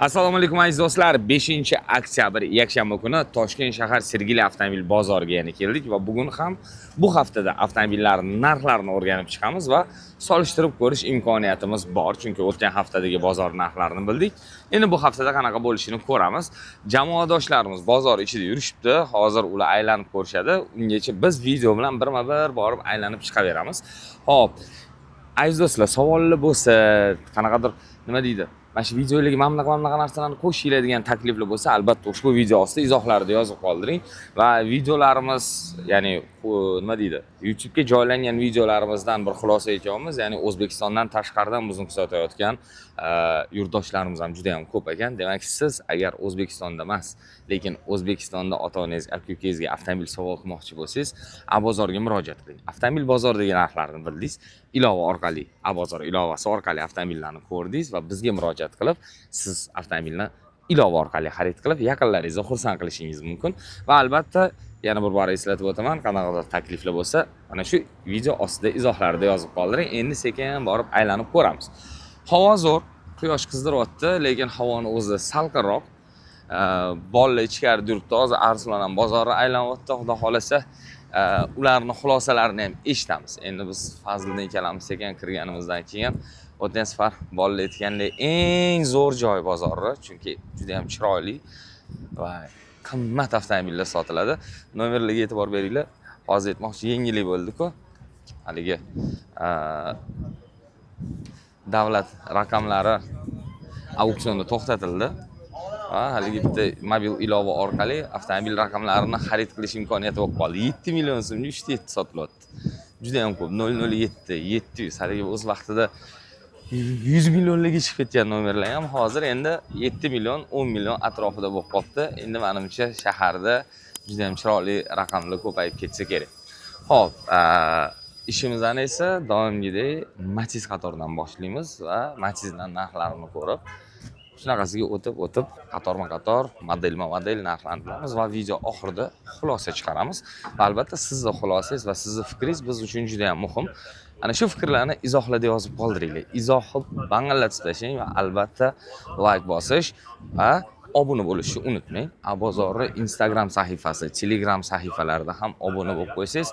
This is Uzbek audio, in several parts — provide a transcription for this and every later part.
Assalomu alaykum aziz do'stlar. 5-oktyabr yakshanba kuni Toshkent shahar Sergeli avtomobil bozoriga yana keldik va bugun ham bu haftada avtomobillar narxlarini o'rganib chiqamiz va solishtirib ko'rish imkoniyatimiz bor, chunki o'tgan haftadagi bozor narxlarini bildik. Endi bu haftada qanaqa bo'lishini ko'ramiz. Jamoadoshlarimiz bozor ichida yurishibdi. Hozir ular aylanib ko'rishadi. Ungacha biz video bilan birma-bir borib aylanib chiqaveramiz. Xo'p. Aziz do'stlar, savollar bo'lsa, qanaqadir nima deydi? Mana shu videolarga mamlaqa narsalarni qo'shinglar degan takliflar bo'lsa, albatta ushbu video ostida izohlarda yozib qoldiring va videolarimiz, ya'ni nima deydi, YouTube ga joylangan videolarimizdan bir xulosa aytamiz, ya'ni O'zbekistondan tashqaridan bizni kuzatayotgan yurtdoshlarimiz ham juda ham ko'p ekan. Demak, siz agar O'zbekistonda emas, lekin O'zbekistonda ota-onangiz, aka-ukangizga avtomobil sovg'a qilmoqchi bo'lsangiz, Abozorga murojaat qiling. Avtomobil bozoridagi narxlarni bildingiz, ilova orqali, Abozor ilovasi orqali avtomobillarni ko'rdingiz va bizga murojaat qilib, siz avtomobilni ilova orqali xarid qilib, yaqinlaringizni xursand qilishingiz mumkin. Va albatta, yana bir bor eslatib o'taman, qanaqadir takliflar bo'lsa, mana shu video ostida izohlarda yozib qoldiring. Endi sekin borib aylanib ko'ramiz. Havo zo'r, quyosh qizdiryapti, lekin havoni o'zi salqinroq. Bolalar ichkari yuribdi, hozir Arslon ham bozorni aylanyapti, xudo xolasa. Ularning xulosalarini ham eshitamiz. Endi biz Fazliddin ikkalamiz sekin kirganimizdan keyin o'tgan safar bolalar aytgandek eng zo'r joy bozori, chunki juda ham chiroyli va qimmat avtomobillar sotiladi. Nomerlarga e'tibor beringlar. Hozir aytmoqchi, yangilik bo'ldi-ku. Haligi davlat raqamlari auksionda to'xtatildi. Haligi bitta mobil ilova orqali avtomobil raqamlarini xarid qilish imkoniyati bo'lib qoldi. 7 million so'mga 3.7 sotilyapti. Juda ham ko'p. 007, 700. Haligi o'z vaqtida 100 millionlarga chiqib ketgan nomerlar ham hozir endi 7 million, 10 million atrofida bo'lib qoldi. Endi menimcha shaharda juda ham chiroyli raqamlar ko'payib ketsa kerak. Xo'p, ishimizdan esa doimgidek Matiz qatoridan boshlaymiz va Matizdan narxlarini ko'rib, shunaqasiga o'tib qatorma-qator, modelma-model narxlarni bilamiz va video oxirida xulosa chiqaramiz. Va albatta sizning xulosangiz va sizning fikringiz biz uchun juda ham muhim. Ana shu fikrlarni izohlarda yozib qoldiringlar. Izohni banglatib tashlang va albatta like bosish va obuna bo'lishni unutmang. Abozorning Instagram sahifasi, Telegram sahifalarida ham obuna bo'lib qo'ysangiz,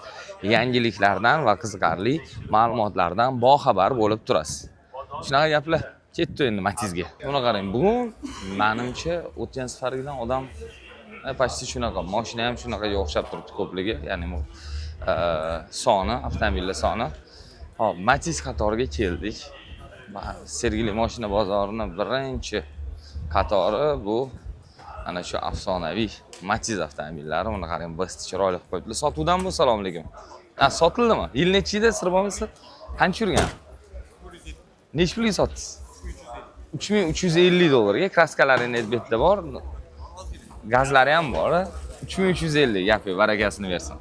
yangiliklardan va qiziqarli ma'lumotlardan boxabar bo'lib turasiz. Shunaqa gaplar. Ketdi endi Matizga. Buni qarang, bugun menimcha o'tgan safargidan odam почти shunaqa, mashina ham shunaqaga o'xshab turibdi ko'pligi, ya'ni soni, avtomobillar soni. Hop, Matiz qatoriga keldik. Sergeli mashina bozorining birinchi qatori bu ana shu afsonaviy Matiz avtomobillari. Buni qarang, basti chiroyli qilib qo'yibdilar. Sotuvdanmi? Assalomu alaykum. Sotildimi? Yil nechida sir bo'lmasa? Qancha yurgan? Nech pulga sotdingiz? 3350 dollarga. Kraskalari bu yerda bor. Gazlari ham bor. 3350, gapi barakasini bersin.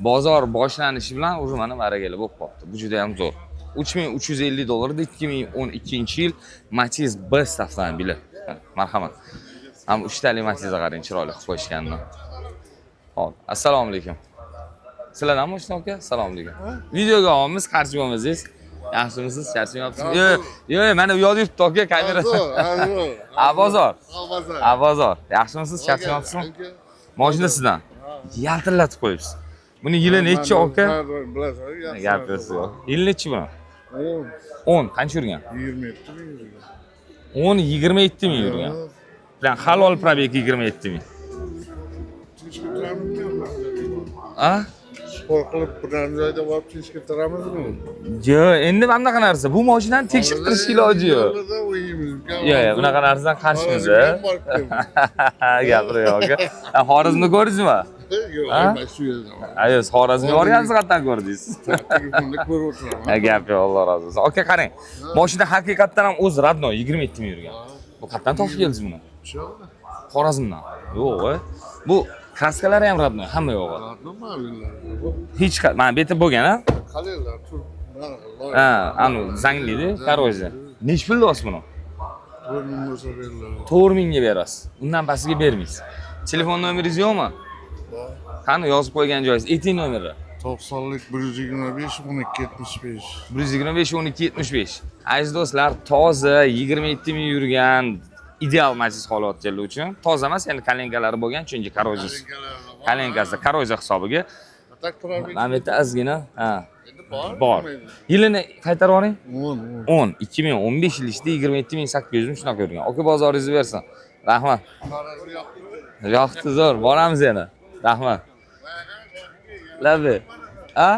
Bozor boshlanishi bilan o'zi mana barakali bo'lib qoldi. Bu juda ham zo'r. 3350 dollarda 2012-yil Matiz Best avtomobili. Marhamat. Ham 3 tali Matizga qarang, chiroyli qilib qo'yishganini. Xo'p, assalomu alaykum. Sizlardanmi mashina aka? Assalomu alaykum. Videoga olamiz, qarshi bo'lmasangiz. Yaxshimisiz? Charchamayapsizmi? Yo'q, mana u yo'q yuribdi aka, kamera. Abozor. Abozor. Yaxshimisiz? Charchamayapsizmi? Mashina sizdan. Yaltillatib qo'yibsiz. Buni yili necha aka? Bilasiz, gapirasiz yo'q. Yil necha buni? 10. Qancha yurgan? 27 ming yurgan. 27 ming yurgan. Bilan halol probek 27 ming. Sport qilib biror joyda borib tekshirtiramizmi? Yo'q, endi bunaqa narsa. Bu mashinani tekshirtirish iloji yo'q. Yo'q, bunaqa narsadan qarshimiz. Gapir yo'q aka. Xorazmni ko'rdingizmi? Yo'q, men shu yerda. Ayo, Xorazmga borgansiz, qayerdan ko'rdingiz? Telefonda ko'rib o'tiraman. Gap yo'q, Alloh rozi bo'lsin. Aka qarang. Mashina haqiqatan ham o'z radno 27 ming yurgan. Bu qayerdan topib keldingiz buni? Xorazmdan. Yo'q, bu kraskalari ham radno, hamma yo'g'i. Hech mana bu yerda bo'lgan, ha? Qalaylar, tur. Anu zangliydi, korroziya. Nech pul deyapsiz buni? 4 ming bo'lsa beriladi. 4 mingga berasiz. Undan pastiga bermaysiz. Telefon nomeringiz yo'qmi? Bor. Qani yozib qo'ygan joyingiz, ayting nomeri. 90lik 125 1275. 125 1275. Aziz do'stlar, toza 27 ming yurgan ideal majlis holati keluvchi uchun. Toza emas, endi kolenkalari bo'lgan, chunki kolenkasi korroziya hisobiga. Tak probit. Mana bu yerda ozgina, ha, Endi bor. bor. Yilini qaytarib oling. 10. 10, 2015 yil ichida 27800 ming shunaqa ko'rgan. Aka bozoringizni bersin. Rahmat. Xorazm yoqdi. Yoqdi zo'r, boramiz yana. Rahmat. Labi. A?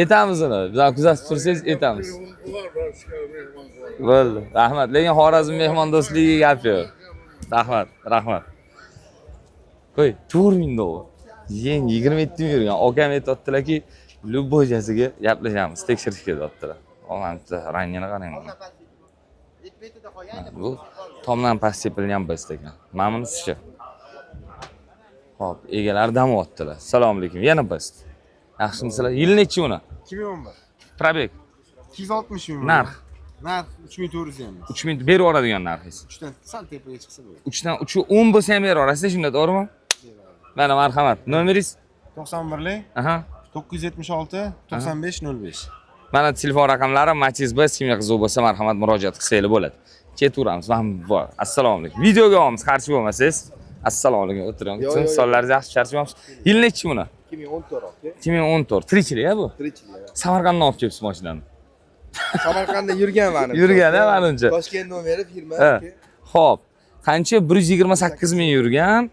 Etamiz uni. Bizlar kuzatib tursangiz etamiz. Bor, shikar mehmon bor. Bo'ldi. Rahmat. Lekin Xorazm mehmondo'stligiga gap yo'q. Rahmat, rahmat. Qo'y, 4000 dollar. Yen 27 ming yurgan. Akam aytibdilarki, Lubojasiga gaplashamiz, tekshirish ketyaptilar. Olamda rangini qarang. Bu tomdan past sepilgan best ekan. Mana bunisi-chi. Xo'p, egalari dam olyaptilar. Assalomu alaykum. Yana best. Yaxshimisizlar? Yil nechi uni? 2011. Probek. 260 ming. Narx. Narx 3400 ham. 3000 berib yuboradigan narxingiz. 3 dan sal tepaga chiqsa bo'ladi. 3 dan 3 10 bo'lsa ham berib yuborasiz, shunda to'g'rimi? Mana marhamat. Nomeringiz? 91lik Aha. 976 9505. Mana telefon raqamlari, Matiz biz kimga qiziq bo'lsa marhamat murojaat qilsangiz bo'ladi. Ketaveramiz. Mana bor. Assalomu alaykum. Videoga olamiz, qarshi bo'lmasangiz. Assalomu alaykum. O'tiring. Sonlaringiz yaxshi, charchamayapsiz. Yil nechi buni? 2014 aka. 2014. Tirikchilik-a bu? Tirikchilik. Samarqanddan olib kelibsiz mashinani. Samarqandda yurgan mani. Yurgan-a menimcha. Toshkentdan beri firma Ha. aka. Xo'p. Qancha 128 ming yurgan.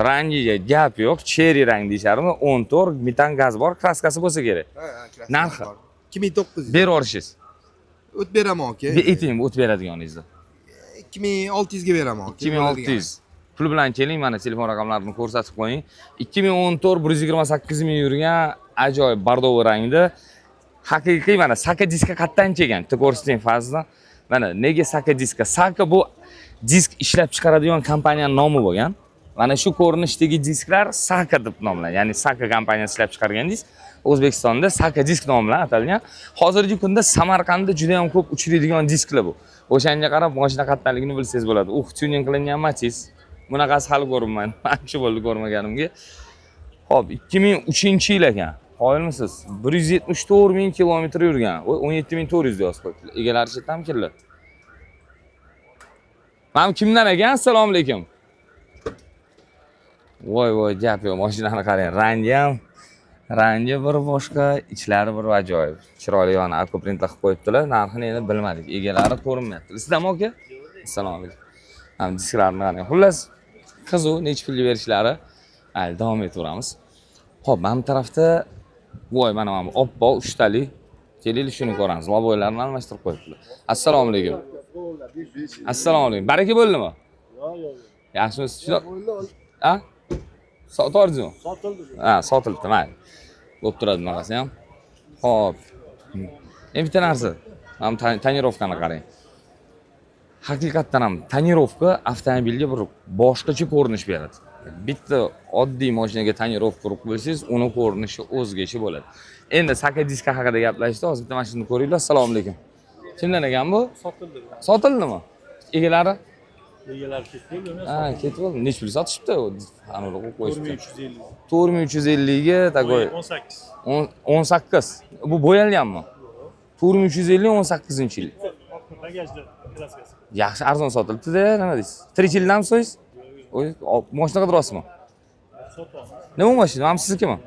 Rangiga gap yo'q. Cherry rang deyisharmi? 14, metan gaz bor, kraskasi bo'lsa kerak. Ha, ha. Narxi? 2900. Berib yuborishingiz. O't beraman aka. Ayting, o't beradiganingizni. 2600 ga beraman aka. 2600. Pul bilan keling, mana telefon raqamlarini ko'rsatib qo'ying. 2014 128 ming yurgan ajoyib bordoviy rangda. Haqiqiy mana Saka diska qatdan kelgan. Bitta ko'rsating fazdan. Mana nega Saka diska? Saka bu disk ishlab chiqaradigan kompaniyaning nomi bo'lgan. Mana shu ko'rinishdagi disklar Saka deb nomlanadi. Ya'ni Saka kompaniyasi ishlab chiqargan disk. O'zbekistonda Saka disk nomi bilan atalgan. Hozirgi kunda Samarqandda juda ham ko'p uchraydigan disklar bu. O'shanga qarab mashina qatdanligini bilsangiz bo'ladi. Tuning qilingan Matiz. Bunaqasi hali ko'rmayman. Ancha bo'ldi ko'rmaganimga. Xo'p, 2003-yil ekan. Qoyilmisiz? 174 ming kilometr yurgan. 17400 yozib qo'yibdi. Egalari chetdan keldi. Mana kimdan ekan? Assalomu alaykum. Voy, gap yo'q. Mashinani qarang. Rangi bir boshqa, ichlari bir ajoyib. Chiroyli yoni alkoprintlar qilib qo'yibdilar. Narxini endi bilmadik. Egalari ko'rinmayapti. Sizdami aka? Assalomu alaykum. Ham disklarni qarang. Xullas, qiziq, necha pulga berishlari. Hali davom etaveramiz. Xo'p, mana bu tarafda mana bu oppoq 3 tali. Kelaylik shuni ko'ramiz. Loboylarni almashtirib qo'yibdilar. Assalomu alaykum. Assalomu alaykum. Baraka bo'ldimi? Yo'q. Yaxshimisiz? Ha? Sotordingizmi? Sotildi. Ha, sotildi, mayli. Bo'lib turadi bunaqasi ham. Xo'p. Endi bitta narsa. Mana tonirovkani qarang. Haqiqatdan ham tonirovka avtomobilga bir boshqacha ko'rinish beradi. Bitta oddiy mashinaga tonirovka qurib qo'ysangiz, uni ko'rinishi o'zgacha bo'ladi. Endi Saka diska haqida gaplashdik. Hozir bitta mashinani ko'ringlar. Assalomu alaykum. Kimdan ekan bu? Sotildi. Sotildimi? Egalari? Egalar ketdi. Ha, ketib bo'ldi. Necha pul sotishibdi? Aniq qo'yib qo'yishdi. 4350. 4350 ga tagoy 18. 18. Bu bo'yalganmi? 4350 18-yil. Bagajda kraskasi. Yaxshi arzon sotilibdi-da, nima deysiz? Tirikchilikdanmi so'ysiz? O'y, mashina qidiryapsizmi? Sotaman. Nima mashina? Ham sizniki mi?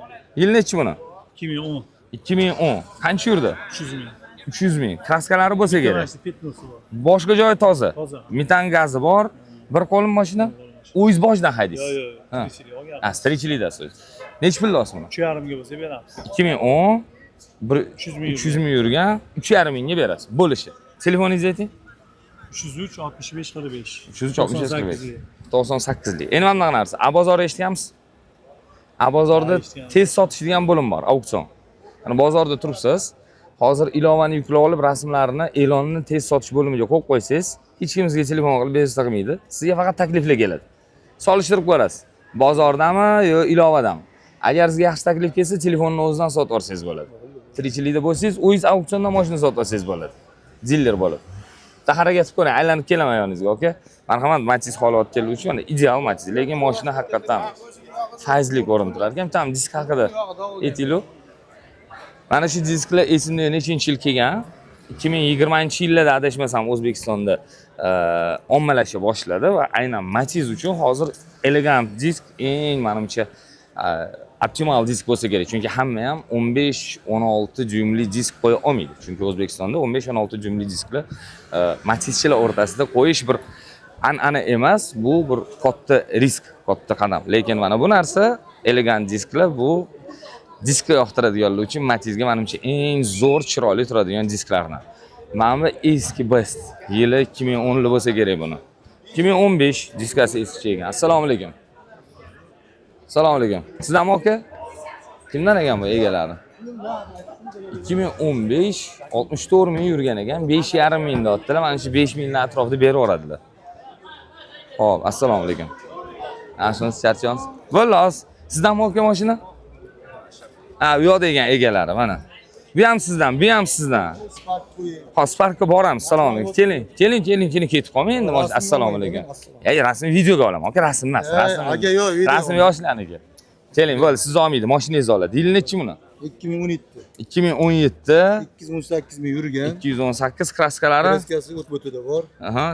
Yil nechi buni? 2010. 2010. Qancha yurdi? 300 ming. 300 ming. Kraskalari bo'lsa kerak. Petnosi bor. Boshqa joyi toza. Toza. Metan gazi bor. Bir qo'lim mashina. O'zingiz boshidan haydaysiz. Yo'q. Ha. Tirikchilik olgan. Ha, tirikchilikda so'z. Necha pul olasiz buni? 3,5 ga bo'lsa beramiz. 2010 300 ming yurgan, 3,5 mingga berasiz. Bo'lishi. Telefoningizni ayting. 303 65 45. 303 65 45. 98 lik. Endi mana bunaqa narsa. Abozorni eshitganmisiz? Abozorda tez sotishadigan bo'lim bor, auksion. Ya'ni bozorda turibsiz, hozir ilovani yuklab olib, rasmlarini, e'lonni tez sotish bo'limiga qo'yib qo'ysangiz, hech kim sizga telefon qilib bezovta qilmaydi. Sizga faqat takliflar keladi. Solishtirib ko'rasiz. Bozordami yo ilovadami? Agar sizga yaxshi taklif kelsa, telefonni o'zidan sotib olsangiz bo'ladi. Tirikchilikda bo'lsangiz, o'zingiz auksiondan mashina sotib olsangiz bo'ladi. Diller bo'lib. Harakat ko'ring, aylanib kelaman yoningizga, aka. Marhamat, Matiz holati keluvchi, mana ideal Matiz, lekin mashina haqiqatan fayzli ko'rinib turar ekan. Tam disk haqida aytaylik. Mana shu disklar esimda nechinchi yil kelgan? 2020-yillarda adashmasam O'zbekistonda ommalasha boshladi va aynan Matiz uchun hozir elegant disk eng menimcha optimal disk bo'lsa kerak. Chunki hamma ham 15-16 dyumli disk qo'ya olmaydi. Chunki O'zbekistonda 15-16 dyumli disklar Matizchilar o'rtasida qo'yish bir an'ana emas, bu bir katta risk, katta qadam. Lekin mana bu narsa elegant disklar bu diskka yoqtiradiganlar uchun Matizga menimcha eng zo'r chiroyli turadigan disklardan. Mana bu eski best. Yili 2010 bo'lsa kerak buni. 2015 diskasi eskicha ekan. Assalomu alaykum. Assalomu alaykum. Sizdanmi aka? Kimdan ekan bu egalari? 2015 64 ming yurgan ekan, 5,5 ming dotdilar. Mana shu 5 mingdan atrofida berib yuboradilar. Xo'p, assalomu alaykum. Yaxshimisiz, charchayapsiz? Bo'llas, sizdanmi aka mashina? Ha, bu yoqda ekan egalari, mana. Bu ham sizdan, bu ham sizdan. Ha, Sparkka boramiz. Assalomu alaykum. Keling, ketib qolmang endi. Assalomu alaykum. Ey, rasm videoga olaman. Aka, rasm emas, rasm. Aka, yo'q, video. Rasm yoshlarniki. Keling, bo'ldi, siz olmaydi, mashinangizni oladi. Yili nechi buni? 2017. 2017 218 ming yurgan. 218 kraskalari. Kraskasi o'tida bor. Aha,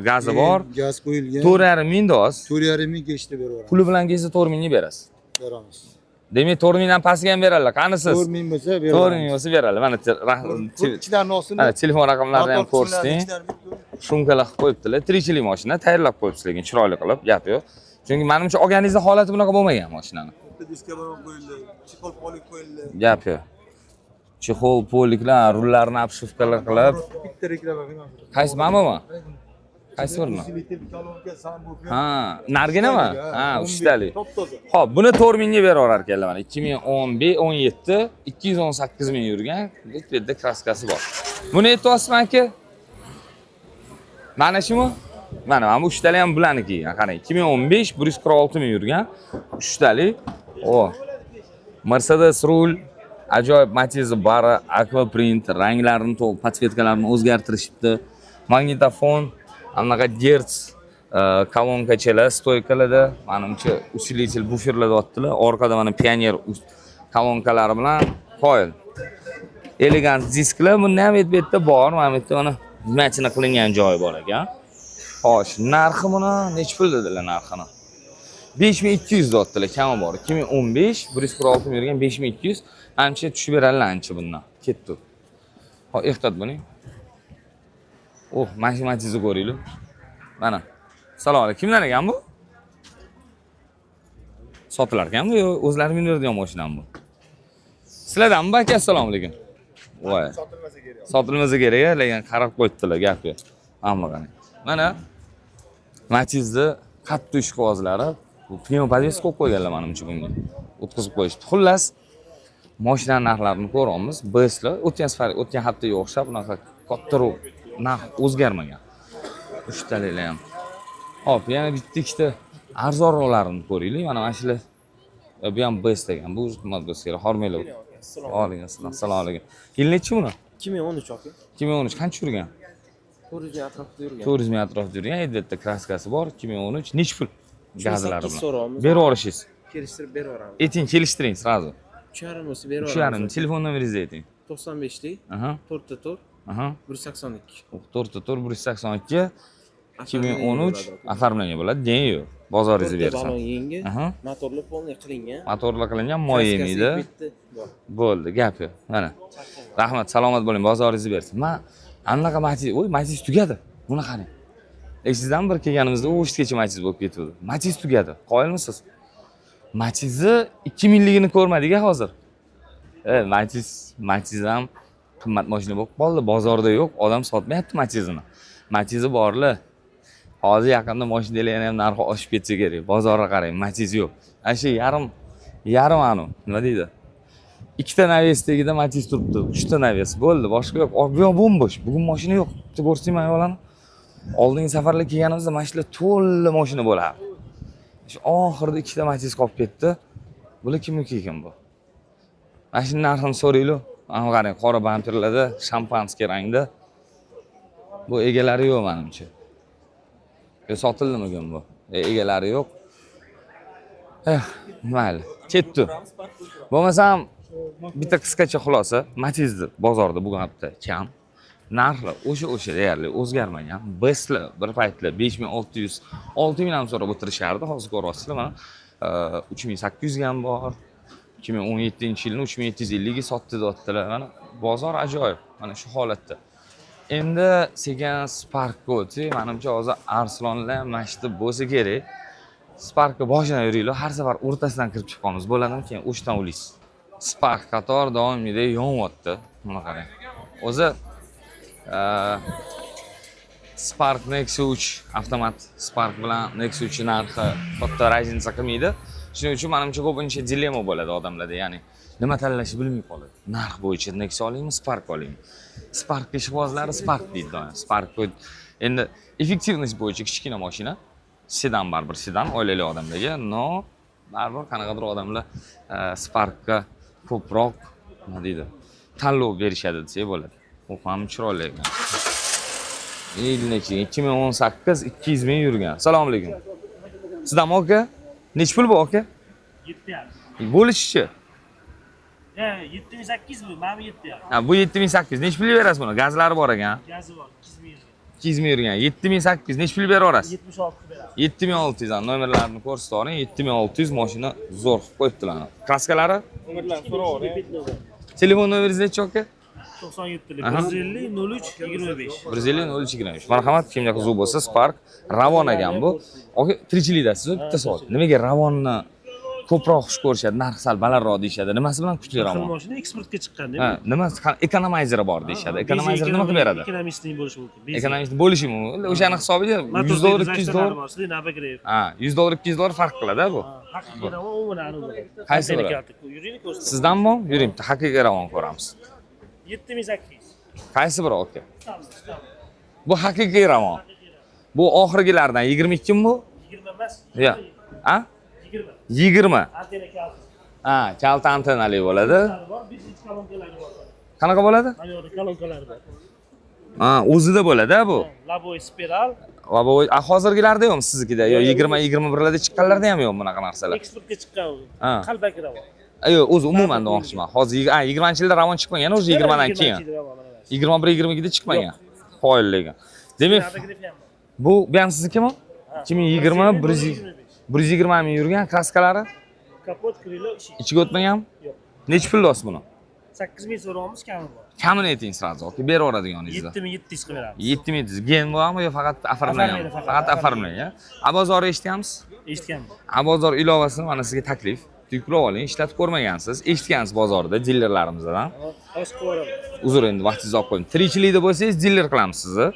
gazi bor. Gaz qo'yilgan. 4,5 ming doz. 4,5 ming geçti beraveramiz. Puli bilan kelsa 4 mingga berasiz. Beramiz. Demak, 4 mingdan pastga ham beradilar. Qanisiz? 4 ming bo'lsa 4 beramiz. ming bo'lsa beradilar. Mana Ichilarini olsin. ana telefon raqamlarini ham ko'rsating. Shumkalar qilib qo'yibdilar. Tirikchilik mashina, tayyorlab qo'yibsiz, lekin chiroyli qilib, gap yo'q. Chunki menimcha olganingizda holati bunaqa bo'lmagan mashinani. Diska bilan qo'yildi. Chexol polik qo'yildi. Gap yo'q. Chexol poliklar, rullarni obshivkalar qilib. Bitta reklama qilgan. Qaysi mamami? Qaysi birini? Ha, narginami? Ha, ushtali. Xo'p, buni 4 mingga beraverar ekanlar mana. 2017 218 ming yurgan, bu yerda kraskasi bor. Buni aytyapsizmi aka? Mana shumi? Mana bu ushtali ham bularniki. Qarang, 2015 146 ming yurgan, ushtali. O. Mercedes rul, ajoyib Matiz bari, aquaprint, ranglarini, podsvetkalarini o'zgartirishibdi. Magnitofon, anaqa Hertz, kolonkachalar, stoykalarda, menimcha усилитель buferlar deyaptilar. Orqada mana Pioneer kolonkalari bilan qo'yil. Elegant disklar bunda ham yerda bor. Mana bu yerda mana machina qilingan joyi bor ekan. Xo'sh, narxi buni necha pul dedilar narxini? 5200 deyaptilar, kami bor. 2015 146 ming yurgan 5200. Ancha tushib beradilar ancha bundan. Ketdi. Xo'p, ehtiyot bo'ling. Oh, mashinachizni ko'ringlar. Mana. Assalomu alaykum. Kimdan ekan bu? Sotilar ekanmi yo o'zlari mindiradigan mashinami bu? Sizlardanmi aka? Assalomu alaykum. Voy. Sotilmasa kerak, lekin qarab qo'yibdilar, gap yo'q. Ammo qani. Mana Matizda qattiq ish qog'ozlari, bu pnevmopodvez qo'yib qo'yganlar menimcha bunga. O'tkazib qo'yishdi. Xullas, mashina narxlarini ko'ramiz. Bslar o'tgan haftaga o'xshab bunaqa kattaroq narx o'zgarmagan. Uchtaliklar ham. Hop, yana bitta ikkita arzonroqlarini ko'ringlar. Mana shular. Bu ham best ekan. Bu xizmat bo'lsa kerak. Hormaylar. Oling, assalomu alaykum. Yil nechi buni? 2013 aka. 2013 qancha yurgan? 400 ming atrofida yurgan. 400 ming atrofida yurgan. Albatta kraskasi bor. 2013 nechi pul? Gazlari bilan. So'ramiz. Berib yuborishingiz. Kelishtirib beraveramiz. Ayting, kelishtiring srazu. 3,5 bo'lsa beraveramiz. 3,5 telefon nomeringizni ayting. 95 lik. Aha. 4 Aha. 182. 182 2013 afarmlangan bo'ladi. Deyin yo'q. Bozoringizni bersam. Balon yengi. Aha. Motorli polniy qilingan. Motorlar qilingan, moy yemaydi. Bo'ldi, gap yo'q. Mana. Rahmat, salomat bo'ling, bozoringizni bersin. Men anaqa Matiz, Matiz tugadi. Buni qarang. Sizdan bir kelganimizda u o'shgacha Matiz bo'lib ketdi. Matiz tugadi. Qoyilmisiz? Matizni 2000 ligini ko'rmadik hozir. Matiz ham qimmat mashina bo'lib qoldi. Bozorda yo'q, odam sotmayapti Matizni. Matizi borlar. Hozir yaqinda mashinalarning ham narxi oshib ketsa kerak. Bozorga qarang, Matiz yo'q. Ana shu yarim anu, nima deydi? Ikkita navesdagida Matiz turibdi, 3 ta naves bo'ldi, boshqa yo'q. Bu yoq bo'mbo'sh. Bugun mashina yo'q. Bitta ko'rsatmayman yo'lani. Oldingi safarlar kelganimizda mashina to'la mashina bo'lardi. Shu oxirida ikkita Matiz qolib ketdi. Bular kimniki ekan bu? Mashina narxini so'raylik. Ana qarang, qora bamperlarda, shampanskiy rangda. Bu egalari yo'q menimcha. Sotildimi ekan bu? Egalari yo'q. Mayli, ketdi. Bo'lmasam bitta qisqacha xulosa, Matizda bozorda bugun hafta kam. narxlar o'sha deyarli o'zgarmagan. Bestlar bir paytlar 5600, 6000 ham so'rab o'tirishardi. Hozir ko'ryapsizlar, mana 3800 ga ham bor. 2017-yilni 3750 ga sotdi deyaptilar. Mana bozor ajoyib. Mana shu holatda. Endi sekin Spark'ga o'tsak, menimcha hozir Arslonlar mashti bo'lsa kerak. Spark'ga boshidan yuringlar, har safar o'rtasidan kirib chiqqanimiz bo'ladimi, keyin o'shdan o'laysiz. Spark qator davomida yonyapti. Mana qarang. O'zi Spark Nexus 3 avtomat Spark bilan Nexus 3 narxi katta raznica qilmaydi. Shuning uchun menimcha ko'pincha dilemma bo'ladi odamlarda, ya'ni nima tanlashni bilmay qoladi. Narx bo'yicha Nexus olaymi, Spark olaymi? Spark ishqibozlari Spark deydi doim. Spark endi effektivность bo'yicha kichkina mashina, sedan baribir sedan oilali odamlarga, no baribir qanaqadir odamlar Spark'ga ko'proq nima deydi, tanlov berishadi desak bo'ladi. Bu ham chiroyli ekan. 2018 200 ming yurgan. Assalomu alaykum. Sizdan aka? Nech pul bu aka? 7,5. Bo'lishchi. 7,800 bu, mana bu 7,5. Ha, bu 7800. Nech pul berasiz buni? Gazlari bor ekan. Gazi bor, 200 ming. 200 ming yurgan. 7800. Nech pul beraverasiz? 76 beramiz. 7600 dan nomerlarini ko'rsatib oling. 7600 mashina zo'r qilib qo'yibdilar. Kaskalari? Nomerlarni so'ravering. Telefon nomeringiz nechi aka? 97lik 150 03 25. 150 03 25. Marhamat, kimga qiziq bo'lsa Spark Ravon ekan bu. Aka, tirikchilikdasiz, bitta savol. Nimaga Ravonni ko'proq xush ko'rishadi, narxi sal balandroq deyshadi? Nimasi bilan kuchli Ravon? Mashina eksportga chiqqanda. Ha, nimasi ekonomizeri bor deyshadi. Ekonomizer nima qilib beradi? Ekonomistning bo'lishi mumkin. Ekonomist bo'lishi mumkin. O'shani hisobiga 100 dollar, 200 dollar. Ha, 100 dollar, 200 dollar farq qiladi bu. Haqiqiy Ravon o'mani bo'ladi. Qaysi biri? Yuring ko'rsating. Sizdanmi? Yuring, haqiqiy Ravon ko'ramiz. 7800. Qaysi biri aka? Bu haqiqiy Ravon. Bu oxirgilardan 22 mi bu? 20 emas. Yo'q. Ha? 20. 20. Antena kalti. Ha, kalta antenali bo'ladi. Bor, biz ichki kolonkalari bor. Qanaqa bo'ladi? Mana yoqda kolonkalari bor. Ha, o'zida bo'ladi bu. Laboy spiral. Va bu hozirgilarda yo'qmi siznikida? Yo 20-21larda chiqqanlarda ham yo'q bunaqa narsalar. Eksportga chiqqan u. Ha. Qalbaki Ravon. Yo'q, o'zi umuman demoqchiman. Hozir 20-yilda Ravon chiqmagan, o'zi 20 dan keyin. 21-22 da chiqmagan. Qoyil lekin. Demak, bu ham siznikimi? 2020 120 ming yurgan kraskalari. Kapot, krilo, ishi. Ichiga o'tmagan? Yo'q. Necha pul do'st buni? 8000 so'raymiz, kami bor. Kamini ayting sразу, aka, beraveradiganingizda. 7700 qilib beramiz. 7700. Gen bormi yo faqat oformlangan? Faqat oformlangan. Abozor eshitgansiz? Eshitganman. Abozor ilovasini mana sizga taklif. Yuklab oling, ishlatib ko'rmagansiz, eshitgansiz bozorda, dillerlarimizdan. Hozir ko'raman. Uzr, endi vaqtingizni olib qo'ydim. Tirikchilikda bo'lsangiz, diller qilamiz sizni.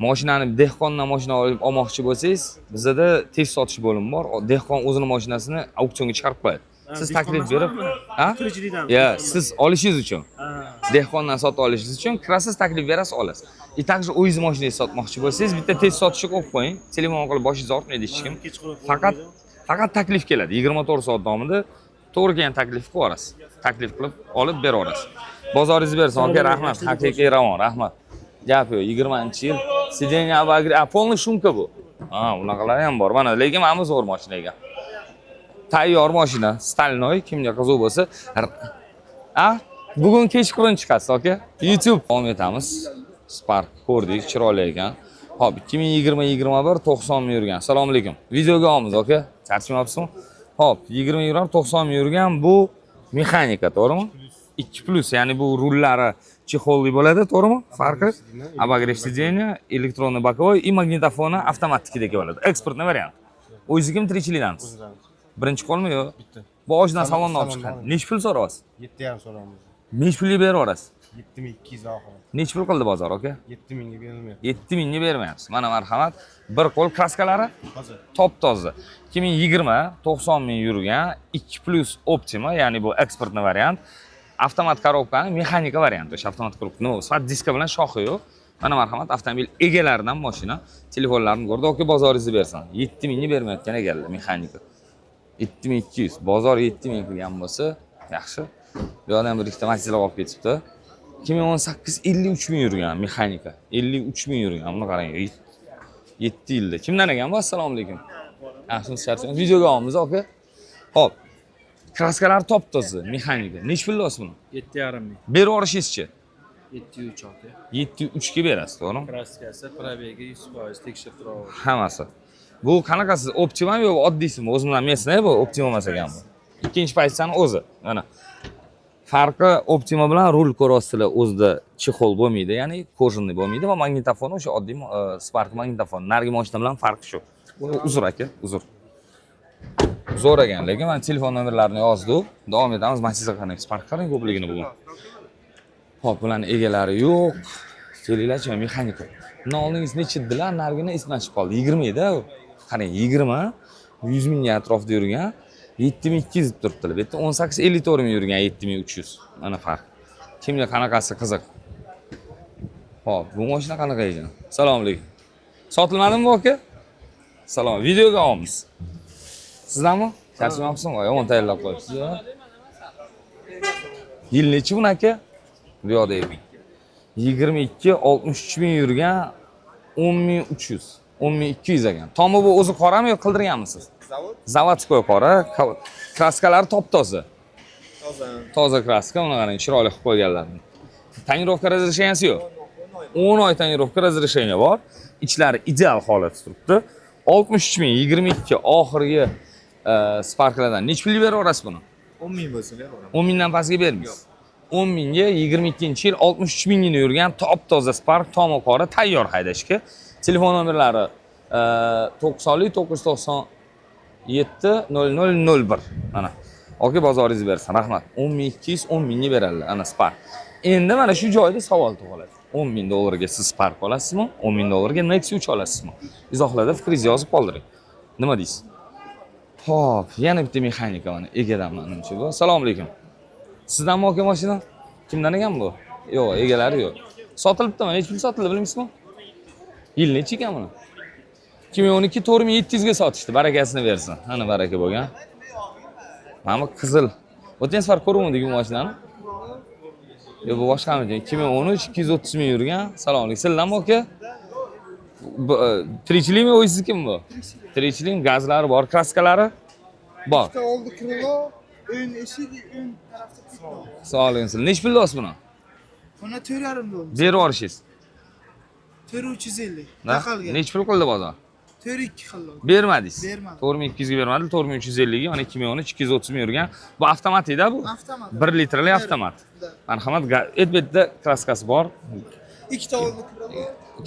Mashinani dehqondan mashina olmoqchi bo'lsangiz, bizda tez sotish bo'limi bor. Dehqon o'zining mashinasini auksionga chiqarib qo'yadi. Siz taklif berib, ha? Tirikchilikdan. Ya, siz olishingiz uchun. Ha. Dehqondan sotib olishingiz uchun kirasiz, taklif berasiz, olasiz. И также o'zingiz mashinangizni sotmoqchi bo'lsangiz, bitta tez sotishga qo'yib qo'ying. Telefon qilib boshingizni og'ritmaydi hech kim. Faqat taklif keladi. 24 soat davomida to'g'ri kelgan taklif qilib olasiz. Taklif qilib olib beraverasiz. Bozoringiz bersin, aka, rahmat. Haqiqiy Ravon, rahmat. Gap yo'q, 20-yil. Sidenya abagri, полный shumka bu. Ha, unaqalar ham bor. Mana lekin mana zo'r mashina ekan. Tayyor mashina, Stalinoy, kimga qiziq bo'lsa. A, bugun kechqurun chiqasiz, aka. YouTube davom etamiz. Spark ko'rdik, chiroyli ekan. Hop, 2020-21 90 ming yurgan. Assalomu alaykum. Videoga olamiz, aka. Charchamayapsizmi? Hop, 20 90 ming yurgan bu mexanika, to'g'rimi? 2+, ya'ni bu rullari chexolli bo'ladi, to'g'rimi? Farqi abagrev sidenya, elektronniy bokovoy и magnitofoni avtomatnikidagi bo'ladi. Eksportni variant. O'zingiz kim tirikchilikdansiz? Birinchi qo'lmi yo? Bitta. Bu ojdan salondan olib chiqqan. Nech pul so'rayapsiz? 7,5 so'raymiz. Nech pulga beraverasiz? 7200 oxiri. Nech pul qildi bozor, aka? 7000 ga berilmayapti. 7000 ga bermayapsiz. Mana marhamat. Bir qo'l kraskalari Hozir. top toza. 2020 90 ming yurgan 2+ Optima, ya'ni bu eksportni variant. Avtomat korobkaning mexanika varianti. O'sha avtomat korobka. No, sifat diska bilan shoxi yo'q. Mana marhamat, avtomobil egalaridan mashina. Telefonlarini ko'rdi, aka, bozoringizni bersin. 7000 ga bermayotgan egalar mexanika. 7200. Bozor 7000 qilgan bo'lsa, yaxshi. Bu yoqdan bir ikkita material olib ketibdi. 2018 53 ming yurgan mexanika. 53 ming yurgan. Buni qarang. 7 yilda. Kimdan ekan bu? Assalomu alaykum. Yaxshimisiz, charchagan. Videoga olamiz, aka. Hop. Kraskalar top toza, mexanika. Nech pul do'st buni? 7,5 ming. Beraverishingizchi. 736. 703 ga berasiz, to'g'rimi? Kraskasi probegi 100% tekshirib turamiz. Hammasi. Bu qanaqasi? Optimami yo oddiysimi? O'zimdan mesna bu Optima emas ekan bu. Ikkinchi pozitsiyani o'zi. Mana. Farqi Optima bilan rul korosili o'zida chexol bo'lmaydi, ya'ni kojinli bo'lmaydi va magnitofon o'sha oddiy Spark magnitofon. Nargi mashina bilan farqi shu. Uzr aka, uzr. Zo'r ekan, lekin men telefon nomerlarini yozdim. Davom etamiz. Men sizga qarang, Spark qarang ko'pligini bugun. Hop, bularni egalari yo'q. Kelinglarchi, mexanika. Buni oldingiz necha dedilar? Nargini esdan chiqib qoldi. 20 edi. Qarang, 20 100 ming atrofida yurgan. 7200 deb turibdilar. Bu yerda 18-54 ming yurgan 7300. Mana farq. Kimga qanaqasi qiziq. Hop, bu mashina qanaqa ekan? Assalomu alaykum. Sotilmadimi aka? Salom, videoga olamiz. Sizlarmi? Charchamayapsizmi? Yomon tayyorlab qo'yibsiz. Yil nechi buni aka? Bu yoqda 22-63 ming yurgan 10300. 10200 ekan. Tomi bu o'zi qorami yo qildirganmisiz? Zavodskoy qora, kraskalari top-toza. Toza kraska, uni qarang, chiroyli qilib qo'yganlar. Tonirovka razresheniyasi yo'q. 10 oy tonirovka razresheniya bor. Ichlari ideal holatda turibdi. 63 ming 22 oxirgi Sparklardan necha pulga beraverasiz buni? 10 ming bo'lsa beraman. 10 mingdan pastga bermaysiz. 10 mingga 22-yil 63 mingini yurgan top-toza Spark, tomi qora, tayyor haydashga. Telefon nomerlari 90997 mana. Oka bozoringiz bersin, rahmat. 10200 10 mingga beradilar ana Spark. Endi mana shu joyda savol tug'iladi. 10 ming dollarga siz Spark olasizmi? 10 ming dollarga Nexus 3 olasizmi? Izohlarda fikringizni yozib qoldiring. Nima deysiz? Hop, yana bitta mexanika mana, egadan menimcha bu. Assalomu alaykum. Sizdanmi aka mashina? Kimdan ekan bu? Yo'q, egalari yo'q. Sotilibdimi? Hech pul sotildi, bilmaysizmi? Yil necha ekan buni? 2012 4700 ga sotishdi, barakasini bersin. Ana baraka bo'lgan. Mana bu qizil. O'tgan safar ko'rgandik bu mashinani. Yo, bu boshqami? 2013 230 ming yurgan. Assalomu alaykum. Sizlarmi aka? Tirikchilikmi o'zingizmi bu? Tirikchilik, gazlari bor, kraskalari bor. İşte oldu krilo, ön eşiği, ön tarafta krilo. Sog' oling. Necha pulda olasiz buni? Buna tör yarım oldu. Berib yuborishingiz. Tör 350. Na? Takalga. Necha pul qildi bozor? Tör 2 kıldı. Bermadingiz. Bermadim. 4200 ga bermadi, 4350 ga, mana 2013 230 ming yurgan. Bu avtomatik-da bu. Avtomat. 1 litrli avtomat. Da. Marhamat, etbetda kraskasi bor. İki de oldu krilo.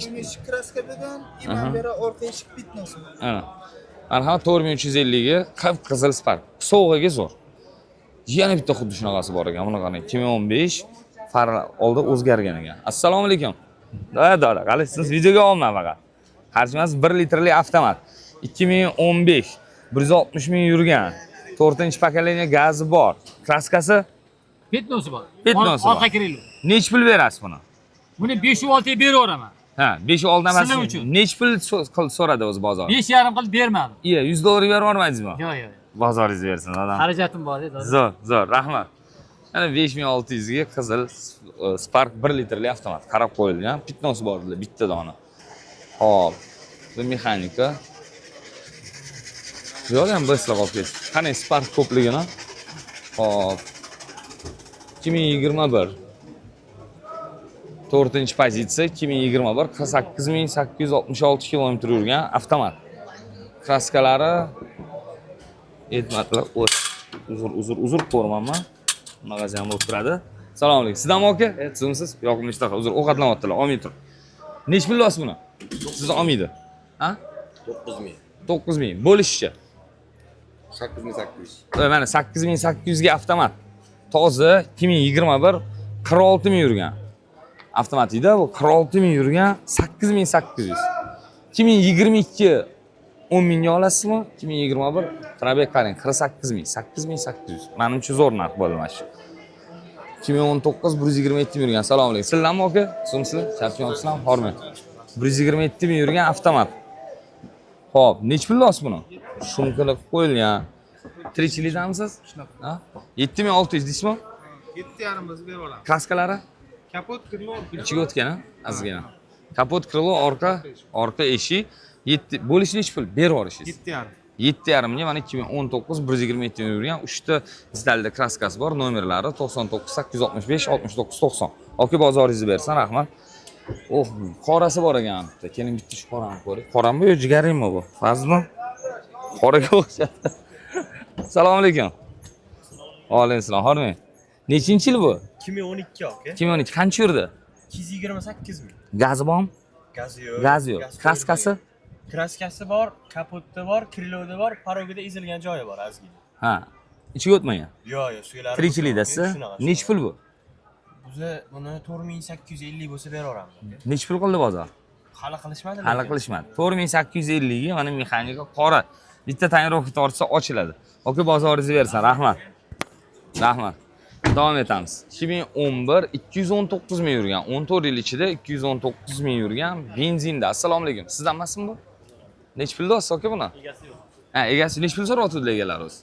Ön eşik kraska beden, iman beri orta eşik bitmesin. Ana. Marhamat 4350 ga qip-qizil Spark. Sovuqiga zo'r. Yana bitta xuddi shunaqasi bor ekan. Buni qarang, 2015 far oldi o'zgargan ekan. Assalomu alaykum. Da, qalaysiz? Videoga olman faqat. Qarshimasiz 1 litrli avtomat. 2015 160 ming yurgan. 4-pokoleniya gazi bor. Kraskasi Petnosi bor. Petnosi bor. Orqa kirilo. necha pul berasiz buni? Buni 5-6 ga beraveraman. Ha, 5 oldan emas. Sizlar uchun. Necha pul so'radi o'zi bozor? 5,5 qilib bermadim. Iya, 100 dollar berib yubormaysizmi? Yo'q. Bozoringiz bersin, odam. Xarajatim bor edi. Zo'r, rahmat. Mana 5600 ga qizil Spark 1 litrli avtomat qarab qo'yilgan. Pitnosi bor dedilar, bitta dona. Hop. Bu mexanika. Bu yo'q ham bo'sla qolib ketdi. Qani Spark ko'pligini? Hop. 2021 4-pozitsiya 2021 48866 kilometr yurgan avtomat. Kraskalari aytmadilar. Uzr ko'rmanman. Magazin ham bo'lib turadi. Assalomu alaykum. Sizdanmi aka? Sizmisiz? Yo'qmi ishtaqa? Uzr, ovqatlanayaptilar. Olmay tur. Necha pul olasiz buni? Siz olmaydi. Ha? 9000. 9000. Bo'lishchi. 8800. Mana 8800 ga avtomat. Toza 2021 46 ming yurgan. Avtomatikda bu 46 ming yurgan 8800. 2022 10 mingga olasizmi? 2021 probek qarang 48 ming, 8800. Menimcha zo'r narx bo'ldi mana shu. 2019 127 ming yurgan. Assalomu alaykum. Sizlarmi aka? Sizlar charchamayapsizlarmi? Hormat. 127 ming yurgan avtomat. Xo'p, necha pul olasiz buni? Shumkalar qo'yilgan. Tirikchilikdamisiz? Ha? 7600 deysizmi? 7,5 biz berib olamiz. Kraskalari Kapot krilo. ichiga o'tgan, azgina. Kapot krilo, orqa eshik. 7 bo'lishi necha pul? Berib yuborishingiz. 7,5. 7,5 ga mana 2019 127 ming yurgan 3 ta istalda kraskasi bor, nomerlari 99 865 69 90. Oki bozoringizni bersin, rahmat. Oh, qorasi bor ekan bitta. Keling bitta shu qorani ko'ring. Qorami yo jigaringmi bu? Fazmi? Qoraga o'xshadi. Assalomu alaykum. Va alaykum assalom. Hormang. Nechinchi yil bu? 2012 aka. 2012 qancha yurdi? 228 ming. Gazi bormi? Gazi yo'q. Gazi yo'q. Kraskasi? Kraskasi bor, kapotda bor, krilodi bor, parogida ezilgan joyi bor ozgina. Ha. Ichiga o'tmagan. Yo'q, suylari. Tirikchilikdasiz. Nech pul bu? Biza buni 4850 bo'lsa beraveramiz. Nech pul qildi bozor? Hali qilishmadi. Hali qilishmadi. 4850 ga mana mexanika qora. Bitta tonirovka tortsa ochiladi. Oka bozoringizni bersin, rahmat. Rahmat. Davom etamiz. 2011 219 ming yurgan, 14 yil ichida 219 ming yurgan benzinda. Assalomu alaykum. Sizdan emasmi bu? Nech pulda olsiz aka buni? Egasi yo'q. Ha, egasi nech pul so'rayotdi egalar o'zi?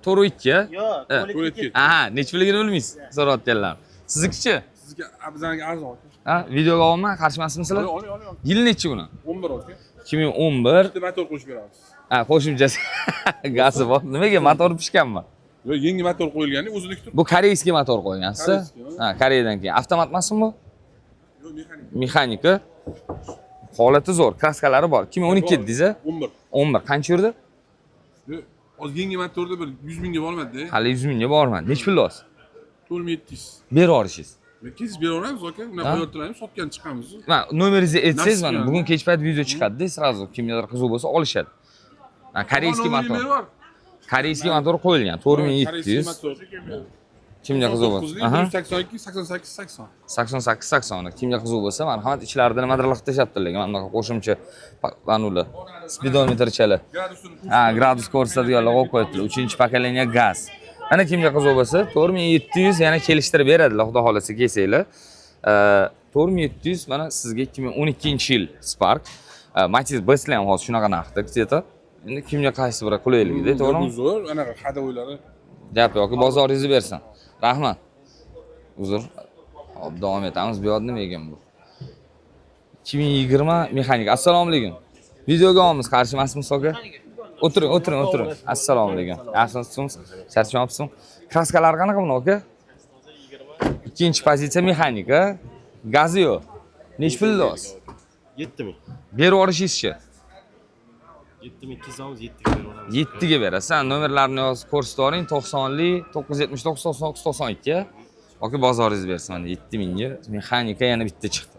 4.2. Yo'q, To'rt Aha, nech pulligini bilmaysiz so'rayotganlar. Siznikichi? Sizga bizlarga arzon. Ha, videoga olma, qarshi emasmisizlar? Oling. Yil nechi buni? 11 aka. 2011. Bitta motor qo'shib beramiz. Ha, qo'shimchasi. Gazi bor. Nimaga motor pishganmi? Yo'q, yangi motor qo'yilgani o'zinikdir. Bu koreyskiy motor qo'ygansiz? Koreyskiy, Ha, Koreyadan keyin. Avtomat emasmi bu? Yo'q, mexanik. Mexanika. Holati zo'r, kraskalari bor. 2012 dedingiz? 11. 11. Qancha yurdi? Yo'q, hozir yangi motorda bir 100 mingga bormadi-da. Hali 100 mingga bormadi. Nech pul olsiz? 4700. Berib yuborishingiz. Kesib beraveramiz aka. Unaqa qo'yib sotgan chiqamiz. Ma nomeringizni aytsangiz, mana Nasib bugun kech payt video chiqadi-da, sразу kimgadir qiziq bo'lsa olishadi. Ha, koreyskiy motor. Koreyskiy motor qo'yilgan 4700. Kimga qiziq bo'lsa. Aha. 82 88 80. 88 80. Kimga qiziq bo'lsa, marhamat, ichlarida nimadir laqtashapti lekin mana bunaqa qo'shimcha panular, speedometrchalar. Ha, gradus ko'rsatadiganlar qo'yib qo'yibdilar. 3-pokoleniya gaz. Ana kimga qiziq bo'lsa, 4700 yana kelishtirib beradilar, xudo xolasa kelsanglar. 4700 mana sizga 2012-yil Spark. Matiz Besla ham hozir shunaqa narxda, где-то. Endi kimga qaysi biri qulayligida, to'g'rimi? Zo'r, anaqa hadovoylari. Gap yo'q, bozoringizni bersin. Rahmat. Uzr. Hop, davom etamiz. Bu yerda nima ekan bu? 2020 mexanik. Assalomu alaykum. Videoga olamiz, qarshi emasmisiz aka? O'tiring. Assalomu alaykum. Yaxshimisiz? Charchamayapsizmi? Kraskalar qanaqa buni aka? Ikkinchi pozitsiya mexanika. Gazi yo'q. Nech pulda olsiz? 7000. Berib yuborishingizchi? 7200 7 ga beraveramiz. 7 ga berasan. Nomerlarini yozib ko'rsatib yuboring. 90lik 979 99 92. Oka bozoringizni bersin. Mana 7000 ga mexanika yana bitta chiqdi.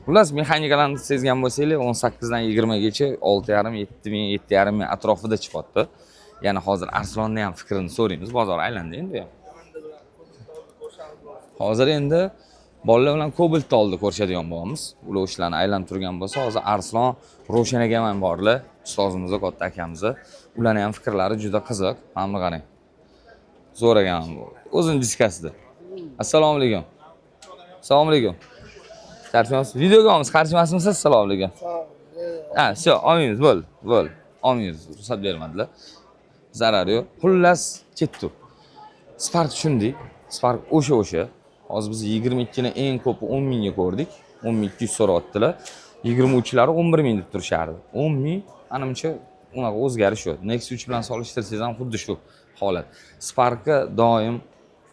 Xullas, mexanikalarni sezgan bo'lsanglar 18 dan 20 gacha 6,5 7000 7,5 ming atrofida chiqyapti. Yana hozir Arslonni ham fikrini so'raymiz. Bozor aylandi endi. Hozir endi bolalar bilan Cobalt'ni oldi ko'rishadigan bo'lamiz. Ular ishlarni aylanib turgan bo'lsa, hozir Arslon, Ro'shan aka ham borlar. Ustozimiz, katta akamiz. Ularning ham fikrlari juda qiziq. Mana buni qarang. Zo'r ekan bu. O'zining diskasida. Assalomu alaykum. Assalomu alaykum. Charchamayapsiz? Videoga olamiz, qarshi emasmisiz? Assalomu alaykum. Ha, shu, olmaymiz, bo'l. Olmaymiz, ruxsat bermadilar. Zarari yo'q. Xullas, ketdi. Spark shunday. Spark o'sha. Hozir biz 22 ni eng ko'pi 10 mingga ko'rdik. 10200 so'rayaptilar. 23lari 11 ming deb turishardi. 10 ming, menimcha unaqa o'zgarish yo'q. Nexus 3 bilan solishtirsangiz ham xuddi shu holat. Sparkga doim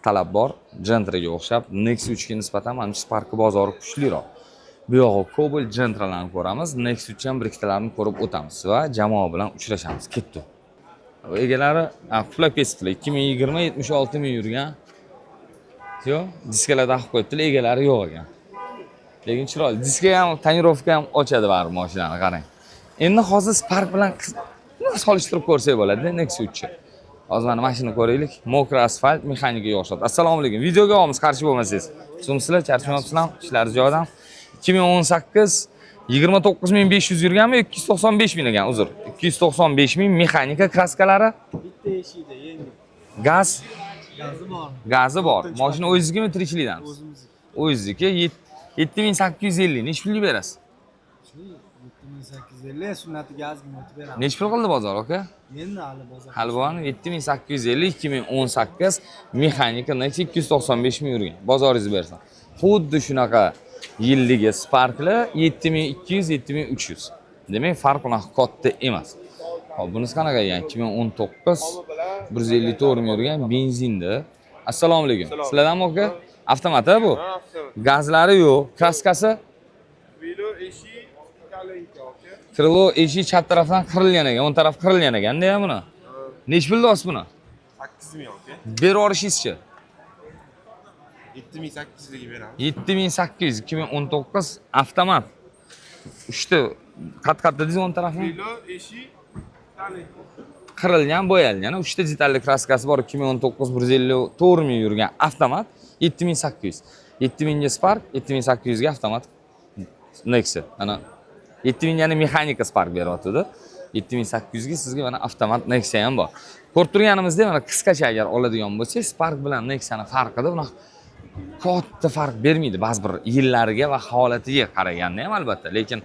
talab bor. Gentraga o'xshab, Nexus 3 ga nisbatan menimcha Sparkning bozori kuchliroq. Bu yog'i Cobalt Gentralarni ko'ramiz, Nexus 3 ham bir-ikkitalarini ko'rib o'tamiz va jamoa bilan uchrashamiz. Ketdi. Egalari qutlab ketibdilar. 2020 76 ming yurgan. Yo'q, diskalarda qo'yib qo'yibdilar, egalari yo'q ekan. Lekin chiroyli. Diska ham, tonirovka ham ochadi baribir mashinani, qarang. Endi hozir Spark bilan solishtirib ko'rsak bo'ladi, Nexus 3. Hozir mana mashina ko'raylik. Mokra asfalt mexanikaga o'xshaydi. Assalomu alaykum. Videoga olamiz, qarshi bo'lmasangiz. Sizlar charchamayapsizlar? Ishlar joyidan. 2018 29500 yurganmi, 295 ming ekan, uzr. 295 ming mexanika kraskalari. Bitta eshikda yangi. Gazi bor. Mashina o'zingizmi, tirikchilikdan? O'zingizniki 7850. Nech pulga berasiz? 7850 sunnati gazga o'tib beramiz. Nech pul qildi bozor aka? Endi hali bozor. Hali bor 7850 2018 mexanika Nexus 295 ming yurgan. Bozoringizni bersin. Xuddi shunaqa yilligi Sparklar 7200 7300. Demak, farq unaqa katta emas. Hop, bunisi qanaqa ekan? 2019 154 ming yurgan benzinda. Assalomu alaykum. Sizlardanmi aka? Avtomat-a bu? Gazlari yo'q, kraskasi. Krilo eshik chap tarafdan qirilgan ekan, o'ng taraf qirilgan ekan-da ya buni. Nech pul do'st buni? 8 ming aka. Berib yuborishingizchi? 7800 ga beramiz. 7800 2019 avtomat. 3 ta qat-qat dedingiz o'ng tarafni? Qirilgan, bo'yalgan. 3 ta detalli kraskasi bor 2019 154 ming yurgan avtomat 7800. 7000 ga Spark, 7800 ga avtomat Nexia. Mana 7000 ga mexanika Spark beryapti-da. 7800 ga sizga mana avtomat Nexia ham bor. Ko'rib turganimizda mana qisqacha agar oladigan bo'lsangiz, Spark bilan Nexia'ning farqida bunaqa katta farq bermaydi ba'zi bir yillariga va holatiga qaraganda ham albatta. Lekin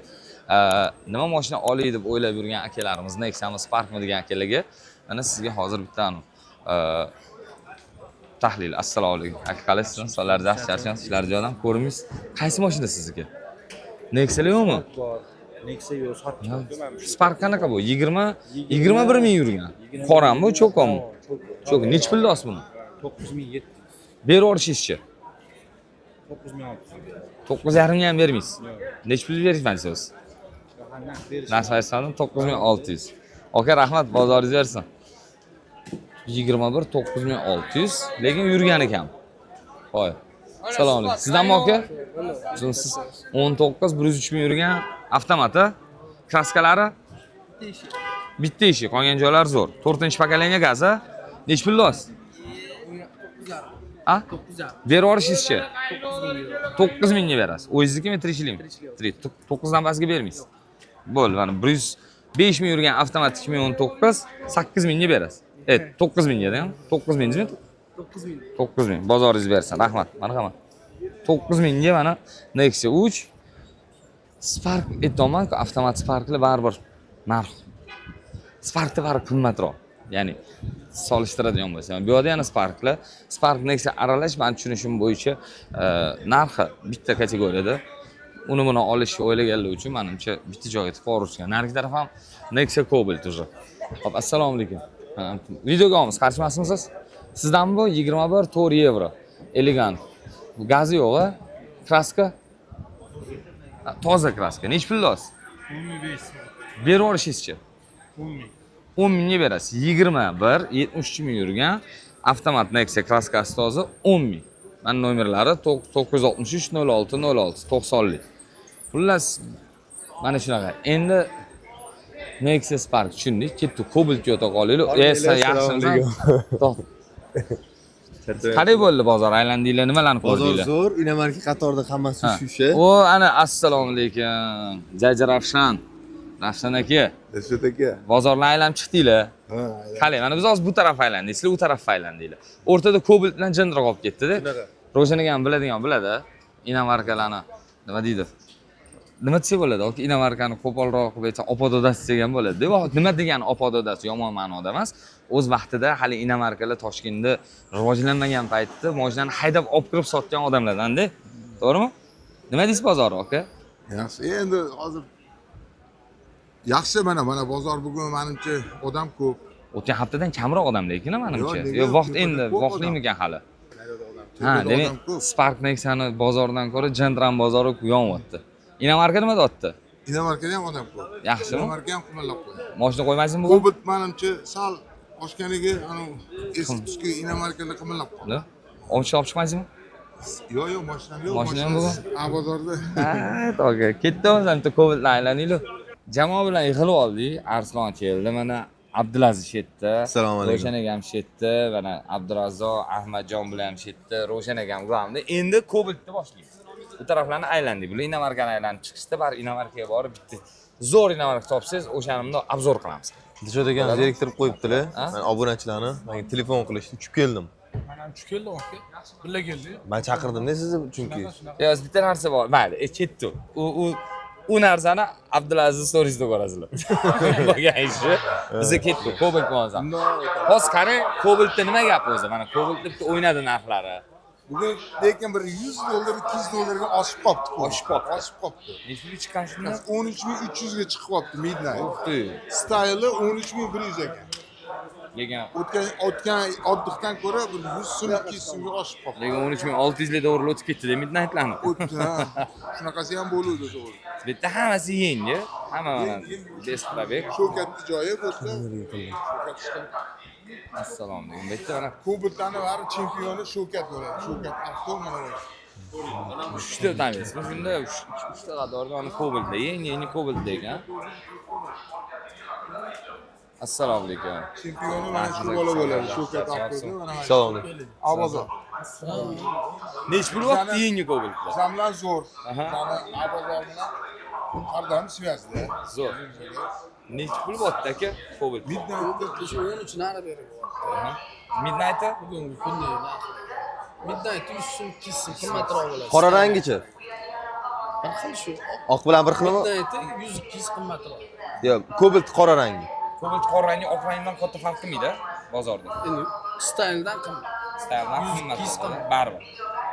nima mashina olay deb o'ylab yurgan akalarimiz, Nexia'mi, Sparkmi degan akalarga mana sizga hozir bitta tahlil. Assalomu alaykum. Aka qalaysiz? Sizlar yaxshi charchasiz, ishlar joyidan ko'rimiz. Qaysi mashina sizniki? Nexia yo'qmi? Nexia yo'q, sotdik. Spark qanaqa bu? 21 ming yurgan. Qorami bu, cho'qimi? Cho'q. Nech pul do'st buni? 9700. Berib yuborishingizchi? 9600. 9,5 ga ham bermaysiz. Nech pul berishmaysiz? Nasib etsa 9600. Aka rahmat, bozoringiz bersin. 21 9600, lekin yurgani kam. Qo'y. Assalomu alaykum. Sizdanmi aka? Siz 19 103 ming yurgan avtomati. Kraskalari bitta eshik, qolgan joylar zo'r. 4-pokoleniya gazi. Nech pul do'st? 9,5. 9,5. Berib yuborishingizchi? 9 mingga berasiz. O'zingiznikimi, tirikchilikmi? 9 dan pastga bermaysiz. Bo'ldi, mana 105 ming yurgan avtomat 2019 8 mingga berasiz. 9 mingga ham. 9 mingmi? 9 ming. 9 ming. Bozoringiz bersin. Rahmat. Marhamat. 9 mingga mana Nexia 3 Spark aytmoqman-ku, avtomat Sparklar baribir narx. Sparkda baribir qimmatroq. Ya'ni solishtiradigan bo'lsa, bu yerda yana Spark Nexia aralash, men tushunishim bo'yicha narxi bitta kategoriyada. Uni buni olishni o'ylaganlar uchun menimcha bitta joyga tiqib yuborishgan. Narigi taraf ham Nexia Cobalt уже. Hop, assalomu alaykum. Videoga olamiz, qarshimasmisiz? Sizdan bu 21 4 yevro. Elegant. Gazi yo'q-a? Kraska? Toza kraska. Nech pul do'st? 15. Berib yuborishingizchi? 10 ming. 10 mingga berasiz. 21 73 ming yurgan avtomat Nexia kraskasi toza 10 ming. Men nomerlari 963 06 06 90lik. Xullas mana shunaqa. Endi Nexia Spark tushundik. Ketdi Cobaltga o'ta qolaylik. Esa yaxshimi? To'p. Qanday bo'ldi bozor? Aylandinglar, nimalarni Bozor ko'rdinglar? zo'r, Inamarka qatorda hammasi shusha. O, ana assalomu alaykum. Jaja Ravshan. Ravshan aka. Rashid aka. Bozorni aylanib chiqdinglar. Ha, Qalay, mana biz hozir bu taraf aylandik, sizlar u tarafga aylandinglar. O'rtada Cobalt bilan jindiroq olib ketdi-da. Rojanaga ham biladi. Inamarkalarni nima deydi? Nima desa bo'ladi? Yoki Inamarkani qo'polroq qilib aytsa, opododasi degan bo'ladi-da. Nima degani opododasi? Yomon ma'noda emas. O'z vaqtida hali Inamarkalar Toshkentda rivojlanmagan paytda mashinani haydab olib kirib sotgan odamlardan-da. To'g'rimi? Nima deysiz bozor aka? Yaxshi. Endi hozir yaxshi mana bozor bugun menimcha odam ko'p. O'tgan haftadan kamroq odam lekin menimcha. Yo'q, Yo, vaqt ko'p endi, odam. vaqtlimikan hali. Ha, Ko'p demak, odam ko'p. Spark Nexia'ni bozordan ko'ra Jendran bozori yonyapti. Inamarka nima deyapti? Inamarkada ham odam ko'p. Yaxshimi? Inamarka ham qimmatlab qo'ydi. Mashina qo'ymaysizmi bugun? Cobalt menimcha sal oshganiga eski tuski Inamarkada qimmatlab qoldi. Ne? Olib chiqmaysizmi? Yo'q, mashinam yo'q. Mashina ham bugun? A bozorda. Ha, to'g'ri. Ketdimiz ham Cobaltni aylanaylik. Jamoa bilan yig'ilib oldik. Arslon keldi, mana Abdulaziz shetda. Assalomu alaykum. Ro'shan akam shetda, mana Abdurazzoq, Ahmadjon bilan ham shetda, Ro'shan akam uzoqda. Endi Cobaltni boshlaymiz. Bu taraflarni aylandik. Bular Inamarkani aylanib chiqishdi, bari Inamarkaga borib bitta zo'r Inamarka topsangiz, o'shanimni obzor qilamiz. Dilshod aka zeriktirib qo'yibdilar. Men obunachilarni, menga telefon qilishdi, uchib keldim. Men ham tushib keldim aka. Birga keldik. Men chaqirdim-da sizni chunki. Yo, bitta narsa bor. Mayli, ketdi. U narsani Abdulaziz storiesda ko'rasizlar. Bo'lgan ishi. Bizga ketdi, Cobalt bo'lsa. Hozir qarang, Cobaltda nima gap o'zi? Mana Cobaltda bitta o'ynadi narxlari. Bugun lekin bir 100 dollar, 200 dollarga oshib qolibdi. Oshib qolibdi. Oshib qolibdi. Nechga chiqqan shunda? 13300 ga chiqib qolibdi Midnight. O'xti. Style'i 13100 ekan. Lekin O'tgan oddiqdan ko'ra bir 100 so'm, 200 so'mga oshib qolibdi. lekin 13600 lik dollar o'tib ketdi-da Midnight'larni. O'tdi, ha. Shunaqasi ham bo'luvdi, to'g'ri. Bu yerda hammasi yengil. Hamma mana Desprabek. Shavkatni joyi bo'lsa, Shavkat chiqib. Assalomu alaykum. Bu yerda mana Kobaltlarni bari chempioni Shavkat bo'ladi. Shavkat avtom mana bu. 3 ta o'tamiz. Shunda 3 ta qatorda mana Kobaltda, yangi Kobaltda ekan. Assalomu alaykum. Chempioni mana shu bola bo'ladi. Shavkat avtomda mana. Salom alaykum. Abozor. Nech pul vaqt yangi Kobaltda? Zamlar zo'r. Aha. Mana Abozor bilan qardam svязda. Zo'r. Nech pul vaqt aka Kobalt? Midnight'da Shu 13 nari berib. Midnight'da Bugungi kunda Midnight 3 so'm 2 so'm qimmatroq bo'ladi. Qora rangichi. Bir xil shu. Oq bilan bir xilmi? Midnight 100-200 qimmatroq. Yo'q, Cobalt qora rangi. Kobalt qora rangi oq rangdan katta farq qilmaydi bozorda. Endi styledan qimmat. Styledan qimmat bo'ladi, baribir.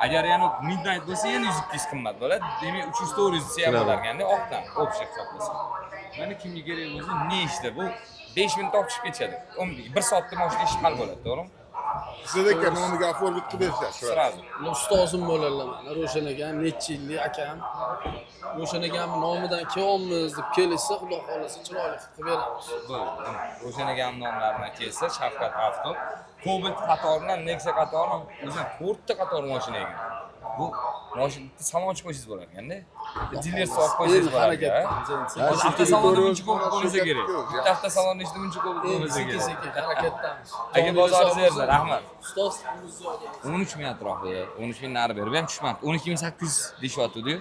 Agar yana Midnight bo'lsa yana 100-200 qimmat bo'ladi. Demak 300-400 desa ham bo'larganda oqdan общий hisoblasa. Mana kimga kerak bo'lsa nechta bu 5 minutda olib chiqib ketadi. 1 soatda mashina ish hal bo'ladi, to'g'rimi? sizda aka nomiga оформить qilib bersa. Sразу. Ustozim bo'ladilar mana. Ro'shan akam, necha yillik akam. Ro'shan akam nomidan kelyapmiz deb kelsa, xudo xolasa chiroyli qilib beramiz. Bo'ldi. O'shanaga ham nomlardan kelsa Shavkat Avto, Cobalt qatoridan Nexia qatoridan o'zim 4 ta qator mashina ekan. Bu mashina salon ochib qo'ysangiz bo'lar ekanda. Diler so'rab qo'ysangiz bo'lar ekan. Hozir avtosalonda buncha ko'p bo'lsa kerak. Bitta avtosalonda ishda buncha ko'p bo'lsa kerak. Sekin harakatdamiz. Aka bozoringiz yerda, rahmat. Ustoz 13 ming atrofida, 13 ming nari berib ham tushmabdi. 12800 deyishyapti-ku.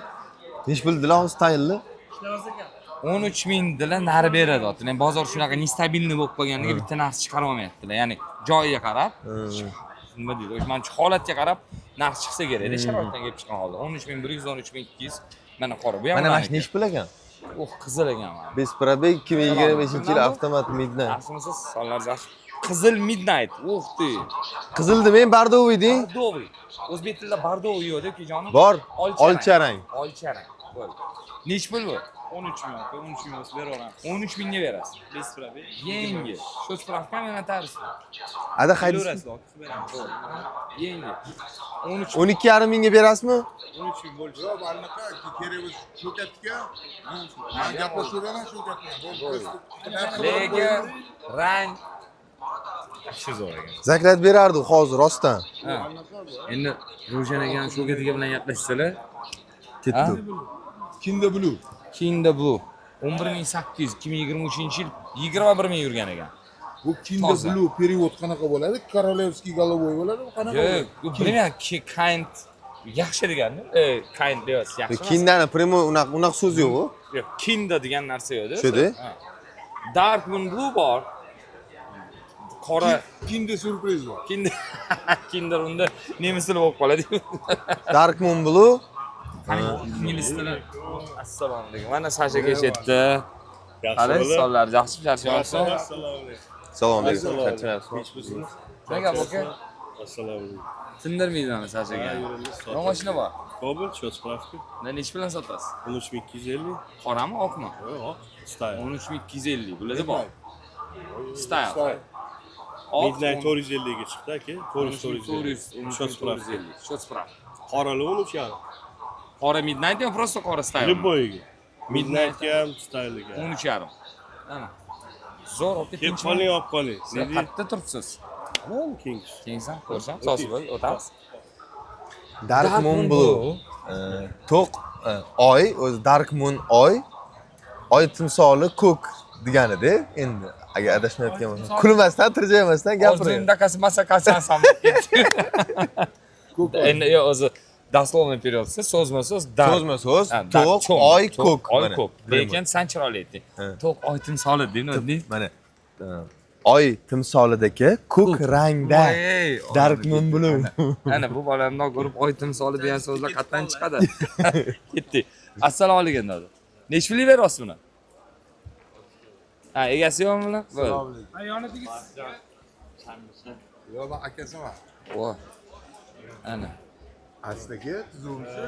Nech pul dilan stylni? 13 ming dilar nari beradi oti. Yani bozor shunaqa nestabilniy bo'lib qolganiga bitta narx chiqarib olmayaptilar. Ya'ni joyiga qarab, nima deydi, o'sha holatga qarab narx chiqsa kerak-da, sharoitdan kelib chiqqan holda. 13100, 13200 mana qora. Bu ham Mana mana nech pul ekan? qizil ekan mana. Besprabek 2025-yil avtomat Midnight. Yaxshimisiz? Sonlar yaxshi. Qizil Midnight. O'xti. Qizildi men bardovy deng. Bardoviy. O'zbek tilida bardoviy yo'q deb kejonim. Bor. Olcha rang. Olcha rang. Bo'ldi. Nech pul bu? 13 ming, 13 ming olsa beraveramiz. 13 mingga berasiz. Besprabek. Yengil. Shu spravka meni tarisdi. Ada haydis. Yengil. 13 12,5 mingga berasizmi? 13 ming bo'lishi. Yo'q, anaqa kerak bo'lsa Shavkatga. Men gaplashaveraman Shavkat bilan. lekin rang yaxshi zo'r ekan. Zaklat berardi hozir rostdan. Ha. Endi Ro'jan aka Shavkatiga bilan gaplashsalar, Ketdi. Kinda Blue. Kinda Blue 11800 2023-yil 21 ming yurgan ekan. Bu Kinda Toza. Blue перевод qanaqa bo'ladi? Korolevskiy головой bo'ladimi? Qanaqa? Yo'q, bilmayman, kind yaxshi deganda, kind deyapsiz, yaxshi. Kindani primo unaqa so'z yo'q-ku. Yo'q, kinda degan narsa yo'q-da. Shu-da? Ha. Dark Moon Blue bor. Qora Kinda surpriz bor. kinda kinda unda nemis tili bo'lib qoladi. Dark Moon Blue. Qani ingliz tili. Assalomu alaykum. Mana Sasha keshetdi. Qalay, sonlar yaxshi charchamayapsiz? Salom alaykum. Charchamayapsiz. Nega aka? Assalomu alaykum. Tindirmaydi mana Sasha aka. Nima mashina bor? Cobalt, что справка? Nech bilan sotasiz? 13250. Qorami, oqmi? Yo'q, style. 13250. Bularda bor. Style. Midnight 450 ga chiqdi aka. 450. Что справка? Shot spravka. Qorali 13,5. Qora Midnight yo просто qora style? Любойga. Midnightga ham, style'ga. 13,5. Ana. Zo'r aka, Kelib qoling, olib qoling. Siz qayerda turibsiz? Kings. Kengsan, ko'rsam, sosiz bo'l, o'tamiz. Dark Moon Blue. To'q oy, o'zi Dark Moon oy. Oy timsoli ko'k deganida endi agar adashmayotgan bo'lsam. Kulmasdan, tirjamasdan gapiring. O'zimda masakasi samib ketdi. Endi yo o'zi doslовный переводsa so'zma-so'z So'zma-so'z, to'q oy ko'k. Oy ko'k. Lekin sen chiroyli aytding. To'q oy timsoli deydi. Mana oy timsolidagi ko'k rangda Dark Moon Blue. Ana bu bolamdan ko'rib oy timsoli degan so'zlar qayerdan chiqadi? Ketdi. Assalomu alaykum dedi. Nech pulga berasiz buni? Ha, egasi yo'qmi bular? Assalomu alaykum. Yo'q, men akasiman. Voy. Ana. Aslidagi tuzuvchi.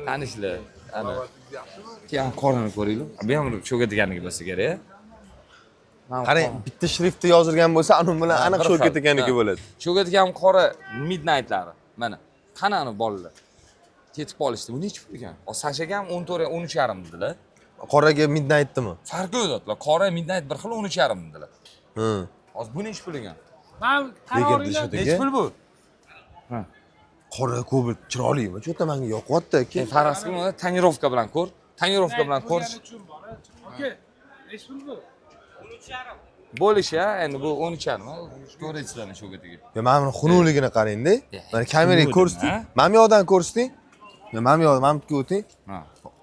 Tanishlar. Ana. Salomatingiz yaxshimi? Keyin qorini ko'ringlar. Bu ham cho'kadiganligi bo'lsa kerak. Qarang, bitta shriftda yozilgan bo'lsa, uni bilan aniq bir shu xil. ketganligi bo'ladi. Cho'kadigan qora midnightlari. Mana. Qanani bolalar? Ketib qolishdi. Bu nechi pul ekan? Sashaga ham 14, 13,5 dedilar. Qoraga midnightdimi? Farqi yo'qlar. Qora midnight bir xil 13,5 dedilar. Ha. Hozir bu nechi pul ekan? Lekin deshadiga. Nechi pul bu? Qora ko'bit chiroylimi? Cho'ta menga yoqyapti aka. Faraz qilma, tonirovka bilan ko'r. Tonirovka bilan ko'r. Bo'lish ya, endi bu 13,5 ko'raysizlarni shu ketiga. Ya mana buni xunukligini qarang-da. Mana kameraga ko'rsating. Mana bu yoqdan ko'rsating. Mana bu yoqdan mamtga o'ting. Ha.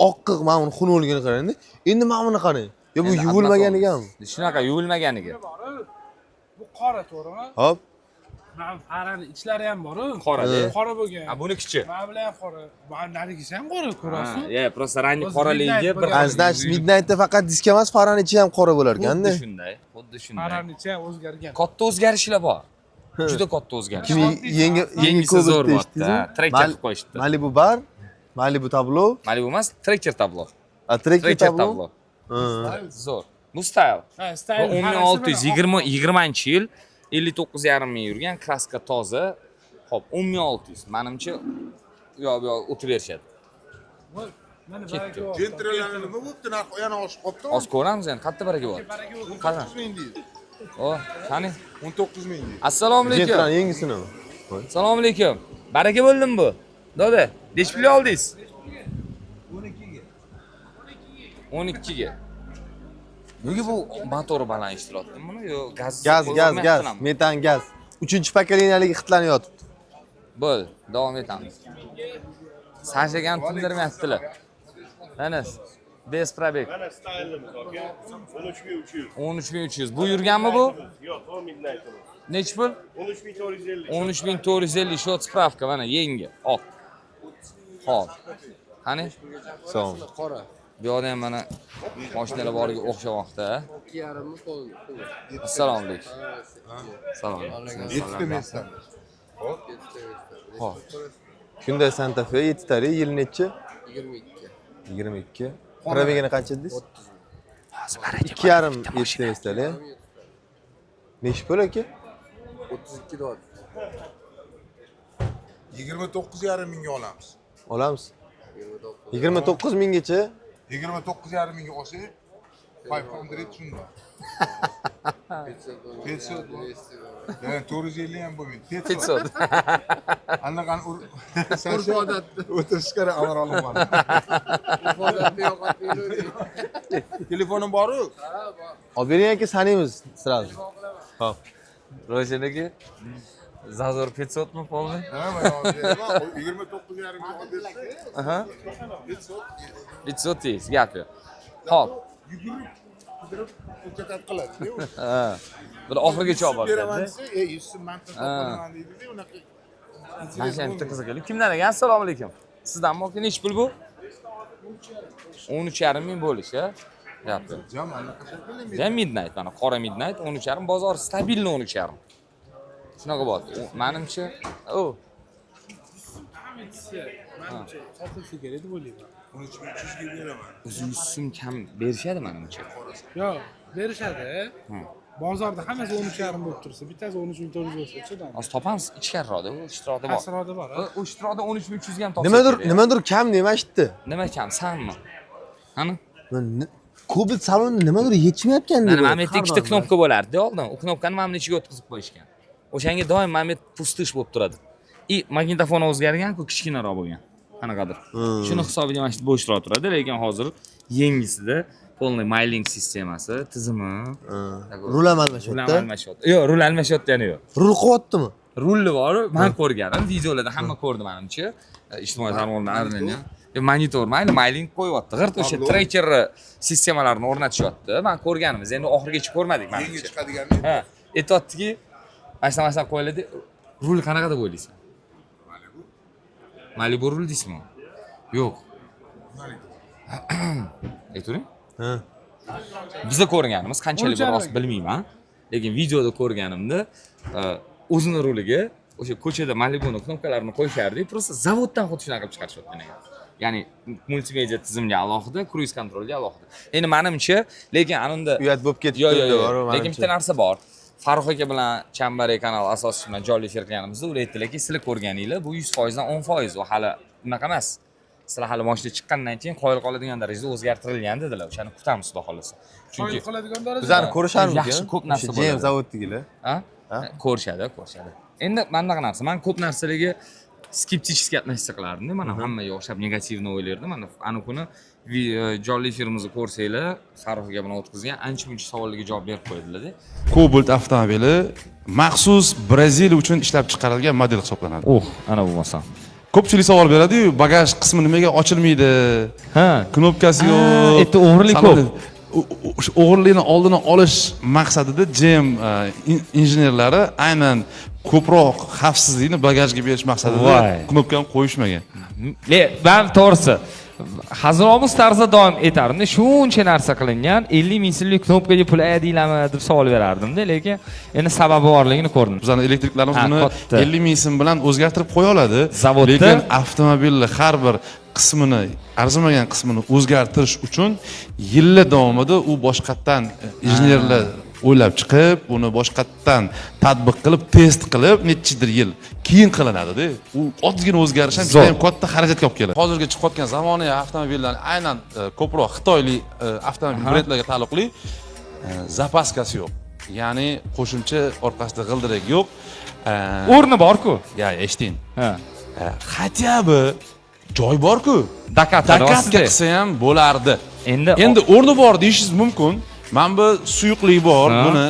Oqqiq mana buni xunukligini qarang-da. Endi mana buni qarang. Ya bu yuvilmaganiganmi? Shunaqa yuvilmaganiga. Bu qora to'g'rimi? Hop. Mana farani ichlari ham bor-ku. Qora-da. Qora bo'lgan. Ha, buni kichi. Mana bular ham qora. Mana narigisi ham qora, ko'rasiz? Ya, просто rangi qoraligiga bir Значит, midnightda faqat disk emas, farani ichi ham qora bo'lar ekanda. Xuddi shunday, xuddi shunday. Farani ichi ham o'zgargan. Katta o'zgarishlar bor. Juda katta o'zgarish. Kim yangi Yengisi zo'r bo'pti. Trekker qilib qo'yishdi. Malibu bar, Malibu tablo, Malibu emas, trekker tablo. a trekker Trekker tablo. tablo. Zo'r. Bu style. Ha, style. 10620 yil 59,5 ming yurgan, kraska toza. Xo'p, 10600. Menimcha bu yoq o'tirishadi. Mana Ketdi. Jentralari nima bo'pti? Narx yana oshib qolibdimi? Hozir ko'ramiz endi, qayerda baraka bor. Qara. 19 ming deydi. O, qani? 19 ming deydi. Assalomu alaykum. Jentran yangisini. Assalomu alaykum. Baraka bo'ldimi bu? Doda, nech pul oldingiz? 12 ga. Nega bu motori baland ishtiryaptimi buni? Yo, gaz. Gaz, metan gaz. 3-pokoleniyalik xitlarni yotibdi. Bo'l, davom etamiz. Sashagan tindirmayaptilar. Mana bez probeg. Mana style'imiz aka. 13300. 13300. Bu yurganmi bu? Yo'q, o midnight. Nech pul? 13450. 13450 shot spravka mana yangi, oq. Xo'p. Qani? Sog'. Bu yoqda ham mana mashinalar boriga o'xshamoqda. 2,5 qo'ydi. Assalomu alaykum. Salom. 7 mesdan. Xo'p. Hyundai Santa Fe 7 tari yil nechi? 22. Probegini qancha dedingiz? 2,5 7 estali. Nechi pul aka? 32 dot. 29,5 mingga olamiz. Olamiz. 29 minggacha. 29,5 mingga olsak, 500 shunda. 500. Yani 450 ham bo'lmaydi. 500. Anaqani o'tirishga amar olmadi. Telefonim bor-ku? Olib bering aka, sanaymiz sразу. Hop. Roshan aka. Zazor 500 mi polni? Ha, mana 29,5 ming oldirsa. Aha. 500. 500 deyiz, gap yo'q. Hop. Yugurib, o'katat qiladi. Ha. Bir oxirigacha olib Beraman boradi. desa, 100 so'm mantiq topaman deydi-da, unaqa. Mana shu bitta qiziq. Kimdan ekan? Assalomu alaykum. Sizdanmi yoki nech pul bu? 13,5 ming bo'lish, ha? Gap yo'q. Jam anaqa shekilli. Ya midnight mana qora midnight 13,5 bozor stabilni 13,5. Shunaqa bo'ldi. Menimcha, o. Sotilishi kerak deb o'ylayman. 13,300 ga beraman. 100 so'm kam berishadi menimcha. Yo'q, berishadi. Bozorda hammasi 13,5 bo'lib tursa, bittasi 13,400 bo'lsa-chi. Hozir topamiz, ichkariroqda, u ishtiroqda bor. Asroda bor. U ishtiroqda 13,300 ga ham topsa. Nimadir kam demashdi. Nima kam? Sanmi? Qani? Ko'bit salonni nimadir yechmayotgandek. Mana bu yerda ikkita knopka bo'lardi oldin. U knopkani mana bunga ichiga o'tkazib qo'yishgan. O'shanga doim mana bu pustish bo'lib turadi. Magnitofon o'zgargan-ku, kichkinaroq bo'lgan. Qanaqadir. Shuni hisobiga mana shu bo'shroq turadi, lekin hozir yangisida polniy mailing sistemasi, tizimi, Rul almashyapti. Yo'q, rul almashyapti yana yo'q. Rul qilyaptimi? Rulli bor, men ko'rganim, videolarda hamma ko'rdi menimcha. Ijtimoiy tarmoqlarda arilingan. Monitor mayli, mailing qo'yyapti. G'irt o'sha tracker sistemalarini o'rnatishyapti. Men ko'rganimiz, endi oxirigacha ko'rmadik menimcha. Yangi chiqadiganni. Ha, aytayaptiki, masala qo'yiladi. Rul qanaqa deb o'ylaysan? Malibu rul deysizmi? Yo'q. Ayturing. Ha. Bizda ko'rganimiz qanchalik rost bilmayman, lekin videoda ko'rganimda o'zini ruliga o'sha ko'chada Malibu'ning knopkalarini qo'yishardik, просто zavoddan xuddi shunaqa qilib chiqarishayotgan ekan. Ya'ni multimedia tizimga alohida, cruise controlga alohida. Endi menimcha, lekin anunda uyat bo'lib ketibdi. yo'q. Lekin bitta narsa bor. Farruh aka bilan Chambare kanal asoschisi bilan Jolly efir qilganimizda ular aytdilarki, sizlar ko'rganinglar, bu 100% dan 10% u hali unaqa emas. Sizlar hali mashina chiqqandan keyin qoyil qoladigan darajada o'zgartirilgan dedilar. O'shani kutamiz, xudo xolasa. Chunki qoladigan darajada. Bizlarni ko'risharmikin. Yaxshi ko'p narsa bo'ladi. JM zavoddagilar. Ha? Ko'rishadi. Endi manaqa narsa, men ko'p narsalarga skeptически относиться qilardim. Mana hammaga o'xshab negativni o'ylardim. Mana ana kuni Jolly efirimizni ko'rsanglar, Farruh aka bilan o'tkazgan ancha-muncha savollarga javob berib qo'ydilar-da. Cobalt avtomobili maxsus Braziliya uchun ishlab chiqarilgan model hisoblanadi. Ana bo'lmasa. Ko'pchilik savol beradi-yu, bagaj qismi nimaga ochilmaydi? Ha, Knopkasi yo'q. Endi o'g'irlik ko'p. O'g'irlikni oldini olish maqsadida GM injenerlari aynan ko'proq xavfsizlikni bagajga berish maqsadida knopkani qo'yishmagan. Ben to'g'risi hazilomuz tarzda davom etardim. Shuncha narsa qilingan, 50 ming so'mlik knopkaga pul ayadinglarmi deb savol berardim-da, lekin endi sababi borligini ko'rdim. Bizning elektriklarimiz buni katta. 50 ming so'm bilan o'zgartirib qo'ya oladi. Zavodda Lekin avtomobilning har bir qismini, arzimagan qismini o'zgartirish uchun yillar davomida u boshqatdan injenerlar o'ylab chiqib, uni boshqatdan tatbiq qilib, test qilib, nechidir yil keyin qilinadi-da. U oddiygina o'zgarish ham juda ham katta xarajatga olib keladi. Hozirga chiqayotgan zamonaviy avtomobillar aynan ko'proq xitoylik avtomobil brendlarga taalluqli zapaskasi yo'q. Ya'ni qo'shimcha orqasida g'ildirak yo'q. O'rni bor-ku. Ya, eshiting. Ha. Хотя бы joy bor-ku. Dakatga qilsa ham bo'lardi. Endi o'rni bor deyishingiz mumkin. Mana bu suyuqlik bor buni.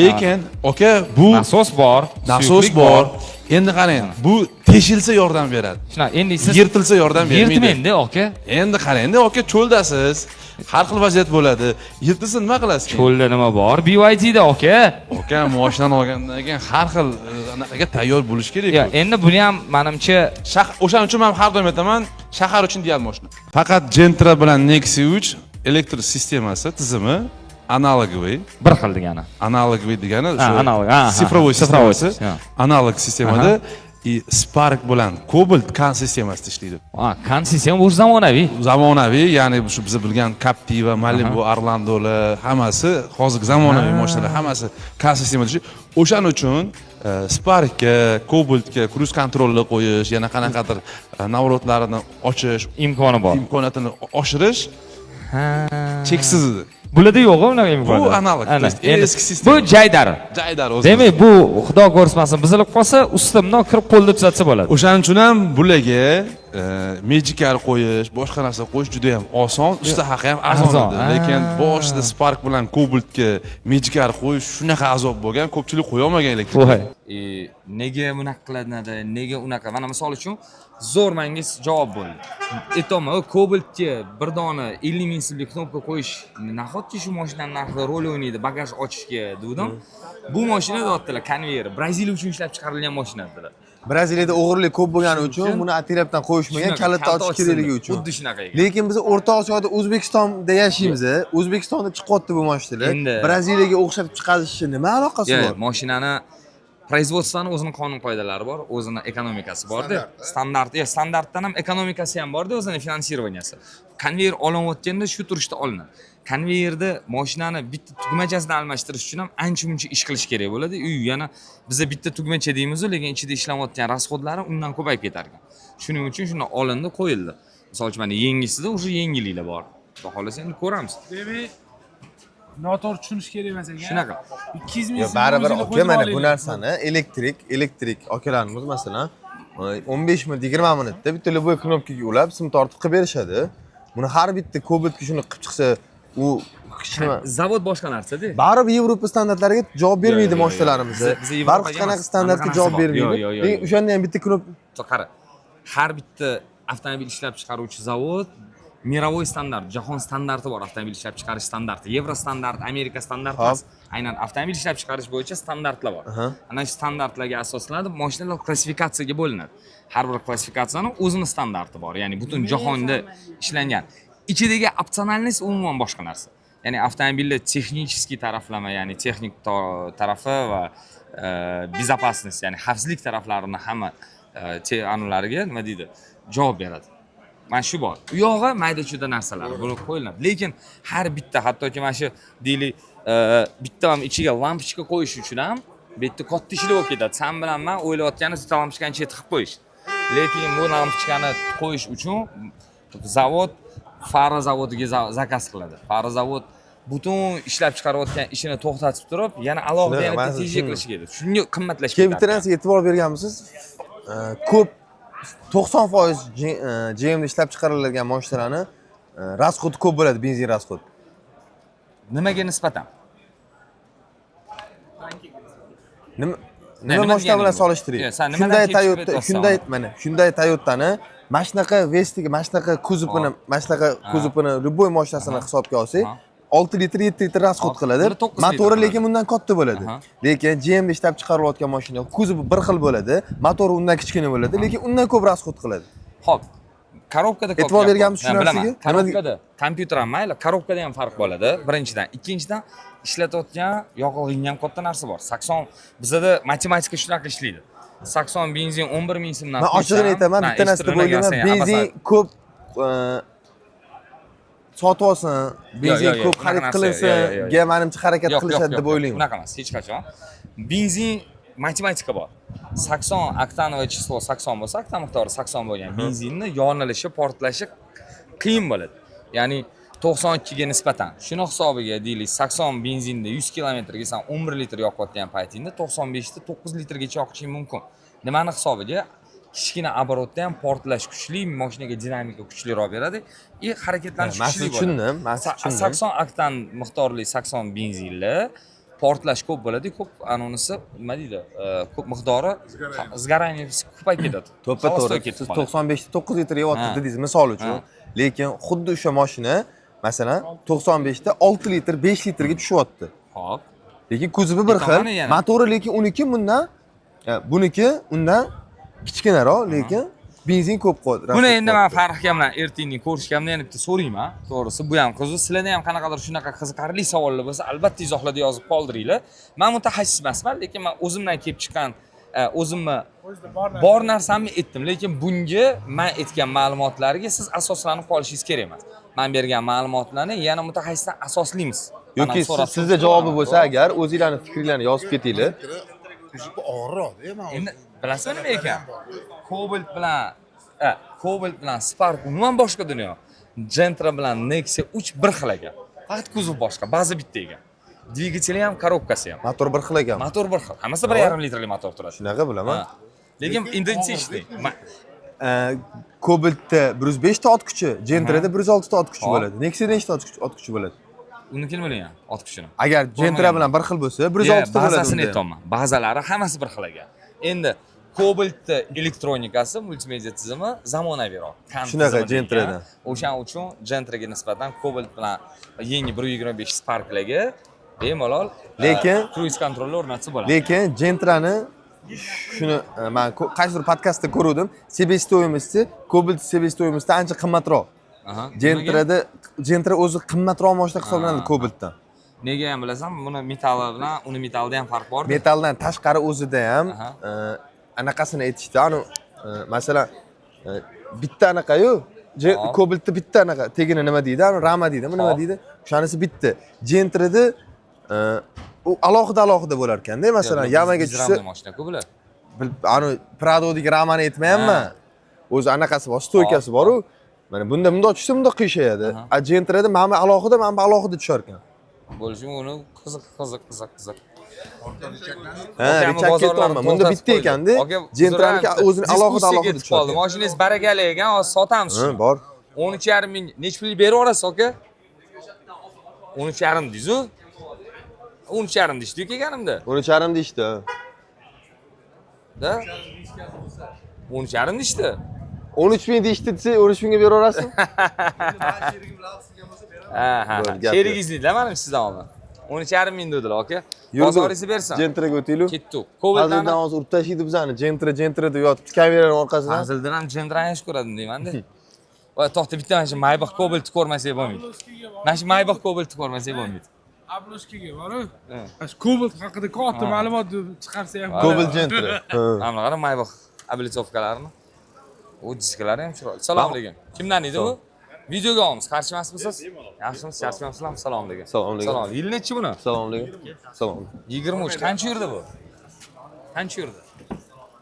Lekin aka bu nasos bor, nasos bor. Endi qarang, bu teshilsa yordam beradi. Shunaqa, endi siz yirtilsa yordam bermaydi. Yirtmaydi, aka. Endi qarang, endi aka cho'ldasiz. Har xil vaziyat bo'ladi. Yirtilsa nima qilasiz? Cho'lda nima bor? BYDda, aka. Aka mashinani olgandan keyin har xil anaqaga tayyor bo'lish kerak. Yo'q, endi buni ham menimcha o'shaning uchun men har doim aytaman, shahar uchun ideal mashina. Faqat Gentra bilan Nexia 3 elektr sistemasi tizimi analogiy. Bir xil degani. Analogiy degani analog, sifrovoy sistemasi. Analog sistemada Spark bilan Cobalt kan sistemasida ishlaydi. Kan sistema bu zamonaviy, ya'ni shu biz bilgan Captiva, Malibu, Orlandolar hammasi hozirgi zamonaviy mashinalar hammasi kan sistemada ishlaydi. O'shaning uchun Sparkga, Cobaltga cruise controlni qo'yish, yana qanaqadir navrotlarini ochish imkoniyatini oshirish cheksiz edi. Bularda yo'q unaqa imkoniyat. Bu analog, eski sistema. Bu jaydar. o'zi. Demak, bu xudo ko'rsmasin buzilib qolsa, ustimdan kirib qo'lda tuzatsa bo'ladi. O'shaning uchun ham bularga Magicar qo'yish, boshqa narsa qo'yish juda ham oson, usta haqi ham arzon edi. Lekin boshida Spark bilan Cobaltga Magicar qo'yish shunaqa azob bo'lgan, ko'pchilik qo'ya olmagan elektr. Nega bunaqa qilinadi? Nega unaqa? Mana misol uchun zo'rmangiz javob bo'ldi. Aytaman, Cobaltga bir dona 50 ming so'mlik knopka qo'yish nahotki shu mashinaning narxida rol o'ynaydi, bagaj ochishga dedim. Bu mashina deyaptilar, konveyer Braziliya uchun ishlab chiqarilgan mashina dedilar. Braziliyada o'g'irlik ko'p bo'lgani uchun buni atrofdan qo'yishmagan, kalitni ochish kerakligi uchun. Xuddi shunaqa ekan. Lekin biz O'rta Osiyoda O'zbekistonda yashaymiz. O'zbekistonda chiqyapti bu mashinalar. Braziliyaga o'xshatib chiqarishi nima aloqasi bor? Mashinani производствоning o'zining qonun qoidalari bor, o'zining ekonomikasi bor-da. Standartdan ham ekonomikasi ham bor-da, o'zining finansirovaniyasi. Konveyer olinayotganda shu turishda olinadi. Konveyerda mashinani bitta tugmachasidan almashtirish uchun ham ancha-muncha ish qilish kerak bo'ladi. Yana bizda bitta tugmacha deymiz-ku, lekin ichida ishlanayotgan rasxodlari undan ko'payib ketar ekan. Shuning uchun shuni olindi, qo'yildi. Misol uchun mana yangisida o'sha yangiliklar bor. Xudo xolasa endi ko'ramiz. Demak, noto'g'ri tushunish kerak emas ekan. Shunaqa. 200 ming so'm. Baribir aka mana bu narsani elektrik akalarimiz masalan 15 minut 20 minutda bitta любой knopkaga ulab sim tortib qilib berishadi. Buni har bitta Cobaltga shuni qilib chiqsa, u kichkina zavod boshqa narsa-da. Baribir Yevropa standartlariga javob bermaydi mashinalarimiz. Baribir hech qanaqa standartga javob bermaydi. Lekin o'shanda ham bitta knopka qara. Har bitta avtomobil ishlab chiqaruvchi zavod mировой standart, jahon standarti bor, avtomobil ishlab chiqarish standarti, Yevro standart, Amerika standarti, aynan avtomobil ishlab chiqarish bo'yicha standartlar bor. Ana shu standartlarga asoslanib, mashinalar klassifikatsiyaga bo'linadi. Har bir klassifikatsiyaning o'zining standarti bor, ya'ni butun jahonda ishlangan. Ichidagi opsionalность umuman boshqa narsa. ya'ni avtomobilni texnicheskiy taraflama, ya'ni texnik tarafi va безопасность, ya'ni xavfsizlik taraflarini hamma anulariga nima deydi, javob beradi. Mana shu bor. U yog'i mayda-chuyda narsalar bo'lib qo'yiladi. Lekin har bitta, hattoki mana shu deylik, bitta ham ichiga lampochka qo'yish uchun ham bu yerda katta ishlar bo'lib ketadi. Sen bilan men o'ylayotganim bitta lampochkani chetga qilib qo'yish. Lekin bu lampochkani qo'yish uchun zavod fara zavodiga zakaz qiladi. Fara zavod butun ishlab chiqarayotgan ishini to'xtatib turib, yana alohida yana tejik qilish kerak. Shunga qimmatlashib ketadi. Bitta narsaga e'tibor berganmisiz? Ko'p 90% GM'da ishlab chiqariladigan mashinalarni rasxodi ko'p bo'ladi, benzin rasxodi. Nimaga nisbatan? Nima mashina bilan solishtiring? Shunday Toyota'ni mana shunaqa Vestiga, mana shunaqa kuzovini, любой mashinasini hisobga olsak, 6 litr, 7 litr rasxod qiladi. Motori lekin bundan katta bo'ladi. Lekin GM'da ishlab chiqarilayotgan mashina kuzovi bir xil bo'ladi, motori undan kichkina bo'ladi, lekin undan ko'p rasxod qiladi. Xo'p, korobkada ko'p e'tibor berganmisiz shu narsaga? Korobkada kompyuter ham mayli, korobkada ham farq bo'ladi. Birinchidan, ikkinchidan ishlatayotgan yoqilg'ining ham katta narsa bor. Sakson bizada matematika shunaqa ishlaydi. Sakson benzin 11 ming so'mdan. Men ochig'ini aytaman, bitta narsada bo'lganman, benzin ko'p sotib olsin, benzin ko'p xarid qilinsin, menimcha harakat qilishadi deb o'ylayman. Unaqa emas, hech qachon. Benzin matematika bor. 80 oktanovoy chislo 80 bo'lsa, oktan miqdori 80 bo'lgan benzinni yonilishi, portlashi qiyin bo'ladi. Ya'ni 92 ga nisbatan. Shuni hisobiga deylik, 80 benzinda 100 kilometrga sen 11 litr yoqayotgan paytingda 95 da 9 litrgacha yoqishing mumkin. Nimani hisobiga? Kichkina оборотda ham portlash kuchli, mashinaga dinamika kuchliroq beradi. Harakatlanish kuchli bo'ladi. Men tushundim. 80 oktan miqdorli 80 benzinli portlash ko'p bo'ladi, ko'p anonisi nima deydi? Ko'p miqdori sgaraniya ko'payib ketadi. To'ppa-to'g'ri. Siz 95 da 9 litr yeyapti dedingiz misol uchun. Lekin xuddi o'sha mashina masalan 95 da 6 litr, 5 litrga tushyapti. Xo'p. Lekin kuzovi bir xil, motori lekin uniki buniki undan kichkinaroq, lekin benzin ko'p qo'yadi. Buni endi men Farhga bilan ertaga ko'rishganimda yana bitta so'rayman. To'g'risi, bu ham qiziq. Sizlarda ham qanaqadir shunaqa qiziqarli savollar bo'lsa, albatta izohlarda yozib qoldiringlar. Men mutaxassis emasman, lekin men o'zimdan kelib chiqqan, o'zimni bor narsamni aytdim, lekin bunga men aytgan ma'lumotlarga siz asoslanib qolishingiz kerak emas. Men bergan ma'lumotlarni yana mutaxassisdan asoslaymiz. Yoki sizda javobi bo'lsa agar o'zingizlarning fikringizni yozib ketinglar. Og'irroq-da, men. Endi bilasizmi nima ekan? Cobalt bilan Spark umuman boshqa dunyo. Gentra bilan Nexia 3 bir xil ekan. Faqat kuzov boshqa, baza bitta ekan. Dvigateli ham, korobkasi ham. Motor bir xil ekan. Motor bir xil. Hammasi 1,5 litrli motor turadi. Shunaqa bilaman. Lekin intensivniy. Cobaltda 105 ta ot kuchi, Gentrada 106 ta ot kuchi bo'ladi. Nexia'da nechta ot kuchi bo'ladi? Unikini bilaman, ot kuchini. Agar Gentra bilan bir xil bo'lsa, 106 ta bo'ladi. Bazasini aytaman. Bazalari hammasi bir xil ekan. Endi Cobaltda elektronikasi, multimedia tizimi zamonaviyroq. Shunaqa Gentradan. O'shaning uchun Gentraga nisbatan Cobalt bilan yangi 125 Sparklarga bemalol lekin cruise kontrolni o'rnatsa bo'ladi. Lekin Gentrani shuni men qaysidir podkastda ko'rdim. Себестоимости Cobalt себестоимости ancha qimmatroq. Gentra o'zi qimmatroq mashina hisoblanadi Cobaltdan. Nega ham bilasan, buni metali bilan uni metalida ham farq bor. Metaldan tashqari o'zida ham anaqasini aytishdi. Masalan, bitta anaqa-yu, Cobaltda bitta anaqa, tegini nima deydi? Rama deydi, nima deydi? O'shanisi bitta. Gentrada u alohida bo'lar ekanda, masalan, yamaga tushsa mashina-ku bular. Pradodagi Ramani aytmayapman. O'zi anaqasi bor, stoykasi bor-ku. Mana bunda bundoq tushsa bundoq qiyshayadi. Gentrada mana alohida tushar ekan. Bo'lishi uni qiziq. Richak ketolman. Bunda bitta ekanda, Gentraniki o'zini alohida tushadi. Mashinangiz barakali ekan, hozir sotamiz. Bor. 13,5 ming nech pul berib olasiz, aka? 13,5 deysiz-ku? 13,5 deyishdi kelganimda. 13,5 deyishdi. Da? 13,5 deyishdi. 13 ming deyishdi desa, 13 mingga bera olasizmi? Sherigingizda mana sizdan oldin. 13,5 ming dedilar, aka. Bozoringizni bersin. Gentraga o'taylik. Ketdik. Cobaltdan hozir urib tashlaydi bizani. Gentra deb yotibdi kameraning orqasidan. Hazildan ham Gentrani yaxshi ko'radim deyman-da. voy to'xta, bitta mana shu Maybach Cobalt ko'rmasak bo'lmaydi. Mana shu Maybach Cobalt ko'rmasak bo'lmaydi. Abloshkaga boru. Shu Cobalt haqida katta ma'lumot chiqarsa ham. Cobalt Gentra. Mana qara Maybach oblitsovkalarini. U disklari ham chiroyli. Assalomu alaykum. Kimdan edi bu? Videoga olamiz. Qarshi emasmisiz? Yaxshimisiz? Charchamayapsizlarmi? Assalomu alaykum. Assalomu alaykum. Salom. Yil nechi buni? Assalomu alaykum. Assalomu alaykum. 23. Qancha yurdi bu? Qancha yurdi?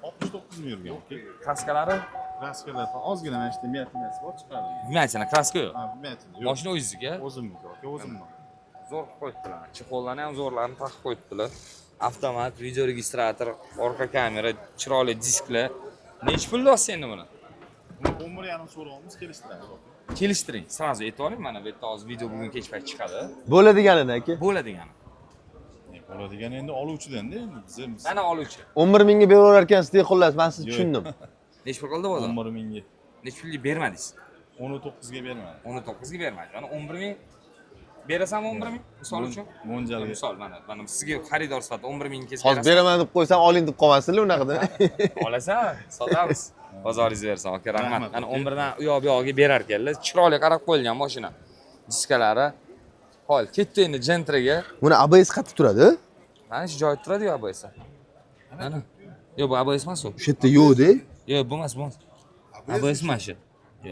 69 ming yurgan. Kraskalari? Kraskalar ozgina mana shu metinasi bor chiqadi. Vimyatina, kraska yo'q. Ha, metin. Mashina o'zingizga? O'zimniki, o'zimni. Zo'r qilib qo'yibdilar. Chexollarni ham zo'rlarini taqib qo'yibdilar. Avtomat, video registrator, orqa kamera, chiroyli disklar. Nech pul olasiz endi buni? 11,5 so'raymiz, kelishtiramiz. Kelishtiring. Srazu aytib oling, mana bu yerda hozir video bugun kech payt chiqadi. Bo'ladiganini aka. Bo'ladigani. Bo'ladigan endi oluvchidan-da endi biz. Mana oluvchi. 11 mingga beraverar ekansiz, xullas, men sizni tushundim. Nech pul qoldi bozor? 11 mingga. Nech pulga bermadingiz? 19 ga bermadi. 19 ga bermadi. Mana 11 ming berasan 11 ming misol uchun. Mo'ljalga. Misol mana sizga xaridor sifatida 11 ming kesib Hozir beraman deb qo'ysam, oling deb qolmasinlar unaqada. Olasan, sotamiz. Bozoringiz bersin, aka, rahmat. Mana 11 dan u yoq bu yoqga berar ekanlar. Chiroyli qarab qo'yilgan mashina. Diskalari. Hol, ketdi endi Gentraga. Buni ABS qatib turadi? Mana shu joyda turadi-yu ABS. Mana. Yo'q, bu ABS emas u. Shu yerda yo'q-da. Yo'q, bu emas, bu emas. ABS emas shu.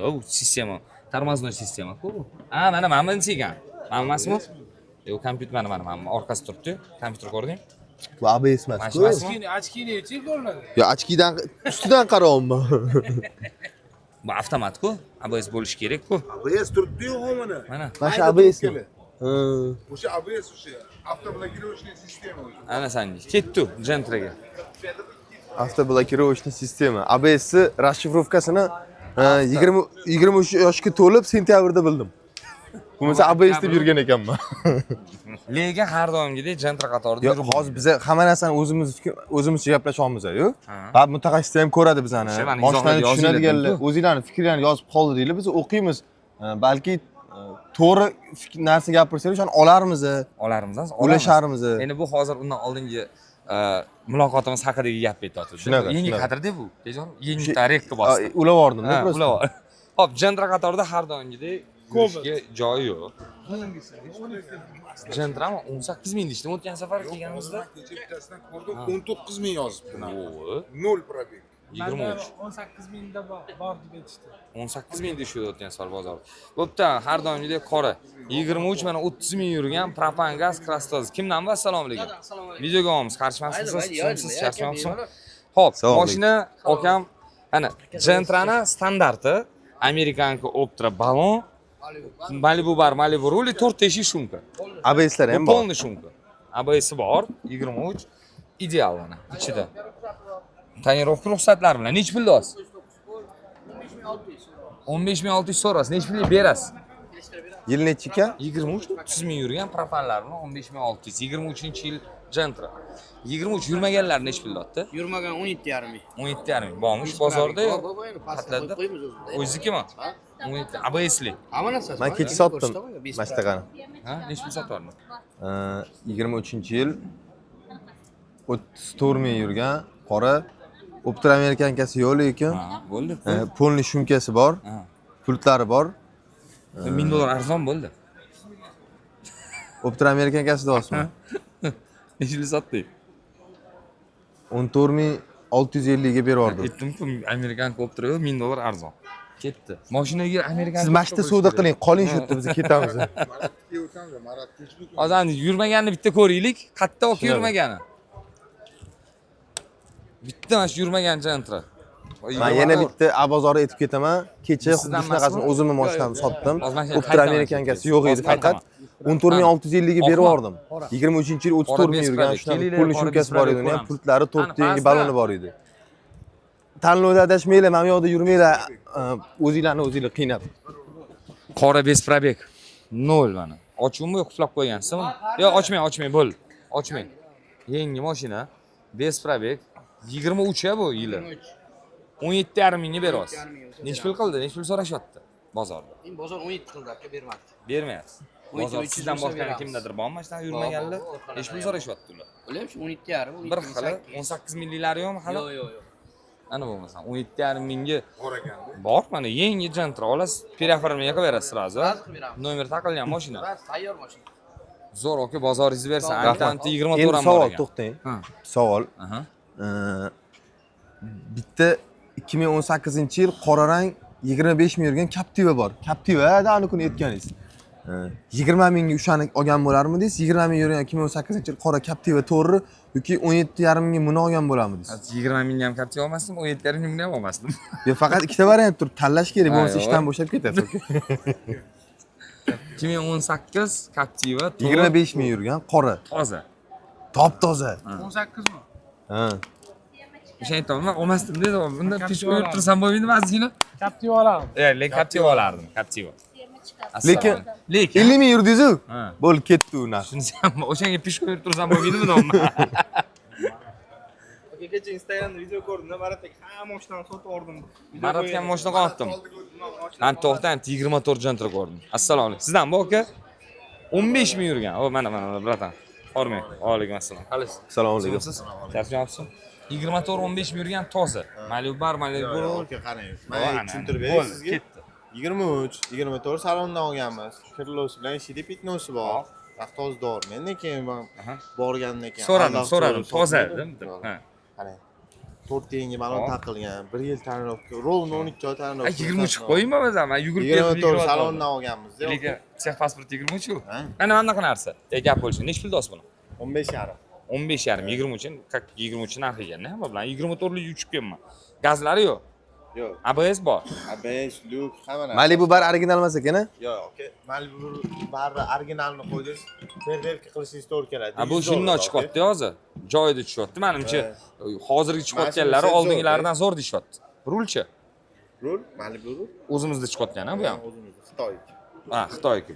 Yo'q, bu sistema. Tormoznoy sistema-ku. Ha, mana buni segan. Mana emasmi? Yo'q, kompyuter mana orqasi turibdi. Kompyuter ko'rding? Bu ABS emas-ku. Ochkini-chi ko'rinadi. Yo, ochkidan ustidan qarayapman. Bu avtomat-ku. ABS bo'lishi kerak-ku. ABS turibdi-yu mana. Mana. Mana shu ABS-mi? O'sha ABS o'sha avtoblokirovочный sistema o'sha. Ana sangi. Ketdi Gentraga. Avtoblokirovочный sistema. ABS расшифровкасini 23 yoshga to'lib sentyabrda bildim. Bo'lmasa ABS deb yurgan ekanman. Lekin har doimgidek Gentra qatorida Yo'q, hozir biz hamma narsani o'zimizcha gaplashyapmiz-ku. Ha, mutaxassislar ham ko'radi bizani. Mashinani tushunadiganlar, o'zinglarning fikrlarini yozib qoldiringlar, biz o'qiymiz. Balki to'g'ri narsa gapirsanglar, o'shani olarmiz. Olarmiz. Ulasharmiz. Endi bu hozir undan oldingi muloqotimiz haqidagi gap aytyapti. Shunaqa. Yangi kadrda bu. Tejon, yangi tarixga bosdi. Ulavordim-da просто. Hop, Gentra qatorida har doimgidek ko'rishga joyi yo'q. Gentrami 18 ming deydi. O'tgan safar kelganimizda Kecha bittasidan ko'rdim 19 ming yozibdi. o 0 probeg. 23. 18 mingda bor deb aytishdi. 18 ming deyishdi o'tgan safar bozor. Bo'pti, har doimgidek qora. 23 mana 30 ming yurgan propan gaz krastoz. Kimdan bu? Assalomu alaykum. Videoga olamiz. Qarshimasmisiz? Siz charchamayapsizmi? Xo'p, mashina okam ana Gentrani standarti Amerikanka Optra balon Malibu bar, Malibu ruli 4 teshik shumka. ABS'lar ham bor. Polni shumka. ABS bor, 23 ideal mana ichida. Tonirovka ruxsatlari bilan nech pul olasiz? 15600 so'rasiz. Nech pulga berasiz? Yil nechi ekan? 23 30 ming yurgan propanlar bilan 15600. 23-yil Gentra. 23 yurmaganlar nech pul oldi? Yurmagan 17,5 ming. 17,5 ming. Bormish bozorda patlarda. O'zikimi? 17 ABS'li. Hamma narsasi. Men kecha sotdim mashtaqani. Ha, nech pul sotarding? 23-yil 34 ming yurgan qora Optra Amerikankasi yo'q lekin. Ha, bo'ldi. Polni shumkasi bor. Pultlari bor. $1000 arzon bo'ldi. Optra Amerikankasi deyapsizmi? Nech pul sotding? 14650 ga berardim. Aytdim-ku, Amerikan Optra $1000 arzon. Ketdi. Mashinaga Amerikan Siz mashta savdo qiling, qoling shu yerda biz ketamiz. Marat tinchlik. Hozir yurmaganini bitta ko'raylik. Qayerda oq yurmagani? Bitta mana shu yurmagan Gentra. Men yana bitta bozorga aytib ketaman. Kecha xuddi shunaqasini o'zimni mashinamni sotdim. Optra Amerikankasi yo'q edi faqat 14650 ga berib 23-yil 34 ming yurgan shunaqa pulni shumkasi bor edi, uni ham pultlari 4 tengi baloni bor edi. Tanlovda adashmanglar, mana bu yoqda yurmanglar, o'zinglarni qiynab. Qora besprabek 0 mana. Ochuvmi yo'q, qulab qo'ygansizmi? Yo'q, ochmang, bo'l. Ochmang. Yangi mashina, besprabek 23 bu yili. 17,5 mingga beryapsiz. Nech pul qildi? Nech pul so'rashyapti bozorda? Bozor 17 qildi aka, bermadi. Bermayapsiz. Bozor sizdan boshqa kimdadir bormi? Mashina yurmaganlar nech pul so'rashyapti ular? Ular ham 17,5 Bir xili 18 mingliklar yo'qmi hali? Yo'q. Ana bo'lmasam 17,5 mingga Bor ekanda. bor. Mana yangi jantra olasiz, переоформление qilib berasiz sразу. Nomer taqilgan mashina. Tayyor mashina. Zo'r aka, bozoringizni bersin. Aytandi 24 Endi ham bor savol ekan. to'xtang. Ha. Savol. Aha. Bitta 2018-yil qora rang 25 ming yurgan Captiva bor. Captivada ani kuni aytganingiz. 20 mingga o'shani olgan bo'larmidingiz? 20 ming yurgan 2018-yil qora Captiva to'g'ri yoki 17,5 mingga buni olgan bo'larmidingiz? 20 mingga ham kapcha olmasdim, 17,5 mingga ham olmasdim. Yo, faqat ikkita variant turib tanlash kerak, bo'lmasa Ayyo. ishdan bo'shab ketasiz. 2018 Captiva 25 ming yurgan qora, toza. top toza. 18 mi? Ha. O'sha aytdim, olmasdim dedi. Bunda pish qo'yib tursam bo'lmaydimi azgina? Captiva olaman. Lekin Captiva olardim, Captiva. Lekin lekin 50 ming yurdingiz-ku? Ha. Bo'lib ketdi u narx. shunisi ham o'shanga pish qo'yib tursam bo'lmaydimi deyman. Kecha Instagramda video ko'rdim, Maratga hamma mashinani sotib oldim. Maratga ham mashina qoldim. Men to'xtang, 24 jantra ko'rdim. Assalomu alaykum. Sizdan bu aka 15 ming yurgan. O mana bratan. Hormang. Alaykum assalom. Qalasiz? Assalomu alaykum. Charchayapsiz? 24 15 ming yurgan toza. Malibu Malibu. qarang. Mana Mana tushuntirib beray sizga. 23, 24 salondan olganmiz. Kirlosi bilan shidi pitnosi bor. Vaqtozidor. Mendan keyin borgandan keyin So'radim, toza dedim. Ha. Qarang. 4 yangi balon taqilgan. 1 yil tanirovka. Rovno 12 oy tanirovka. 23 qo'yma o'zim. Men yugurib 24 salondan olganmiz. Lekin sex pasport 23 ku. Ha? Mana bunaqa narsa. Gap bo'lsin. Nechta pul do'st buni? 15,5. 15,5 20 uchun, как 20 uchun narxi ekanda. Hamma bilan 24 lik uchib kelman. Gazlari yo'q. Yo'q. ABS bor. ABS, Luke, hamma narsa. Malibu bar original emas ekan-a? Yo'q, aka. Malibu barra originalni qo'ydingiz. Perdelka qilishingiz to'g'ri keladi. Bu shundan chiqyapti hozir. Joyida tushyapti. Menimcha hozirgi chiqayotganlari oldingilaridan zo'r deyapti. Rulchi. Rul, Malibu rul. O'zimizda chiqayotgan-a bu ham. O'zimizda Xitoy. Ha, Xitoyki.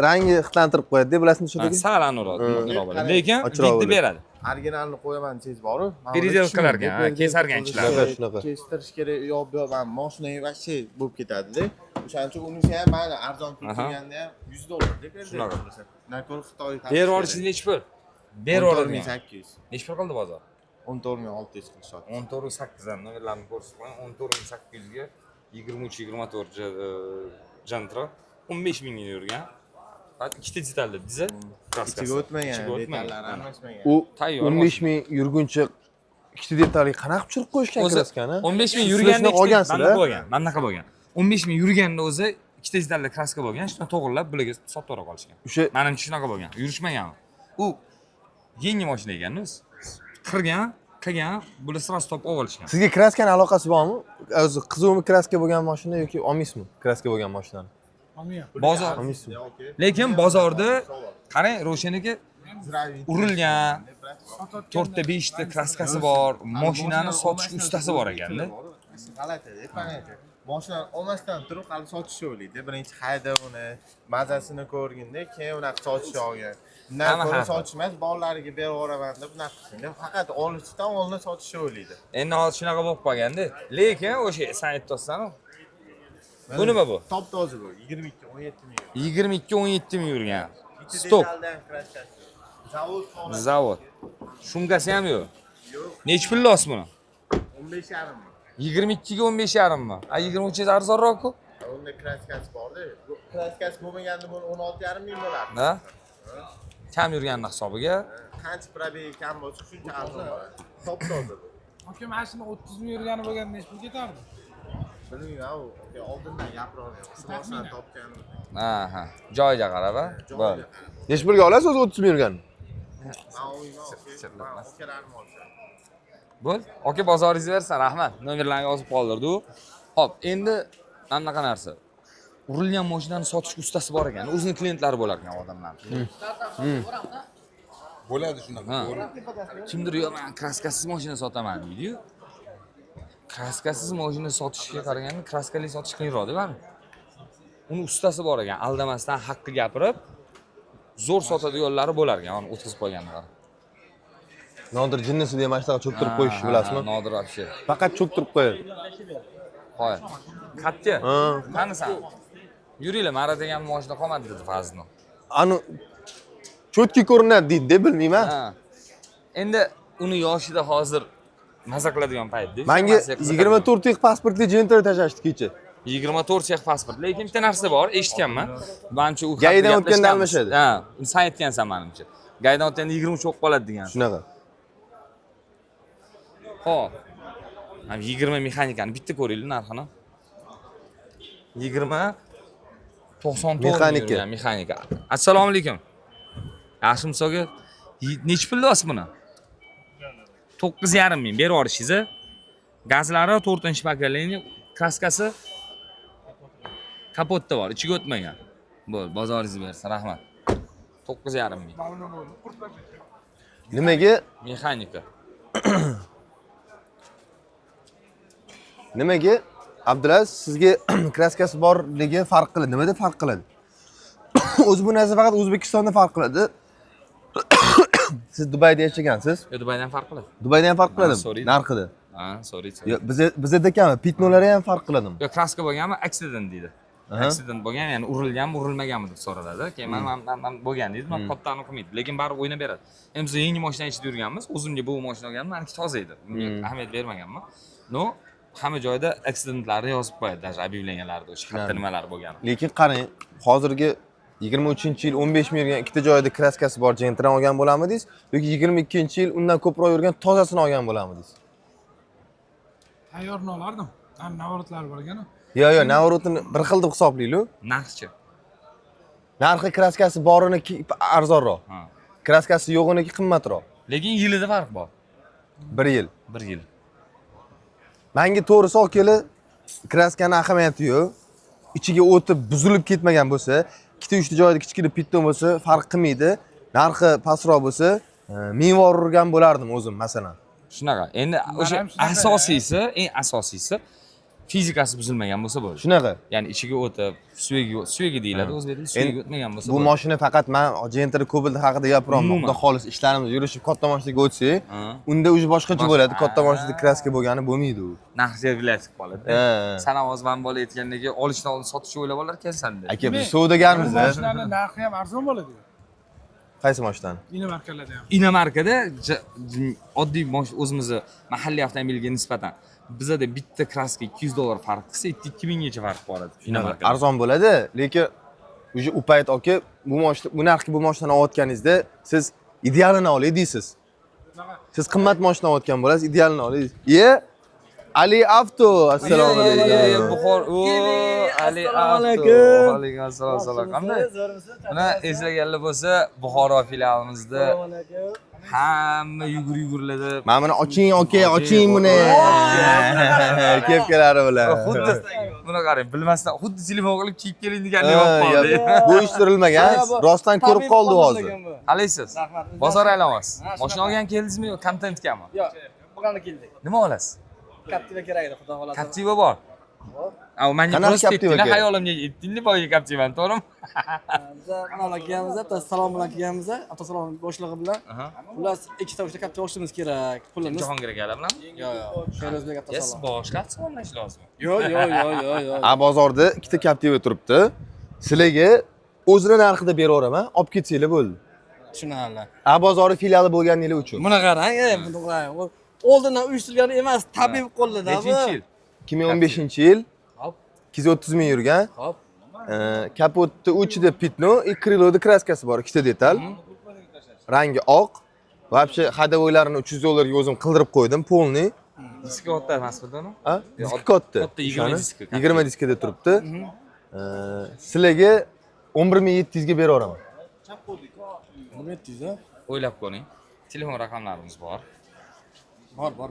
Rangi ixlantirib qo'yadi, bilasizmi shu yerda? Sal anuradi. Lekin bitta beradi. Originalni qo'yaman desangiz boru. Переделкаlarga, kesarganchilar. Shunaqa. Kestirish kerak, yo'q, men mashina вообще bo'lib ketadi-da. O'shaning uchun unisi ham mana arzon turganda ham $100 deb berdi. Shunaqa. Nakor Xitoy. Berib olishingiz nechi pul? Berib oladi. 800. Nechi pul qoldi bozor? 14600 qilishyapti. 14,8 dan nomerlarni ko'rsatib qo'ying. 14,800 ga 23-24 jantra 15 ming yurgan. Faqat ikkita detalda dizel. Ichiga o'tmagan, detallari almashmagan. U Tayyor 15 ming yurguncha ikkita detalga qanaqa tushirib qo'yishgan kraskani? 15 ming yurganda olgansizlar. Mana bunaqa bo'lgan. 15 ming yurganda o'zi ikkita detalda kraska bo'lgan, shuni to'g'irlab bularga sotib yuborib qolishgan. O'sha Menimcha shunaqa bo'lgan. Yurishmagan. U yangi mashina ekan o'zi. Qilgan, bular sразу topib olishgan. sizga kraskani aloqasi bormi? O'zi qizuvmi kraska bo'lgan mashina yoki olmaysizmi? Kraska bo'lgan mashinani. Bozor. Olmaysizmi? Lekin bozorda qarang, Ro'shanaga urilgan 4 ta 5 ta kraskasi bor, mashinani sotish ustasi bor ekanda. G'alati, aytmaydi. Mashina olmasdan turib hali sotishni o'ylaydi. Birinchi hayda uni, mazasini ko'rganda, keyin unaqa sotishni olgan. Undan ko'ra sotish emas, bolalariga berib yuboraman deb unaqa qilsin. Faqat olishdan oldin sotishni o'ylaydi. Endi hozir shunaqa bo'lib qolganda, lekin o'sha sen aytibsan-ku. Bu nima bu? Top toza bu, 22-17 ming. 22-17 ming yurgan. Stop. Zavod. Shumkasi ham yo'q. Nechi pul los buni? 15,5 ming. 22 ga 15,5 mi? 23 ga arzonroq-ku. Unda kraskasi bor-da. Bu kraskasi bo'lmaganda buni 16,5 ming bo'lardi. Ha? Kam yurganning hisobiga. Qancha probeg kam bo'lsa, shuncha arzon bo'ladi. Top toza bu. Aka, mashina 30 ming yurgani bo'lganda nechi pul ketardi? Bilmayman, oldindan gapirolmayman. Mashina topganim. Aha, joyiga qarab, ha? Bo'ldi. Nechi pulga olasiz o'zi 30 ming yurgan? Bo'l. Aka, bozoringizni bersin, rahmat. Nomerlarni yozib qoldirdi u. Xo'p, endi anaqa narsa. Urilgan mashinani sotish ustasi bor ekan. O'zining klientlari bo'lar ekan odamlar. Bo'ladi shunaqa. Kimdir yo'q, men kraskasiz mashina sotaman deydi-yu. Kraskasiz mashina sotishga qaraganda kraskali sotish qiyinroq-da, mana. Uni ustasi bor ekan, aldamasdan haqqi gapirib, zo'r sotadiganlari bo'lar ekan, uni o'tkazib qo'yganlar. Nodir jinnisi degan mashinaga cho'ktirib qo'yish bilasizmi? Nodir вообще. Faqat cho'ktirib qo'yadi. Qo'y. Qatga? Ha. Qanisan? Yuringlar, Mara degan mashina qolmadi dedi Fazlno. Ani cho'tki ko'rinadi deydi, bilmayman. Ha. Endi uni yoshida hozir maza qiladigan paytda. Menga 24 yil pasportli jenter tashashdi kecha. 24 yil pasport. Lekin bitta narsa bor, eshitganman. Menimcha u Gaydan o'tganda almashadi. Ha, sen aytgansan menimcha. Gaydan o'tganda 23 bo'lib qoladi degan. Shunaqa. Xo'p. Ham 20 mexanikani bitta ko'ringlar narxini. 20 94 Mexanika. mexanika. Assalomu alaykum. Yaxshi misolga nechi pul deyapsiz buni? 9,5 ming berib yuborishingiz. Gazlari 4-pakaleniya, kraskasi kapotda bor, ichiga o'tmagan. Bo'l, bozoringiz bersin, rahmat. 9,5 ming. Nimaga? Mexanika. Nimaga? Abdulaziz sizga kraskasi borligi farq qiladi. Nimada farq qiladi? O'zi bu narsa faqat O'zbekistonda farq qiladi. Siz Dubayda yashagansiz? Dubaydan farq qiladi. Dubayda ham farq qiladi. sorry. Narxida. Ha, sorry. Yo, bizda kammi? Pitnolari ham farq qiladimi? Yo, kraska bo'lganmi? Accident deydi. Accident bo'lgan, ya'ni urilganmi, urilmaganmi deb so'raladi. Keyin men bo'lgan deydi, men kattani qilmaydi. Lekin baribir o'ynab beradi. Endi biz yangi mashina ichida yurganmiz, o'zimga bu mashina olganman, meniki toza edi. Bunga ahamiyat bermaganman. No, hamma joyda accidentlarni yozib qo'yadi, даже объявлениyalarda o'sha katta nimalar bo'lgani. Lekin qarang, hozirgi 23-yil 15 ming yurgan ikkita joyda kraskasi bor jentran olgan bo'lamidingiz yoki 22-yil undan ko'proq yurgan tozasini olgan bo'lamidingiz? Tayyorni olardim. Navrotlar bor ekan. Yo, navrotini bir xil deb hisoblaylik. Narxchi. Narxi kraskasi boriniki arzonroq. Kraskasi yo'g'iniki qimmatroq. Lekin yilida farq bor. 1 yil. 1 yil. Menga to'g'risi olkeli kraskani ahamiyati yo'q. Ichiga o'tib buzilib ketmagan bo'lsa, ikkita uchta joyda kichkina pitton bo'lsa, farq qilmaydi. Narxi pastroq bo'lsa, minvor urgan bo'lardim o'zim masalan. Shunaqa. Endi o'sha eng asosiysi fizikasi buzilmagan bo'lsa bo'ldi. Shunaqa. Ya'ni ichiga o'tib, suyagi deyiladi, o'zbek tilida suyagi o'tmagan bo'lsa Bu mashina faqat men Gentra Cobalt haqida gapiryapman. Xudo xolis ishlarimiz yurishib katta mashinaga o'tsak, unda o'zi boshqacha bo'ladi. Katta mashinada kraska bo'lgani bo'lmaydi u. Narx servilatsiya qoladi. San hozir men bola aytgandagi olishdan oldin sotishni o'ylab olar ekansan deb. Aka, biz savdogarmiz. Mashinaning narxi ham arzon bo'ladi. Qaysi mashinani? Inomarkalarda ham. Inomarkada oddiy o'zimizni mahalliy avtomobilga nisbatan bizada bitta kraska $200 farq qilsa, 2000 gacha farq boradi inomarkada. Arzon bo'ladi, lekin o'sha u payt aka bu narxga bu mashinani olayotganingizda siz idealini olay deysiz. Siz qimmat mashina olayotgan bo'lasiz, idealini olay. Ali Avto, assalomu alaykum. Buxor, Ali Avto. Alaykum assalom. Qanday? Mana eslaganlar bo'lsa, Buxoro filialimizda hamma yugurladi. Mana buni oching, aka, oching buni. Kepkalari bilan. Xuddi buni qarang, bilmasdan xuddi telefon qilib kiyib keling degandek bo'lib qoldi. Bu ish turilmagan. Rostdan ko'rib qoldi hozir. Qalaysiz? Bozor aylanasiz. Mashina olgan keldingizmi yo kontentgami? Yo'q, bularni keldik. Nima olasiz? Captiva kerak edi, xudo xolasa. Captiva bor. Menga prospektini xayolimga yetdingni boya Captivani, to'g'rimi? Biz mana kelganmiz, salom bilan kelganmiz, avtosalon boshlig'i bilan. Ular ikkita uchta Captiva olishimiz kerak. Pulimiz. Jahongir akalar bilan? Yo'q. Sherozbek avtosalon. Siz boshqa avtosalonlash lozim. Yo'q. A bozorda ikkita Captiva turibdi. Sizlarga o'zini narxida beraveraman, olib ketsanglar bo'ldi. Tushunarli. A bozori filiali bo'lganinglar uchun. Buni qarang, buni qarang. Oldindan uyushtirilgan emas, tabiiy qo'lida bu. Nechinchi yil? 2015-yil. Hop. 230 ming yurgan. Hop. Kapotda uchida pitno, kriloda kraskasi bor, ikkita detal. Rangi oq. Вообще hadavoylarini $300 ga o'zim qildirib qo'ydim, polni. Diski katta emasmi uni? Ha? Diski katta. 20 diski. 20 diskida turibdi. Sizlarga 11700 ga beraveraman. 1700 a? O'ylab ko'ring. Telefon raqamlarimiz bor. Bor.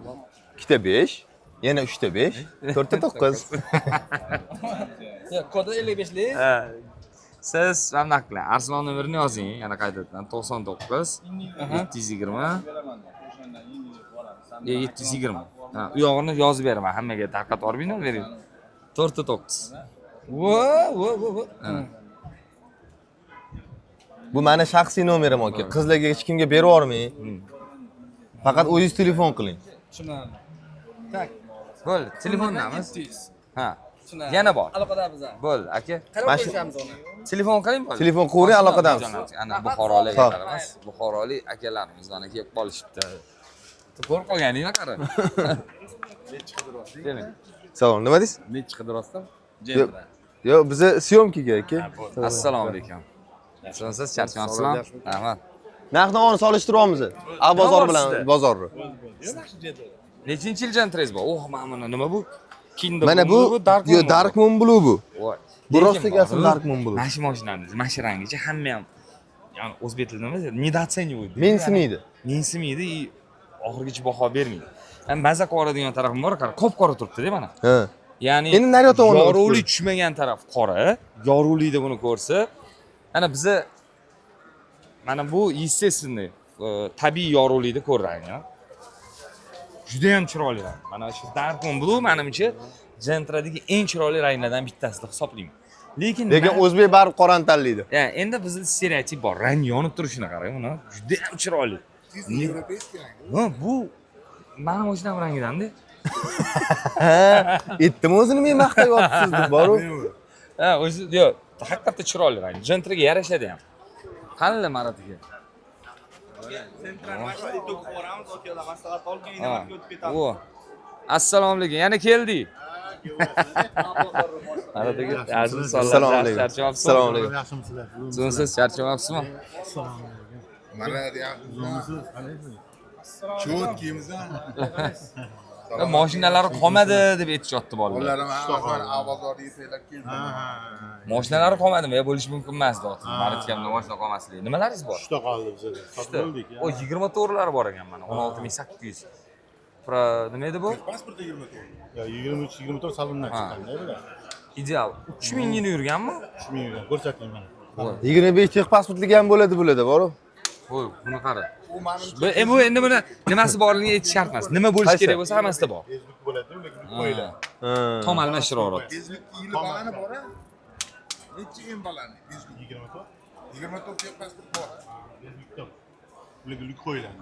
2ta 5, yana 3ta 5, 4ta 9. Yo'q, kodi 55lik. Siz mana qiling. Arslon nomerini yozing, yana qaytadan 99 720 720. Ha, u yog'ini yozib beraman, hammaga tarqatib yubormayman, bering. 4-9. Vo. Bu meni shaxsiy nomerim aka. Qizlarga hech kimga berib yubormang. Faqat o'zingiz telefon qiling. Tushunarli. Tak. Bo'ldi, telefonnamiz. Ha. Yana bor. Aloqadamiz. Bo'ldi, aka. Qarab qo'yishamiz uni. Telefon qiling bo'ldi. Telefon qo'ying, aloqadamiz. Ana Buxorolik akalarimiz, Buxorolik akalarimiz mana kelib qolishibdi. Ko'rib qolganingni qara. Keling. Salom, nima deysiz? Nechi qidirasizlar? Yo'q. Yo'q, biza syomkaga aka. Assalomu alaykum. Siz charchamayapsizmi? Rahmat. Narx-navoni solishtiryapmiz. A bozor bilan bozorni. Nechinchi yil jantriz bor? Oh, mana buni nima bu? Kinder Mana bu yo Dark Moon Blue bu. Voy. Bu rostga asl Dark Moon Blue. Mana shu mashinangiz, mashirangicha hamma ham ya'ni o'zbek tilida nima deydi? Недооценивают. Mensimaydi. Mensimaydi, oxirgacha baho bermaydi. Ham maza qiladigan tarafim bor, qara, qop-qora turibdi-da mana. Ha. Ya'ni Endi naryoq tomonga yorug'lik tushmagan taraf qora, yorug'likda buni ko'rsa, ana biza mana bu естественный, tabiiy yorug'likda ko'radi. Juda ham chiroyli. Mana shu Dark Moon Blue menimcha Gentradagi eng chiroyli ranglardan bittasi deb hisoblayman. Lekin o'zbek barib qorani tanlaydi. Ya, endi bizda stereotip bor. Rang yonib turishini qarang, uni juda ham chiroyli. Ha, bu meni mashinam rangidan-da. Aytdim o'zini men maqtayapsiz deb boru. Ha, o'zi yo'q, haqiqatda chiroyli rang. Gentraga yarashadi ham. Qanday maratiga? O. Assalomu alaykum. Yana keldik. Maratiga aziz Assalomu alaykum. Charchamayapsizmi? Assalomu alaykum. Yaxshimisizlar? Siz charchamayapsizmi? Assalomu alaykum. Mana cho'tkimiz. Mashinalari qolmadi deb aytishyapti bolalar. Bolarim hammasini A bozorga yetaklar keldi. Mashinalari qolmadimi? Ya bo'lishi mumkin emas doti. Maratikamda mashina qolmasligi. Nimalaringiz bor? Uchta qoldi bizada. Sotib oldik. O 20 to'rlari bor ekan mana 16800. Pro nima edi bu? Pasportda 24. Ya 23-24 salondan chiqqanda bular. Ideal. 3000 gina yurganmi? 3000 yuran ko'rsating mana. 25 tex pasportlik ham bo'ladi bularda, boru. Qo'y, buni qara. U menimcha Bu endi buni nimasi borligini aytish shart emas. Nima bo'lishi kerak bo'lsa hammasida bor. Facebook bo'ladi, lekin qo'yiladi. Tom almashtirib. tezlik yili balani bor-a? Necha en balani? Tezlik 24. 24 tex pasport bor. Facebookda ularga luk qo'yiladi.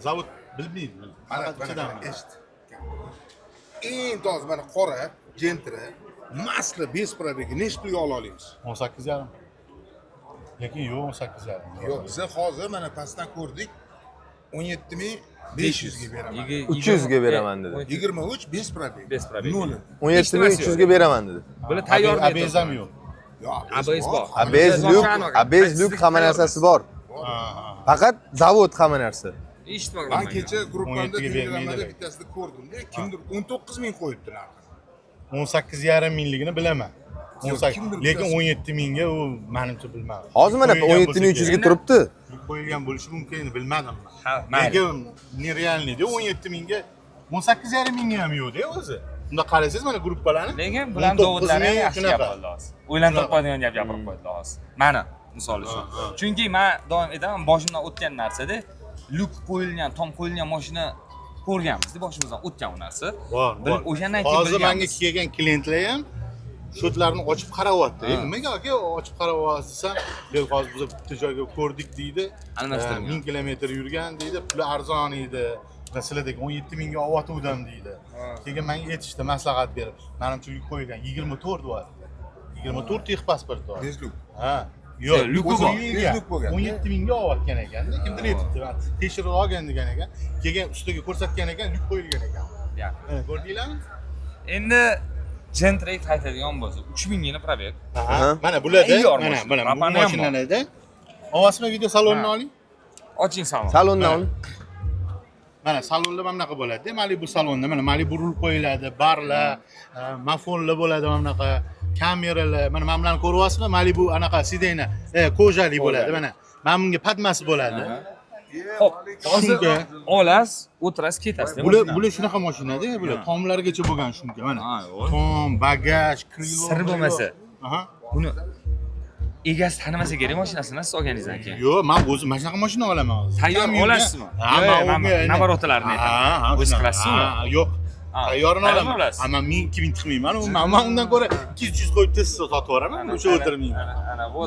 Zavod bilmaydi. Mana eshit. Eng toza mana qora, gentra, masli bez probegi nechta pulga ola olamiz? 18,5. Lekin yo'q 18,5. Yo'q, biz hozir mana pastdan ko'rdik. 17500 ga beraman. 300 ga beraman dedi. 23 bez probeg. Bez probeg. 0. 17300 ga beraman dedi. Bular tayyor ABS ham yo'q. Yo'q, ABS bor. ABS luk hamma narsasi bor. Faqat zavod hamma narsa. Eshitmagan. Men kecha gruppamda 17 ga telegramda bermaydilar. bittasida ko'rdim-da, kimdir 19000 qo'yibdilar. 18,5 mingligini bilaman. kimdir Lekin bilasiz. 17 mingga u menimcha bilmadim. Hozir mana 17300 ga turibdi. Qo'yilgan bo'lishi mumkin, bilmadim. Ha, mayli. Lekin nerealniyda 17 mingga 18,5 mingga ham yo'q-da o'zi. Unda qarasangiz mana gruppalarni. Lekin bular dovudlari ham yaxshi gap qildi hozir. O'ylantirib qo'yadigan gap gapirib qo'ydi hozir. Mana misol uchun. Chunki men davom etaman, boshimdan o'tgan narsada luk qo'yilgan, tom qo'yilgan mashina ko'rganmiz-da, boshimizdan o'tgan u narsa. Bor. O'shandan keyin Hozir menga bilganmiz. kelgan klientlar ham shotlarni ochib qaryapti. Nimaga aka ochib qaryapsiz desam, "Yo'q, hozir biz bitta joyga ko'rdik" deydi. Almashtirgan. 1000 kilometr yurgan deydi, puli arzon edi. Sizlardagi 17 mingga olyotgandim deydi. Keyin menga aytishdi, maslahat berib, menimcha yuk qo'yilgan 24 bor. 24 tex pasport bor. Bezluk. Ha. Yo'q, luki o'zi bor. yilga Luk bo'lgan. 17 mingga olyotgan ekan. Kimdir aytibdi, tekshirib olgan degan ekan. Keyin ustiga ko'rsatgan ekan, yuk qo'yilgan ekan. Ya. Ko'rdinglarmi? Endi Gentraga qaytadigan bo'lsa 3000 gina probeg. Mana bularda, Tayyor mana mashina. mana bu Rapani ham bor. mashinalarda olasizmi video salonni oling. Oching salon. Salondan Mana salonda mana bunaqa bo'ladi. Malibu salonda mana Malibu rul qo'yiladi, barlar, mafonlar bo'ladi mana bunaqa, kameralar. Mana men bilan ko'ryapsizmi? Malibu anaqa sidena, kojali bo'ladi mana. Mana bunga padmasi bo'ladi. Xo'p, hozir Shunga. olasiz, o'tirasiz, ketasiz. Bular shunaqa mashinada, bular tomlargacha bo'lgan shunga mana. Ha, yo'q. Tom, bagaj, krilo. Sir bo'lmasa. Aha. Buni egasi tanimasa kerak mashinasini siz olganingizdan keyin. Yo'q, men o'zim mana shunaqa mashina olaman hozir. Tayyor olasizmi? Ha, men navarotlarni aytaman. O'z qilasizmi? Yo'q. Ha, Tayyorini tayyor olaman. olasiz. Ammo men 2000 tiqmayman. Men undan ko'ra 200 qo'yib tez sotib yuboraman. O'sha o'tirmayman.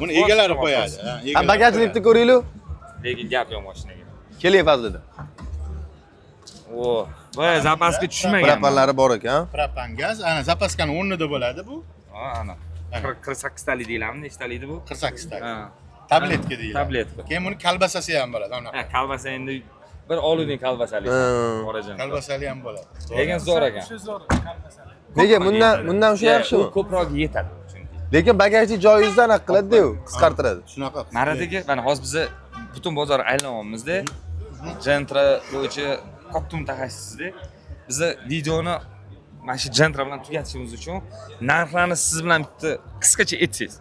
Buni egalari qo'yadi. Ha, bagajlikni ko'ringlar. Lekin gap yo'q mashinaga. Keling Fazliddin. O, voy zapaska tushmagan. Propanlari bor ekan. Propan gaz, ana zapaskani o'rnida bo'ladi bu. Ha, ana. 48 talik deyilami? Nechta talikdi bu? 48 talik. Ha. Tabletka deyiladi. Tabletka. Keyin buni kalbasasi ham bo'ladi, ana. Ha, kalbasa endi bir oluvning kolbasali. Qorajan. Kolbasali ham bo'ladi. Lekin zo'r ekan. Nega bundan o'sha yaxshimi? U ko'proq yetadi chunki. Lekin bagajni joyingizdan anaqa qiladi-ku, qisqartiradi. Shunaqa. Maradagi mana hozir biz butun bozor aylanyapmizda. Gentra bo'yicha katta mutaxassisda. Biz videoni mana shu Gentra bilan tugatishimiz uchun narxlarni siz bilan bitta qisqacha aytsangiz.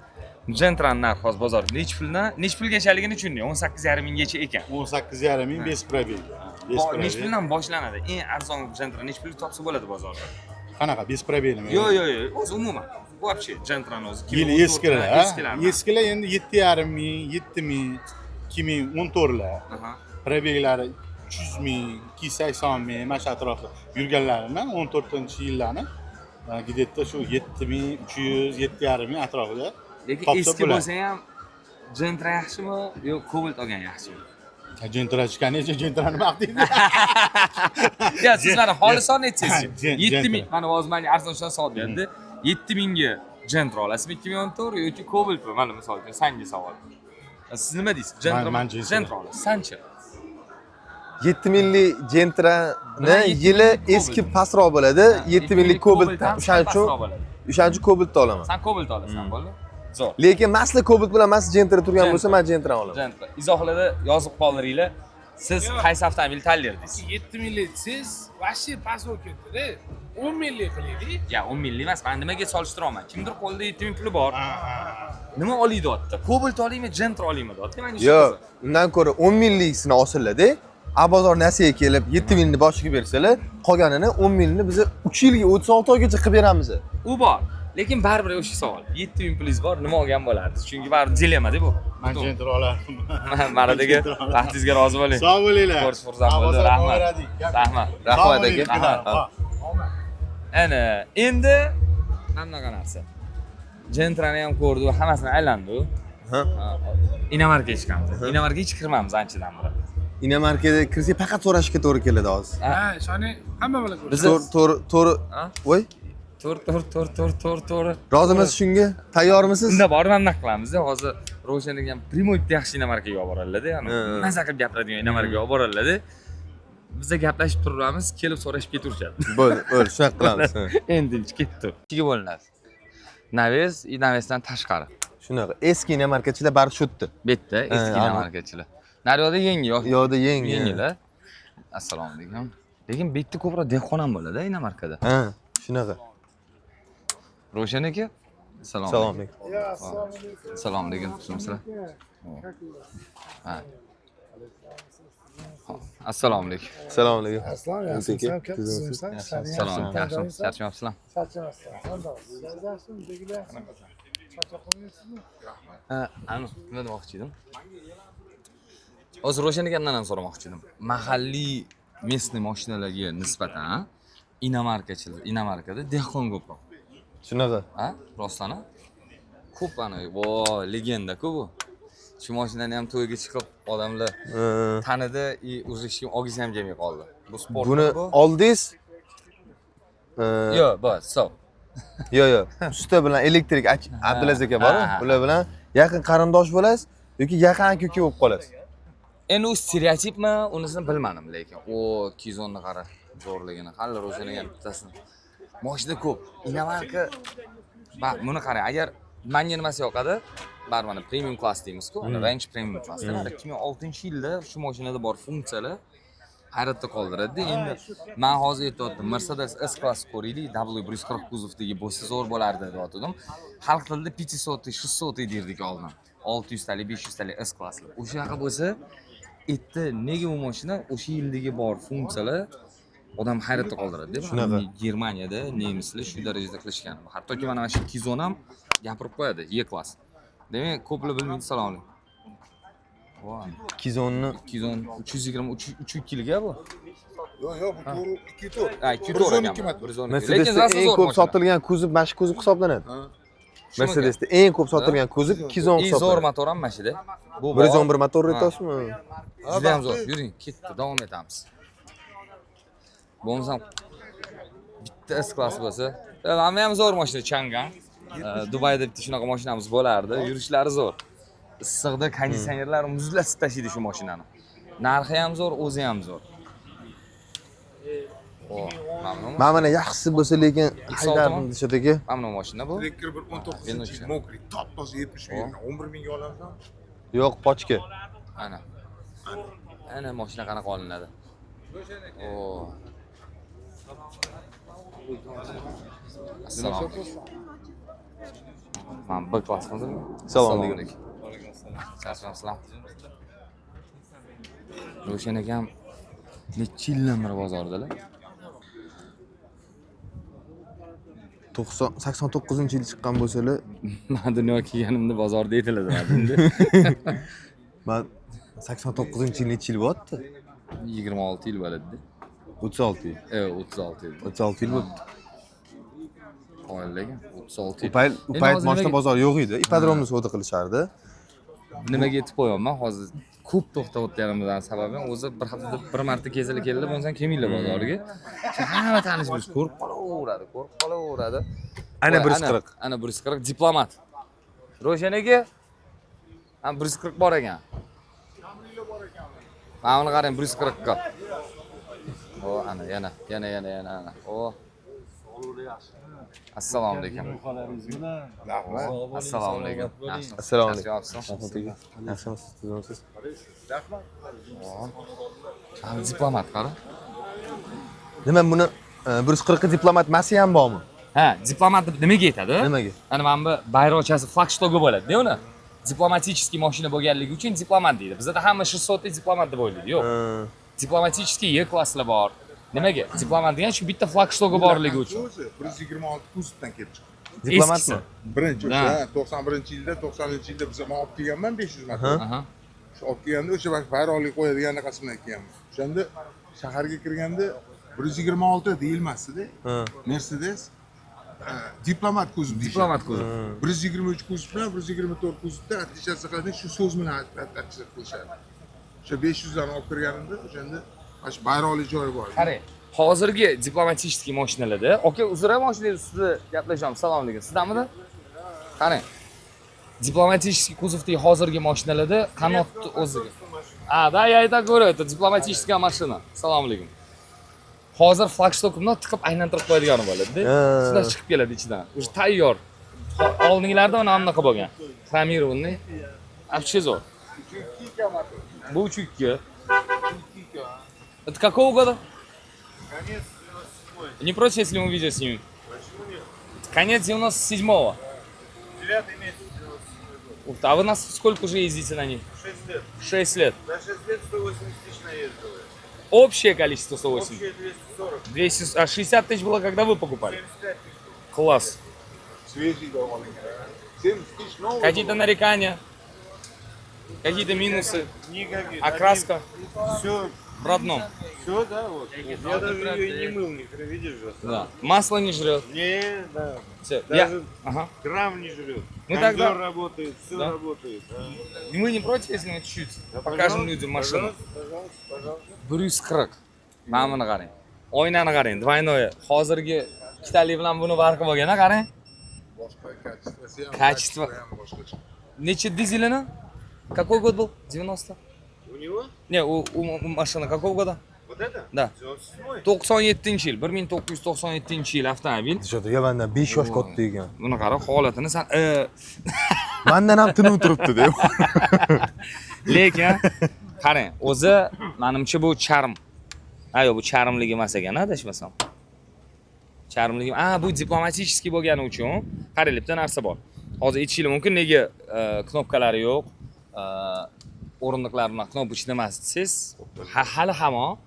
Gentra narxi hozir bozorda necha pulgachaligini tushundim. 18,5 minggacha ekan. 18,5 ming bez probeg. Bez probeg. Necha puldan boshlanadi? Eng arzon Gentra necha pulga topsa bo'ladi bozorda? Qanaqa bez probegmi? Yo'q, o'zi umuman. Вообще Gentrani o'zi. Eskilar, eskilar endi 7,5 ming, 7 ming, 2014lar. Probeglari 300 ming, 280 ming, mana shu atrofda yurganlarimni 14-yillarni где-то shu 7 ming, 300, 7,5 ming atrofida. Lekin eski bo'lsa ham Gentra yaxshimi yo Cobalt olgan yaxshimi? Gentra chiqqanicha Gentrani maqtaydi. Ya sizlar xolisona aytsangiz. 7 ming, mana hozir meni arzonchidan savol berdi. 7 mingga Gentra olasizmi 2014 yoki Cobaltmi? Mana misol uchun senga savol. Siz nima deysiz? Gentra olasiz. Sanchi? 7 minglik Gentrani yili eski pastroq bo'ladi. 7 minglik Cobalt o'shaning uchun Cobaltni olaman. Sen Cobalt olasan, bo'ldi? Zo'r. Lekin masli Cobalt bilan masli Gentra turgan bo'lsa, men Gentrani olaman. Gentra. Izohlarda yozib qoldiringlar. Siz qaysi avtomobil tanlardingiz? 7 minglik siz vashi pas bo'lib ketdi-da. 10 minglik qilaylik. Ya 10 minglik emas, men nimaga solishtiraman? Kimdir qo'lida 7 ming puli bor. Nima oliydi deyapti? Cobalt olaymi, Gentra olaymi deyapti. Men yo'q, undan ko'ra 10 minglikni olsinlar-da. Abozor nasiyaga kelib 7 mingni boshiga bersalar, qolganini 10 mingni biz 3 yilga 36 oygacha qilib beramiz. U bor. Lekin baribir o'sha savol. 7 ming pulingiz bor, nima olgan bo'lardi? Chunki baribir dilemma-da bu. Men Gentra olardim. Maradagi vaqtingizga rozi bo'ling. Sog' bo'linglar. Ko'rish xursand bo'ldi. Rahmat. Rahmat. Rahmat aka. Ana, endi hamma narsa. Gentrani ham ko'rdi, hammasini aylandi. Inomarkaga chiqamiz. Inomarkaga hech kirmamiz anchadan beri. Inomarkaga kirsak faqat so'rashga to'g'ri keladi hozir. Shani hamma bilan ko'ramiz. Biz to'g'ri. Voy. To'g'ri. Rozimisiz shunga? Tayyormisiz? Unda borib ham naq qilamiz-da. Hozir Ro'shanaga ham primoytda yaxshi inomarkaga olib boradilar-da, ya'ni maza qilib gapiradigan inomarkaga olib boradilar-da. Biz gaplashib turamiz, kelib so'rashib ketaverishadi. Bo'ldi, shunaqa qilamiz. Endi ketdi. Ikkiga bo'linadi. Naves, Navesdan tashqari. Shunaqa. Eski inomarkachilar bari shu yerda. Bu yerda eski inomarkachilar. Naryoqda yangi yo'q. Yo'qda yangi. Yangilar. Assalomu alaykum. Lekin bu yerda ko'proq dehqon ham bo'ladi inomarkada. Ha, shunaqa. Ro'shan aka. Assalomu alaykum. Assalomu alaykum. Sizlar. Ha. Assalomu alaykum. Assalomu alaykum. Assalomu alaykum. Charchamayapsizlar? Ana, nima demoqchi edim? Hozir Ro'shan akamdan ham so'ramoqchi edim. Mahalliy местный mashinalarga nisbatan inomarkada dehqon ko'proq. Shunaqa. Ha? Rostana? Ko'p ana, legenda-ku bu. Shu mashinani ham to'yga chiqib odamlar tanidi, o'zi hech kim olgisi ham kelmay qoldi. Bu sport. Buni oldingiz? Yo'q, bor, stop. Yo'q. Usta bilan elektrik Abdulaziz aka bor. Ular bilan yaqin qarindosh bo'lasiz yoki yaqin aka-uka bo'lib qolasiz. Endi u stereotipmi, unisini bilmadim, lekin o Kizonni qara zo'rligini, hali Ro'shanaga bittasini. Mashina ko'p. Inomarka bak, buni qarang, agar menga nimasi yoqadi? Bar mana premium class deymiz-ku, range premium class. 2006-yilda shu mashinada bor funksiyalar hayratda qoldiradi. Endi men hozir aytayotdim, Mercedes S-Class ko'raylik, W140 kuzovdagi bo'lsa zo'r bo'lardi deyotdim. Xalq tilida 500, 600 derdik oldin. 600 talik, 500 talik S-Classlar. O'shaqa bo'lsa, nega bu mashina o'sha yildagi bor funksiyalar odam hayratda qoldiradi. Shunaqa. Germaniyada nemislar shu darajada qilishgan. Hattoki mana shu Kizon ham gapirib qo'yadi, E-class. Demak, ko'plar bilmaydi. Assalomu alaykum. Voy. Kizonni 320 3 kilga bu. Yo'q, bu to'g'ri 2 to'rt. Ha, 2 to'rt ekan. Mercedesda eng ko'p sotilgan kuzov mana shu kuzov hisoblanadi. Mercedesda eng ko'p sotilgan kuzov Kizon hisoblanadi. Zo'r motor ham mana shu-da. Bu 111 motor aytasizmi? Juda ham zo'r. Yuring, ketdi, davom etamiz. Bo'lmasam bitta S-Class bo'lsa, hamma ham zo'r mashina Chang'an. Dubayda bitta shunaqa mashinamiz bo'lardi. Yurishlari zo'r. Issiqda konditsionerlar muzlatib tashlaydi shu mashinani. Narxi ham zo'r, o'zi ham zo'r. O, mamnunman. Mana mana yaxshisi bo'lsa lekin X6 haydardim mi? deshadiki. Mamnun mashina bu. Trekker bir 19-yil mokri, top toza 70 ming, 11 mingga olamsan. Yo'q, pochka. Ana. Ana mashina qanaqa olinadi. O. Assalomu alaykum. Men bir klass qildim. Assalomu alaykum. Assalomu. Ro'shan akam necha yildan beri bozordalar? 89-yil chiqqan bo'lsalar, Men dunyoga kelganimda bozorda aytiladi endi. men 89-yil necha yil bo'lyapti? 26 yil bo'ladi. 36 yil. 36 yil. 36 yil bo'ldi. Oilaga 36 yil. U payt mashina bozori yo'q edi. Ipodromni savdo qilishardi. Nimaga yetib qo'yapman hozir? Ko'p to'xtayotganimdan sababim o'zi bir haftada bir marta kezili keldi, bo'lsam kelmanglar bozoriga. Hamma tanishimiz ko'rib qolaveradi. Ana 140. Ana 140 diplomat. Ro'shan aka ham 140 bor ekan. Mana buni qarang 140 ga. O ana yana ana. O. Assalomu alaykum. Assalomu alaykum. Assalomu alaykum. Yaxshimisiz? Yaxshimisiz? Rahmat. Ham diplomat qara. Nima buni 140 diplomat masi ham bormi? Ha, diplomat deb nimaga aytadi? Nimaga? Ana mana bu bayroqchasi flagshtogi bo'ladi-da uni. Diplomatический mashina bo'lganligi uchun diplomat deydi. Bizda hamma 600 diplomat deb o'ylaydi. Yo'q. Diplomatический Y klasslar bor. Nimaga? Diplomat degan shu bitta flagshtogi borligi uchun. 126 kuzovdan kelib chiqdi. Diplomatmi? Birinchi o'sha 91-yilda, 90-yilda biz men olib kelganman 500 metr. Shu olib kelganda o'sha bayroqlik qo'yadigan anaqasi bilan kelganman. O'shanda shaharga kirganda 126 deyilmasdi-da. Mercedes diplomat kuzov deydi. Diplomat kuzov. 123 kuzov bilan 124 kuzovda отличаться qiladi, shu so'z bilan отличаться qilishadi. O'sha 500 dan olib kirganimda o'shanda shu bayroqli joyi bor. Qarang, hozirgi diplomatический mashinalarda, aka, uzr mashina ustida gaplashamiz. Assalomu alaykum. Sizdanmidi? Qarang. Diplomatический kuzovdagi hozirgi mashinalarda qanotni o'ziga. Da, я это говорю, это дипломатическая машина. Assalomu alaykum. Hozir flagshtokumni tiqib aylantirib qo'yadigan bo'ladi-da. Shunday chiqib keladi ichidan. O'sha tayyor. Oldinglarda mana bunaqa bo'lgan. Хромированный. Вообще zo'r. Bu 3.2. Это какого года? Конец 97-й. Не против, если мы видео снимем? Конец 97-го. 9-й месяц 97-й год. А вы нас сколько уже ездите на них? 6 лет. 6 лет. За 6 лет 180 тысяч наездил. Общее количество 180? Общее 240. 200, а 60 тысяч было, когда вы покупали? 75 тысяч. Класс. Свежий довольно. 70 тысяч новых. Какие-то нарекания? Какие-то минусы? Никаких. Окраска? Все, В родном? все, да, вот. Я даже ее и не мыл, ни хрена, видишь же. Да. Масло не жрет. Не, да. Все. Даже Ага. грамм не жрет. Ну Кондёр тогда- работает, все Да. работает. Да. И мы не против, если мы чуть-чуть покажем людям машину? Пожалуйста. 140. Mana buni qarang. Oynani qarang, двойное. Hozirgi ikkitalik bilan buni farqi bo'lgan, qarang. Boshqa kачествоsi ham. Качество. ham boshqacha. Necha dizelini? Какой год был? 90? У него? Не, у машины какого года? Вот это? Да. 97-й. 97-yil, 1997-yil avtomobil. Dishodiga mendan 5 yosh katta ekan. Buni qara, holatini san Mendan ham tinib turibdi-da. lekin qarang, o'zi menimcha bu charm. Yo'q, bu charmligi emas ekan, adashmasam. Charmligi, bu diplomatический bo'lgani uchun qarang, bitta narsa bor. Hozir aytishingiz mumkin, nega knopkalari yo'q, o'rindiqlar bilan knopочный emas desiz, hali hamon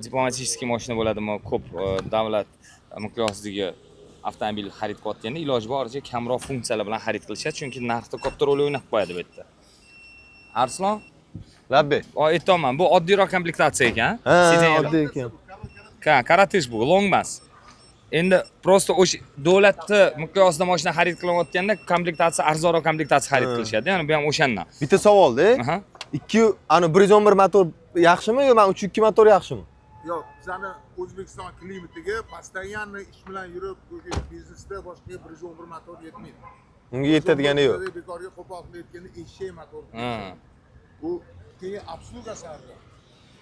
diplomatический mashina bo'ladimi, ko'p davlat miqyosidagi avtomobil xarid qilayotganda iloji boricha kamroq funksiyalar bilan xarid qilishadi, chunki narxda katta rol o'ynab qo'yadi bu yerda. Arslon, Labbi. aytaman, bu oddiyroq komplektatsiya ekan. Oddiy ekan. Karatish bu, long emas. Endi просто o'sha davlatni miqyosida mashina xarid qilayotganda komplektatsiya arzonroq komplektatsiya xarid qilishadi. Ya'ni bu ham o'shandan. Bitta savol-da. Aha. 111 motor yaxshimi yo men 3.2 motor yaxshimi? Yo'q, bizani O'zbekiston klimatiga постоянно ish bilan yurib, biznesda boshqa 111 motor yetmaydi. Unga yetadigani yo'q. Bekorga qo'pol qilayotganda eshak motor. Ha. Bu keyin obslugasi arzon,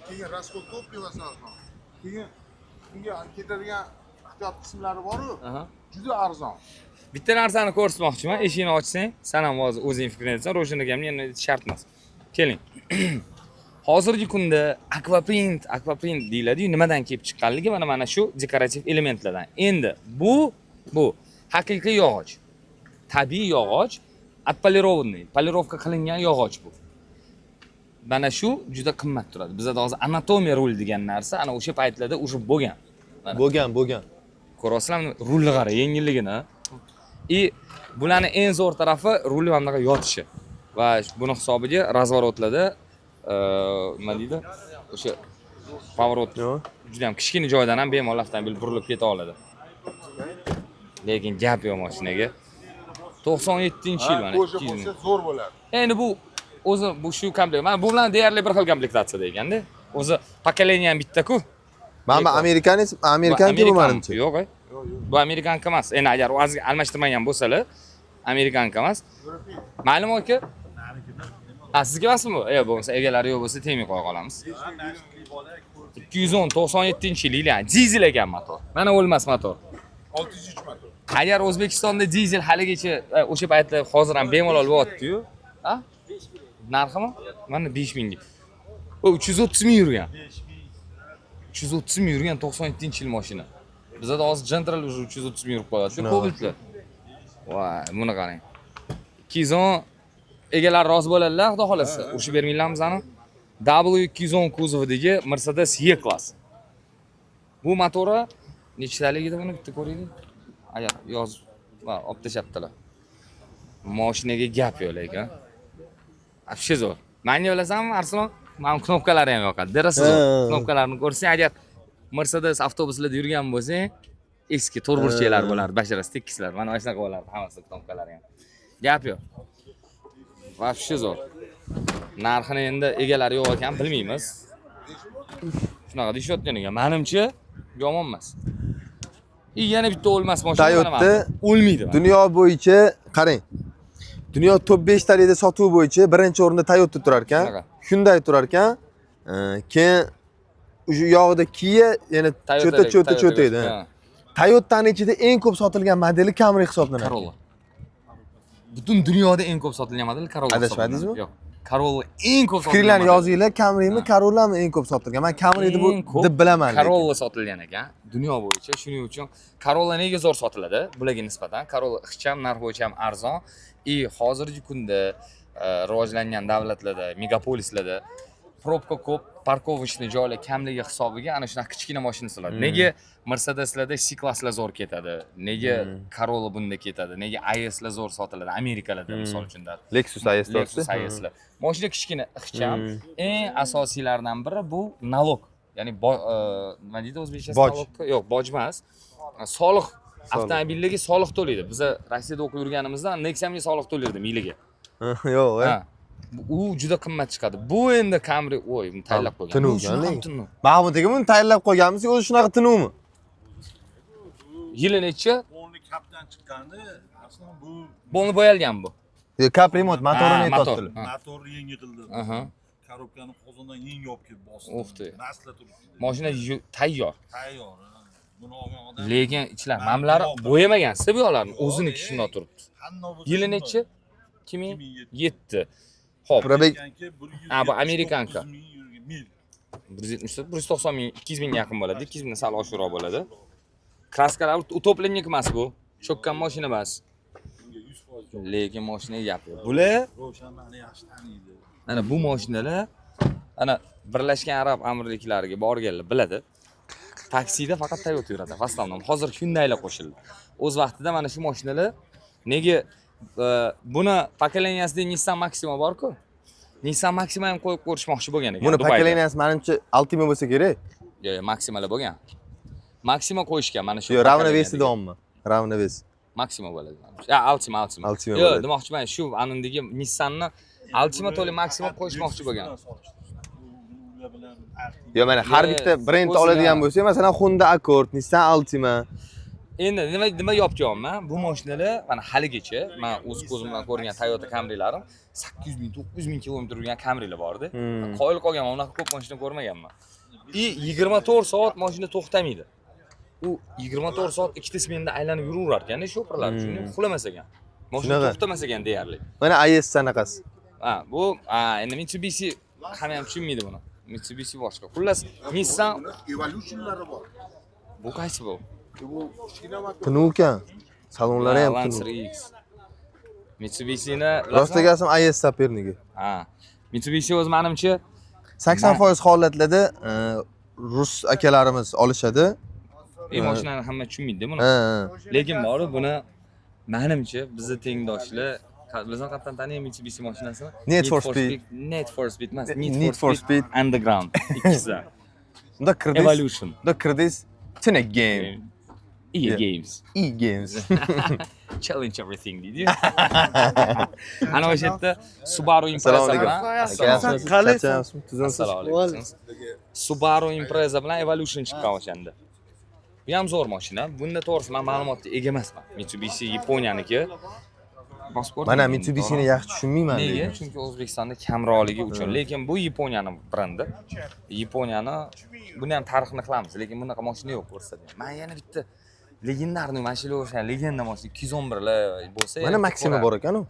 keyin расход toplivasi arzon, keyin bunga ketadigan ehtiyot qismlari bor-ku, juda arzon. Bitta narsani ko'rsatmoqchiman. Eshikni ochsang, san ham hozir o'zing fikringni aytsan, Ro'shanaga ham yana shart emas. Keling. Hozirgi kunda aquaprint deyiladi-yu, nimadan kelib chiqqanligi mana shu dekorativ elementlardan. Endi bu haqiqiy yog'och. Tabiiy yog'och, отполированный, polirovka qilingan yog'och bu. Mana shu juda qimmat turadi. Bizda hozir anatomiya rul degan narsa ana o'sha paytlarda уже bo'lgan. Bo'lgan. Ko'rasizlarmi? Rulni qara, yengilligini. Bularning eng zo'r tarafi rulni mana bunaqa yotishi. Va buni hisobiga razvorotlarda nima deydi? O'sha pavorot juda ham kichkina joydan ham bemalol avtomobil burilib keta oladi. Lekin gap yo'q mashinaga. 97-yil mana. O'sha bo'lsa zo'r bo'ladi. Endi bu o'zi bu shu komplekt. Mana bu bilan deyarli bir xil komplektatsiyada ekanda. O'zi pokoleniya ham bitta-ku. Mana Amerikanki bu menimcha. Yo'q. Bu Amerikanka emas. Endi agar o'zi almashtirmagan bo'lsalar, Amerikanka emas. Ma'lum aka? Sizga emasmi bu? Bo'lmasa egalari yo'q bo'lsa tegmay qo'ya qolamiz. 210 97-yil yani dizel ekan motor. Mana o'lmas motor. 603 motor. Agar O'zbekistonda dizel haligacha o'sha paytda hozir ham bemalol bo'lyapti-yu. Ha? Narximi? Mana 5000 ga. O 330 ming yurgan. 330 ming yurgan 97-yil mashina. Bizda hozir Gentrail уже 330 ming yurib qo'yapti. Ko'piltlar. Voy, buni qarang. 210 egalar rozi bo'ladilar, xudo xolasa. O'sha bermanglarmiz ani. W210 kuzovidagi Mercedes E-Class. Bu motori nechtaligida buni bitta ko'raylik. Agar yozib, olib tashlabdilar. Mashinaga gap yo'q lekin. Вообще zo'r. Manga bilasanmi, Arslon? Men knopkalari ham yoqadi. Derasiz, knopkalarni ko'rsang, agar Mercedes avtobuslarda yurgan bo'lsang, eski to'rtburchaklar bo'lardi, basharasi tekislar. Mana shunaqa bo'lardi, hammasi knopkalari ham. Gap yo'q. Вообще zo'r. Narxini endi egalari yo'q ekan bilmaymiz. Shunaqa deyishayotgan ekan. Menimcha yomon emas. Yana bitta o'lmas mashina Toyota o'lmaydi. Dunyo bo'yicha qarang. Dunyo top 5 talikda sotuv bo'yicha birinchi o'rinda Toyota turar ekan, Hyundai turar ekan, keyin o'sha yog'ida Kia yana cho'ta edi. Toyota'ning ichida eng ko'p sotilgan modeli Camry hisoblanadi. Corolla. Butun dunyoda eng ko'p sotilgan model Corolla. Adashmadingizmi? Yo'q. Corolla eng ko'p sotilgan. Fikrlarni yozinglar, Camrymi, Corollami eng ko'p sotilgan? Men Camryni deb bilaman. Corolla sotilgan ekan dunyo bo'yicha. Shuning uchun Corolla nega zo'r sotiladi? Bularga nisbatan Corolla ixcham, narx bo'yicha ham arzon. Hozirgi kunda rivojlangan davlatlarda, megapolislarda probka ko'p, parkovочный joylar kamligi hisobiga ana shunaqa kichkina mashinalar. Nega Mercedeslarda C-klasslar zo'r ketadi? Nega Corolla bunda ketadi? Nega IS'lar zo'r sotiladi Amerikalarda misol uchun? Lexus IS'lar. Mashina kichkina, ixcham. Eng asosiylaridan biri bu nalog. Ya'ni nima deydi o'zbekcha nalog? Yo'q, boj emas. Soliq. Avtomobillarga soliq to'laydi. Biz Rossiyada o'qib yurganimizda Nexia'ga soliq to'lardim yiliga. Yo'q, u juda qimmat chiqadi. Bu endi Camry, buni tayyorlab qo'ygan. Tinuvgan. Mahmud aka buni tayyorlab qo'yganmiz, o'zi shunaqa tinuvmi? Yili necha? O'rni kapdan chiqqanda aslida bu Buni bo'yalgan bu. Kap remont motorini totdilar. motori yangi qildi. Korobkani qozondan yangi olib kelib bosdi. Nasla turibdi. Mashina tayyor. Tayyor. Buni olgan odam. Lekin ichlar mamlari bo'yamagan, bu yoqlarni o'ziniki shunday turibdi. Yili necha? 2007. Xo'p. Bu Amerikanka. 170, 190 ming, 200 mingga yaqin bo'ladi. 200 mingdan sal oshiqroq bo'ladi. Kraskalar utoplennik emas bu. Cho'kkan mashina emas. Lekin mashinaga gap yo'q. Bular Ro'shanlarni yaxshi taniydi. ana bu mashinalar ana Birlashgan Arab Amirliklariga borganlar biladi. Taksida faqat Toyota yuradi. Vastamdan hozir Hyundai'lar qo'shildi. O'z vaqtida mana shu mashinalar nega buni pokoleniyasida Nissan Maxima bor-ku. Nissan Maxima ham qo'yib ko'rishmoqchi bo'lgan ekan. Buni pokoleniyasi menimcha Altima bo'lsa kerak. Yo'q, Maximalar bo'lgan. Maxima qo'yishgan mana shu. Yo'q, Ravnavesi davommi? Ravnavesi. Maxima bo'ladi. Altima. Yo'q, demoqchiman shu anindagi Nissanni Altima to'li Maxima qo'yishmoqchi bo'lgan. Yo'q, mana har bitta brend oladigan bo'lsa, masalan Honda Accord, Nissan Altima Endi nima yopyapman? Bu mashinalar mana haligacha men o'z ko'zim bilan ko'rgan Toyota Camry'larim 800 ming, 900 ming kilometr yurgan Camry'lar bor-da. Qoyil qolganman, unaqa ko'p mashina ko'rmaganman. 24 soat mashina to'xtamaydi. U 24 soat ikkita smenda aylanib yuraverar ekan, shoferlar uchun uxlamas ekan. Mashina to'xtamas ekan deyarli. Mana IS sanaqasi. Ha, bu endi Mitsubishi hamma ham tushunmaydi buni. Mitsubishi boshqa. Xullas, Nissan Evolution'lari bor. bu qaysi bu? Bu kichkina motor. Tunukan. Salonlari ham Lancer tunuk. X. Mitsubishini Rostiga olsam IS Saperniki. ha. Mitsubishi o'z menimcha 80% holatlarda rus akalarimiz olishadi. mashinani hamma tushunmaydi buni. Ha. Lekin bor buni menimcha bizni tengdoshlar bizni qatdan taniyman Mitsubishi mashinasini. Need for Speed. Need for Speed emas, Need for Speed. Underground. Ikkisi. Unda kirdingiz. Evolution. Unda kirdingiz. Tune game. EA Games. E-games. Challenge everything deydi. Ana o'sha yerda Subaru Impreza Assalomu bilan alaykum. Assalomu alaykum. Subaru Impreza bilan Evolution chiqqan o'shanda. Bu ham zo'r mashina. Bunda to'g'risi men ma'lumotga ega emasman. Mitsubishi Yaponiyaniki. Mana Mitsubishini yaxshi tushunmayman. Nega? Chunki O'zbekistonda kamroqligi uchun. Lekin bu Yaponiyaning brendi. Yaponiyani buni ham tarixini qilamiz, lekin bunaqa mashina yo'q ko'rsatdim. Men yana bitta legendarniy mashina o'sha legenda mashina 211 lar bo'lsa. Mana Maxima bor ekan-ku.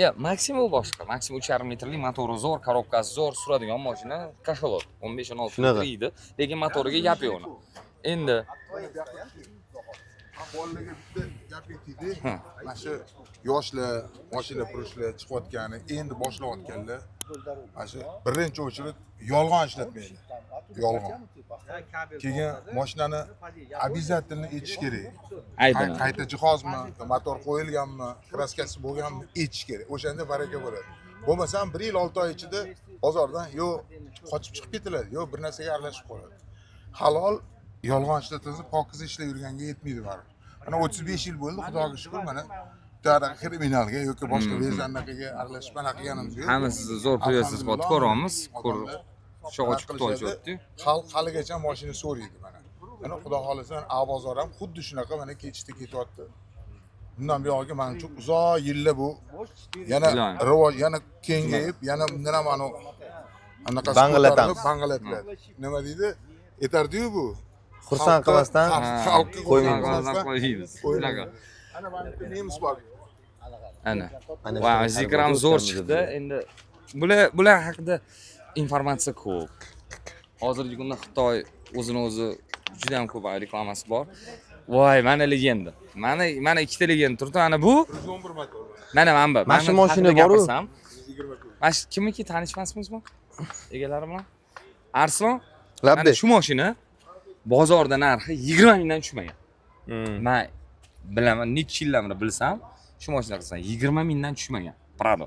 Ya, Maxima boshqa. Maxima 3,5 metrli motori zo'r, korobkasi zo'r, suradigan mashina kasholot 15-16 metr edi, lekin motoriga gap yo'q uni. Endi Ahvoliga bitta gap aytaydi. Mana shu yoshlar mashina purishlar chiqayotgani, endi boshlayotganlar mana shu birinchi o'chirit yolg'on ishlatmaydi. Yolg'on. Keyin mashinani обязательно etish kerak. Qayta jihozmi, motor qo'yilganmi, kraskasi bo'lganmi etish kerak. O'shanda baraka bo'ladi. Bo'lmasam 1 yil 6 oy ichida bozordan yo qochib chiqib ketiladi, yo bir narsaga aralashib qoladi. Halol yolg'on ishlatsangiz pokiza ishlab yurganga yetmaydi baribir. Mana 35 yil bo'ldi, Xudoga shukr, mana tarixiy kriminalga yoki boshqa bezannaqaga aralashib mana qilganimiz yo'q. hammasi zo'r qo'yasiz, ko'ramiz, sho'g'ich qutoychotdi. Xalq haligacha mashina so'raydi mana. Mana Xudo xolasa A bozor ham xuddi shunaqa mana ketishda ketyapti. Bundan buyog'iga men uchun uzoq yillar bu yana rivoj, yana kengayib, yana bundan ham anaqa banglatladi. Nima deydi? Yetardi-yu bu. Xursand qilmasdan xalqqa qo'ymaymiz. Ana mana nemis bor. Ana. Va zikram zo'r chiqdi. Endi bular haqida informatsiya ko'p. Hozirgi kunda Xitoy o'zini o'zi juda ham ko'p reklamasi bor. Voy, mana legenda. Mana ikkita legenda turibdi. Mana bu 111 motor. mana bu. Mana shu mashina bor-ku. Mana shu kimniki tanishmasmizmi? Egalari bilan. Arslon. Labdi. Mana shu mashina bozorda narxi 20 mingdan tushmagan. Men bilaman, necha yillarni bilsam, shu mashina qilsam 20 mingdan tushmagan. Prado.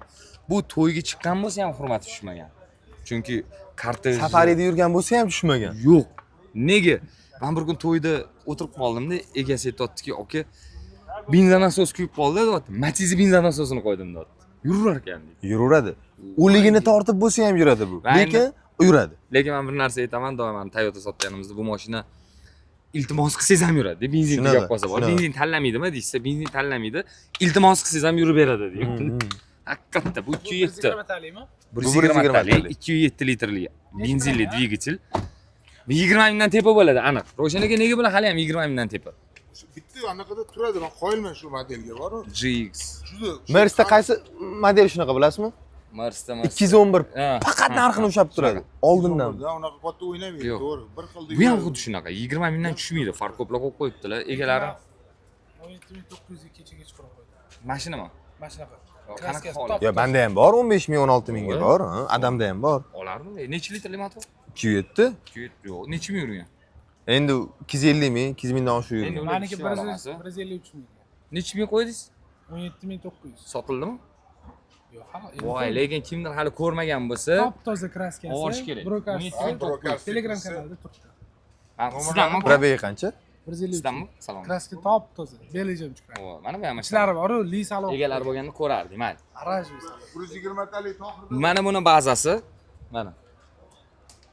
Bu to'yga chiqqan bo'lsa ham hurmati tushmagan. Chunki kortej safarida yurgan bo'lsa ham tushmagan. Yo'q. Nega? Men bir kun to'yda o'tirib qoldimda, egasi aytdi-ki, "Aka, benzin nasos kuyib qoldi", dedi. Matiz benzin nasosini qo'ydim dedi. Yuraver ekan dedi. Yuraveradi. Uligini tortib bo'lsa ham yuradi bu. Lekin yuradi. Lekin men bir narsa aytaman, doim Toyota sotganimizda bu mashina iltimos qilsangiz ham yuradi. Benzin tugab qolsa bor. Benzin tanlamaydimi deysa, benzin tanlamaydi. Iltimos qilsangiz ham yurib beradi deydi. Haqiqatda bu 207. 120 talik, 207 litrli benzinli dvigatel. 20 mingdan tepa bo'ladi, aniq. Roshan aka nega bular hali ham 20 mingdan tepa? Bitta anaqada turadi, men qo'yilman shu modelga, bor-ku. GX. Juda. Mersda qaysi model shunaqa bilasizmi? Marsda 211. Faqat narxini ushlab turadi. Oldindan. Unaqa katta o'ynamaydi, to'g'ri. Bir xil. Bu ham xuddi shunaqa, 20 mingdan tushmaydi. Farq ko'plar qo'yib qo'yibdilar egalari. 17900 ga kechaga chiqarib qo'ydi. Mashinami? Mashinaqa. Qanaqa holat? Yo, banda ham bor, 15 ming, 16 mingga bor, adamda ham bor. Olardim. Necha litrli motor? 207. 207. Yo'q, necha ming yurgan? Endi 250 ming, 200 mingdan oshiq yurgan. Meniki 153 ming. Necha ming qo'ydingiz? 17900. Sotildimi? Yo'q, hali. Voy, lekin kimdir hali ko'rmagan bo'lsa, Top toza kraskasi. Olish kerak. Broadcast Telegram kanalida turibdi. sizdanmi? Probegi qancha? 153. Sizdanmi? Salom. Kraska top toza. Belgium chiqadi. Voy, mana bu ham Ishlari bor, li salon. egalari bo'lganda ko'rardik, mayli. Araj. 120 talik to'g'ri. Mana buni bazasi. Mana.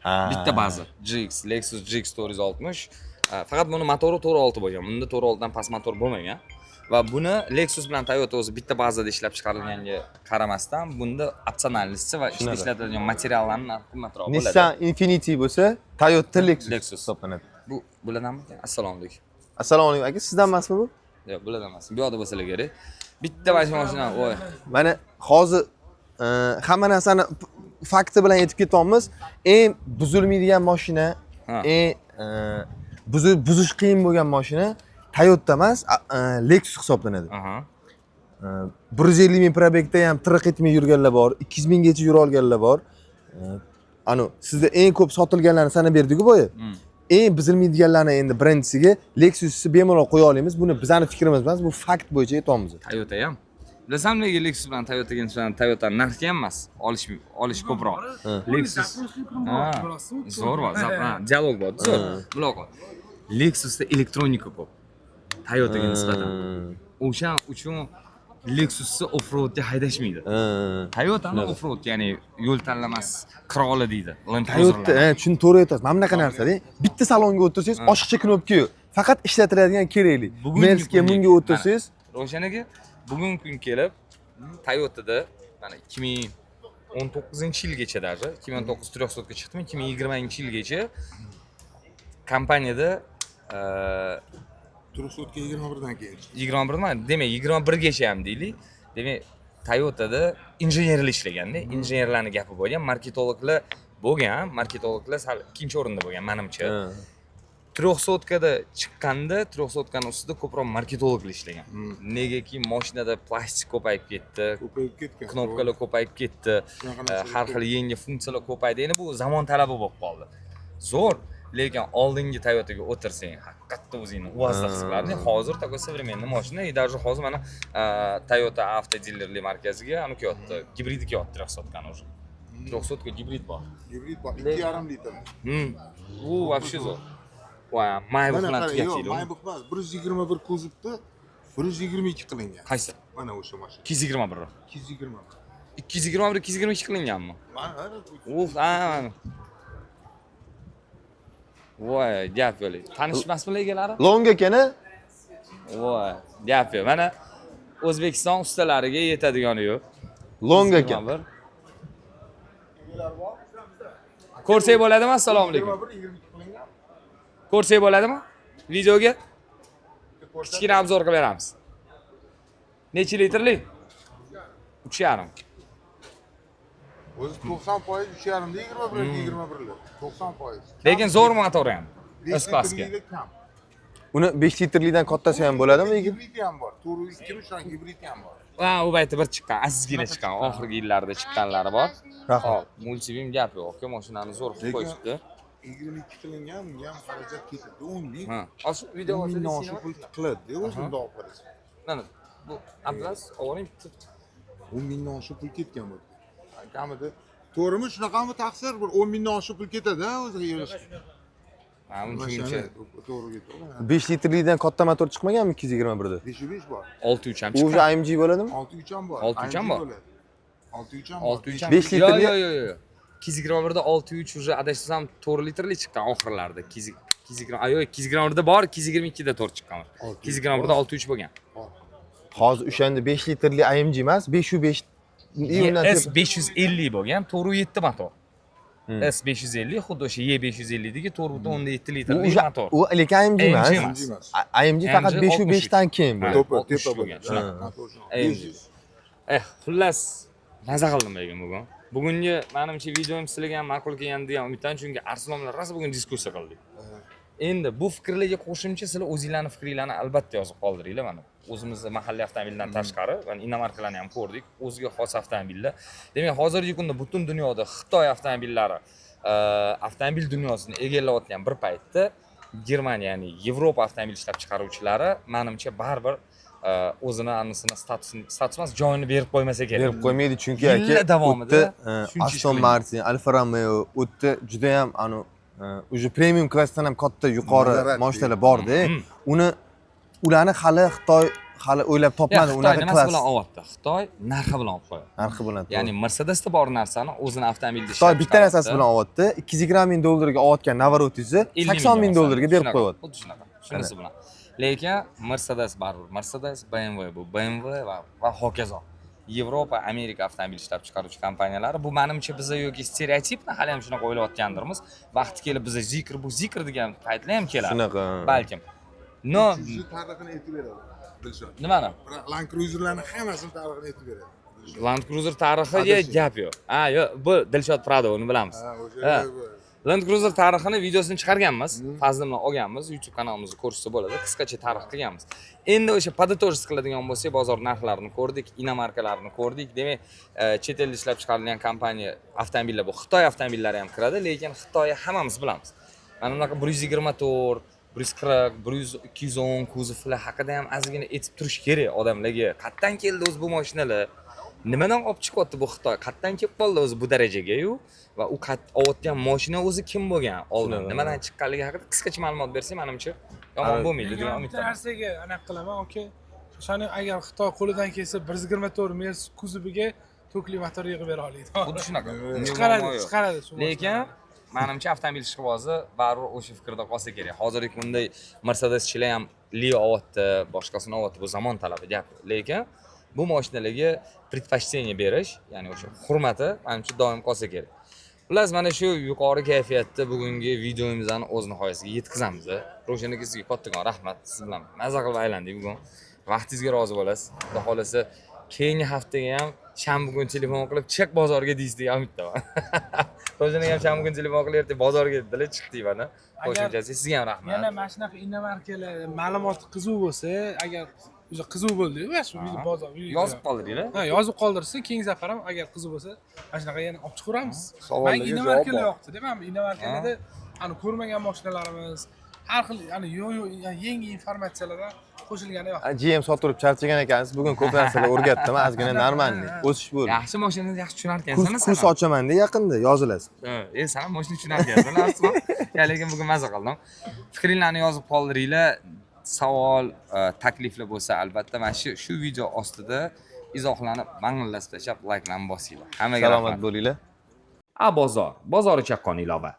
Ha. Bitta baza. GX, Lexus GX 460. Faqat buni motori 4.6 bo'lgan. Bunda 4.6 dan past motor bo'lmagan. Va buni Lexus bilan Toyota o'zi bitta bazada ishlab chiqarilganiga qaramasdan, bunda opsionallisi va ichida ishlatiladigan materiallarning narxi qimmatroq bo'ladi. Nissan Infiniti bo'lsa, Toyota Lexus hisoblanadi. Bu bulardanmi? Assalomu alaykum. Assalomu alaykum aka, sizdan emasmi bu? Yo'q, bulardan emas. Bu yoqda bo'lsa kerak. Bitta mashina, voy. Mana hozir hamma narsani fakti bilan aytib ketyapmiz. Eng buzilmaydigan mashina, eng buzish qiyin bo'lgan mashina Toyota emas, Lexus hisoblanadi. 150 ming probekda ham tirq etmay yurganlar bor, 200 minggacha yura olganlar bor. Ano, sizda eng ko'p sotilganlarni sanab berdik-ku boya. Eng buzilmaydiganlarni endi birinchisiga Lexusni bemalol qo'ya olamiz. Buni bizning fikrimiz emas, bu fakt bo'yicha aytamiz. Toyota ham. Bilasanmi nega Lexus bilan Toyotaga nisbatan Toyota narxi ham emas, olish ko'proq. Lexus. Zo'r bor, dialog bor, zo'r. Muloqot. Lexusda elektronika ko'p. Toyotaga nisbatan. O'sha uchun Lexusni off-roadga haydashmaydi. Toyotani off-road, ya'ni yo'l tanlamas qiroli deydi. Toyota, shuni to'g'ri aytasiz. Mana bunaqa narsa-da. Bitta salonga o'tirsangiz, oshiqcha knopka yo'q. Faqat ishlatiladigan kerakli. Mercedes bunga o'tirsangiz, Roshan aka, bugungi kun kelib Toyota'da mana 2019-yilgacha даже 2019 300 ga chiqdimi, 2020-yilgacha kompaniyada 300 ga 21 dan keyin. 21 mi? Demak, 21 gacha ham deylik. Demak, Toyota'da injenerlar ishlaganda, injenerlarning gapi bo'lgan, marketologlar bo'lgan, marketologlar sal ikkinchi o'rinda bo'lgan menimcha. 300 da chiqqanda 300 ganing ustida ko'proq marketologlar ishlagan. Negaki mashinada plastik ko'payib ketdi, knopkalar ko'payib ketdi, har xil yangi funksiyalar ko'paydi. Endi bu zamon talabi bo'lib qoldi. Zo'r, lekin oldingi Toyotaga o'tirsang, haqiqatda o'zingni uvozda his qilarding. Hozir такой современный mashina, и даже hozir mana Toyota avtodilerlik markaziga uni kelyapti, gibridga kelyapti 300 gani уже. 300 ga gibrid bor. Gibrid bor, 2,5 litr. U вообще zo'r. Voy, Maybach bilan tugataylik. Maybach emas, 121 kuzovda 122 qilingan. Qaysi? Mana o'sha mashina. 221. 221. 221, 222 qilinganmi? Uf, voy, gap yo'q. Tanishmasmi egalari? Long ekani? Voy, gap yo'q. Mana O'zbekiston ustalariga yetadigani yo'q. Long ekan. Ko'rsak bo'ladimi? Assalomu alaykum. Ko'rsak bo'ladimi? Videoga kichkina obzor qilib beramiz. Necha litrli? 3,5. O'zi 90% 3,5 da 21 90%. Lekin zo'r motor ham. S-Classga. Uni 5 litrlikdan kattasi ham bo'ladimi? Gibrid ham bor. 402 shon gibrid ham bor. Va u paytda bir chiqqan, azizgina chiqqan, oxirgi yillarda chiqqanlari bor. Hop, multivim gap yo'q. Aka mashinani zo'r qilib qo'yishdi. 22 qilingan, bunga ham xarajat ketadi. 10 ming. Ha, shu video ochib pul qiladi, o'zi bundoq olib qarasa. Mana bu Ablas ovoring 10 mingdan oshib pul ketgan bu. Kamida to'g'rimi, shunaqami taqsir? Bir 10 mingdan oshib pul ketadi, o'ziga yarasha. Ha, uncha to'g'ri ketadi. 5 litrlikdan katta motor chiqmaganmi 221 da? 5 bor. 6.3 ham U chiqqan. AMG bo'ladimi? 6.3 ham bor. 6.3 ham bor. 6.3 ham bor. 6.3 ham. 5 litrli. Yo'q. 221 da 6.3 уже adashsam 4 litrli chiqqan oxirlarda. 221 da bor, 222 da 4 chiqqan. 221 da 6.3 bo'lgan. Hozir o'shanda 5 litrli AMG emas, 505 S550 bo'lgan, 407 motor. S550 xuddi o'sha Y550dagi 4.7 litrli motor. U lekin AMG emas. AMG faqat 505 dan keyin bo'ladi. Tepa bo'lgan. Xullas, maza qildim lekin bugun. Bugungi menimcha videom sizlarga ham ma'qul kelgan degan umiddaman, chunki Arslon bilan rosa bugun diskussiya qildik. Endi bu fikrlarga qo'shimcha sizlar o'zingizlarning fikringlarni albatta yozib qoldiringlar mana. O'zimizning mahalliy avtomobildan tashqari, mana inomarkalarni ham ko'rdik, o'ziga xos avtomobillar. Demak, hozirgi kunda butun dunyoda Xitoy avtomobillari avtomobil dunyosini egallayotgan bir paytda Germaniya, ya'ni Yevropa avtomobil ishlab chiqaruvchilari menimcha baribir o'zini anisini status emas, joyini berib qo'ymasa kerak. Berib qo'ymaydi, chunki yillar davomida Aston Martin, Alfa Romeo o'tda juda ham уже premium klassdan ham katta yuqori mashinalar bor-da. Ularni hali Xitoy hali o'ylab topmadi, Xitoy unaqa nimasi klass. bilan olyapti? Xitoy narxi bilan olib qo'yadi. Narxi bilan. Ya'ni Mercedesda bor narsani o'zini avtomobilida Xitoy bitta narsasi bilan olyapti. 220 ming dollarga olayotgan Navarot'ingizni 80 ming dollarga berib qo'yapti. Xuddi shunaqa. Shunisi bilan. Lekin Mercedes baribir Mercedes, BMW bu BMW va hokazo. Yevropa, Amerika avtomobil ishlab chiqaruvchi kompaniyalari bu menimcha biza yoki stereotipni hali ham shunaqa o'ylayotgandirmiz. Vaqti kelib biza zikr bu zikr degan paytlar ham keladi. Shunaqa. Balkim. No, Shu tarixini aytib beradi. Dilshod. nimani? Land Cruiser'larni hammasini tarixini aytib beradi. Land Cruiser tarixiga gap yo'q. Ha, yo'q, bu Dilshod Prado, uni bilamiz. Ha, Ha. o'sha Land Cruiser tarixini videosini chiqarganmiz. Fazl bilan olganmiz. YouTube kanalimizda ko'rishsa bo'ladi. Qisqacha tarix qilganmiz. Endi o'sha poditojiz qiladigan bo'lsak, bozor narxlarini ko'rdik, inomarkalarni ko'rdik. Demak, chet elda ishlab chiqarilgan kompaniya avtomobillar bu Xitoy avtomobillari ham kiradi, lekin Xitoyni hammamiz bilamiz. Mana bunaqa 124, 140, 210 kuzovlar haqida ham ozgina aytib turish kerak odamlarga. Qayerdan keldi o'zi bu mashinalar? Nimadan olib chiqyapti bu Xitoy? Qayerdan kelib qoldi o'zi bu darajaga-yu? Va u olayotgan mashina o'zi kim bo'lgan? Oldin nimadan chiqqanligi haqida qisqacha ma'lumot bersak, menimcha yomon bo'lmaydi degan umid bitta qilaman. narsaga anaqa qilaman, aka. O'shani agar Xitoy qo'lidan kelsa 124 Mercedes kuzoviga tokli motor yig'ib bera oladi. Xuddi shunaqa. Chiqaradi. Lekin menimcha avtomobil ishqibozi baribir o'sha fikrda qolsa kerak. Hozirgi kunda Mercedeschilar ham Leo olyapti, boshqasini olyapti, bu zamon talabi gap. Lekin bu mashinalarga предпочтение berish, ya'ni o'sha hurmati menimcha doim qolsa kerak. Xullas, mana shu yuqori kayfiyatda bugungi videomizni o'z nihoyasiga yetkazamiz. Ro'shan aka, sizga kattakon rahmat. Siz bilan mazza qilib aylandik bugun. Vaqtingizga rozi bo'lasiz. Xudo xolasa, keyingi haftaga ham shanba kuni telefon qilib, "Chek bozorga" deysiz degan umiddaman. Ro'shan aka ham shanba kuni telefon qilib, "Erta bozorga" dedilar, chiqdik mana. Qo'shimchasi sizga ham rahmat. Yana mana shunaqa inomarkalar ma'lumot qiziq bo'lsa, agar o'zi qiziq bo'ldi-yu, mana shu video bozor Yozib qoldiringlar. Ha, yozib qoldirsa, keyingi safar ham agar qiziq bo'lsa, mana shunaqa yana olib chiqaramiz. Savollarga Men javob inomarkalar bor. yoqdi-da, mana bu inomarkalarda ani ko'rmagan mashinalarimiz, har xil yani yangi informatsiyalar qo'shilgani yoqdi. GM soturib charchagan ekansiz. Bugun ko'p narsalar o'rgatdim. Ozgina normalniy. O'sish bo'ldi. Yaxshi mashinani yaxshi tushunar ekansan. Kurs ochaman-da yaqinda yozilasiz. Sen mashina tushunar ekansan, Aslan. Lekin bugun mazza qildim. Fikringlarni yozib qoldiringlar. Savol, takliflar bo'lsa, albatta mana shu video ostida izohlanib, mang'illasib tashlab, like bilan bosinglar. Hammaga rahmat. Salomat bo'linglar. Bozor, bozori chaqqon ilova.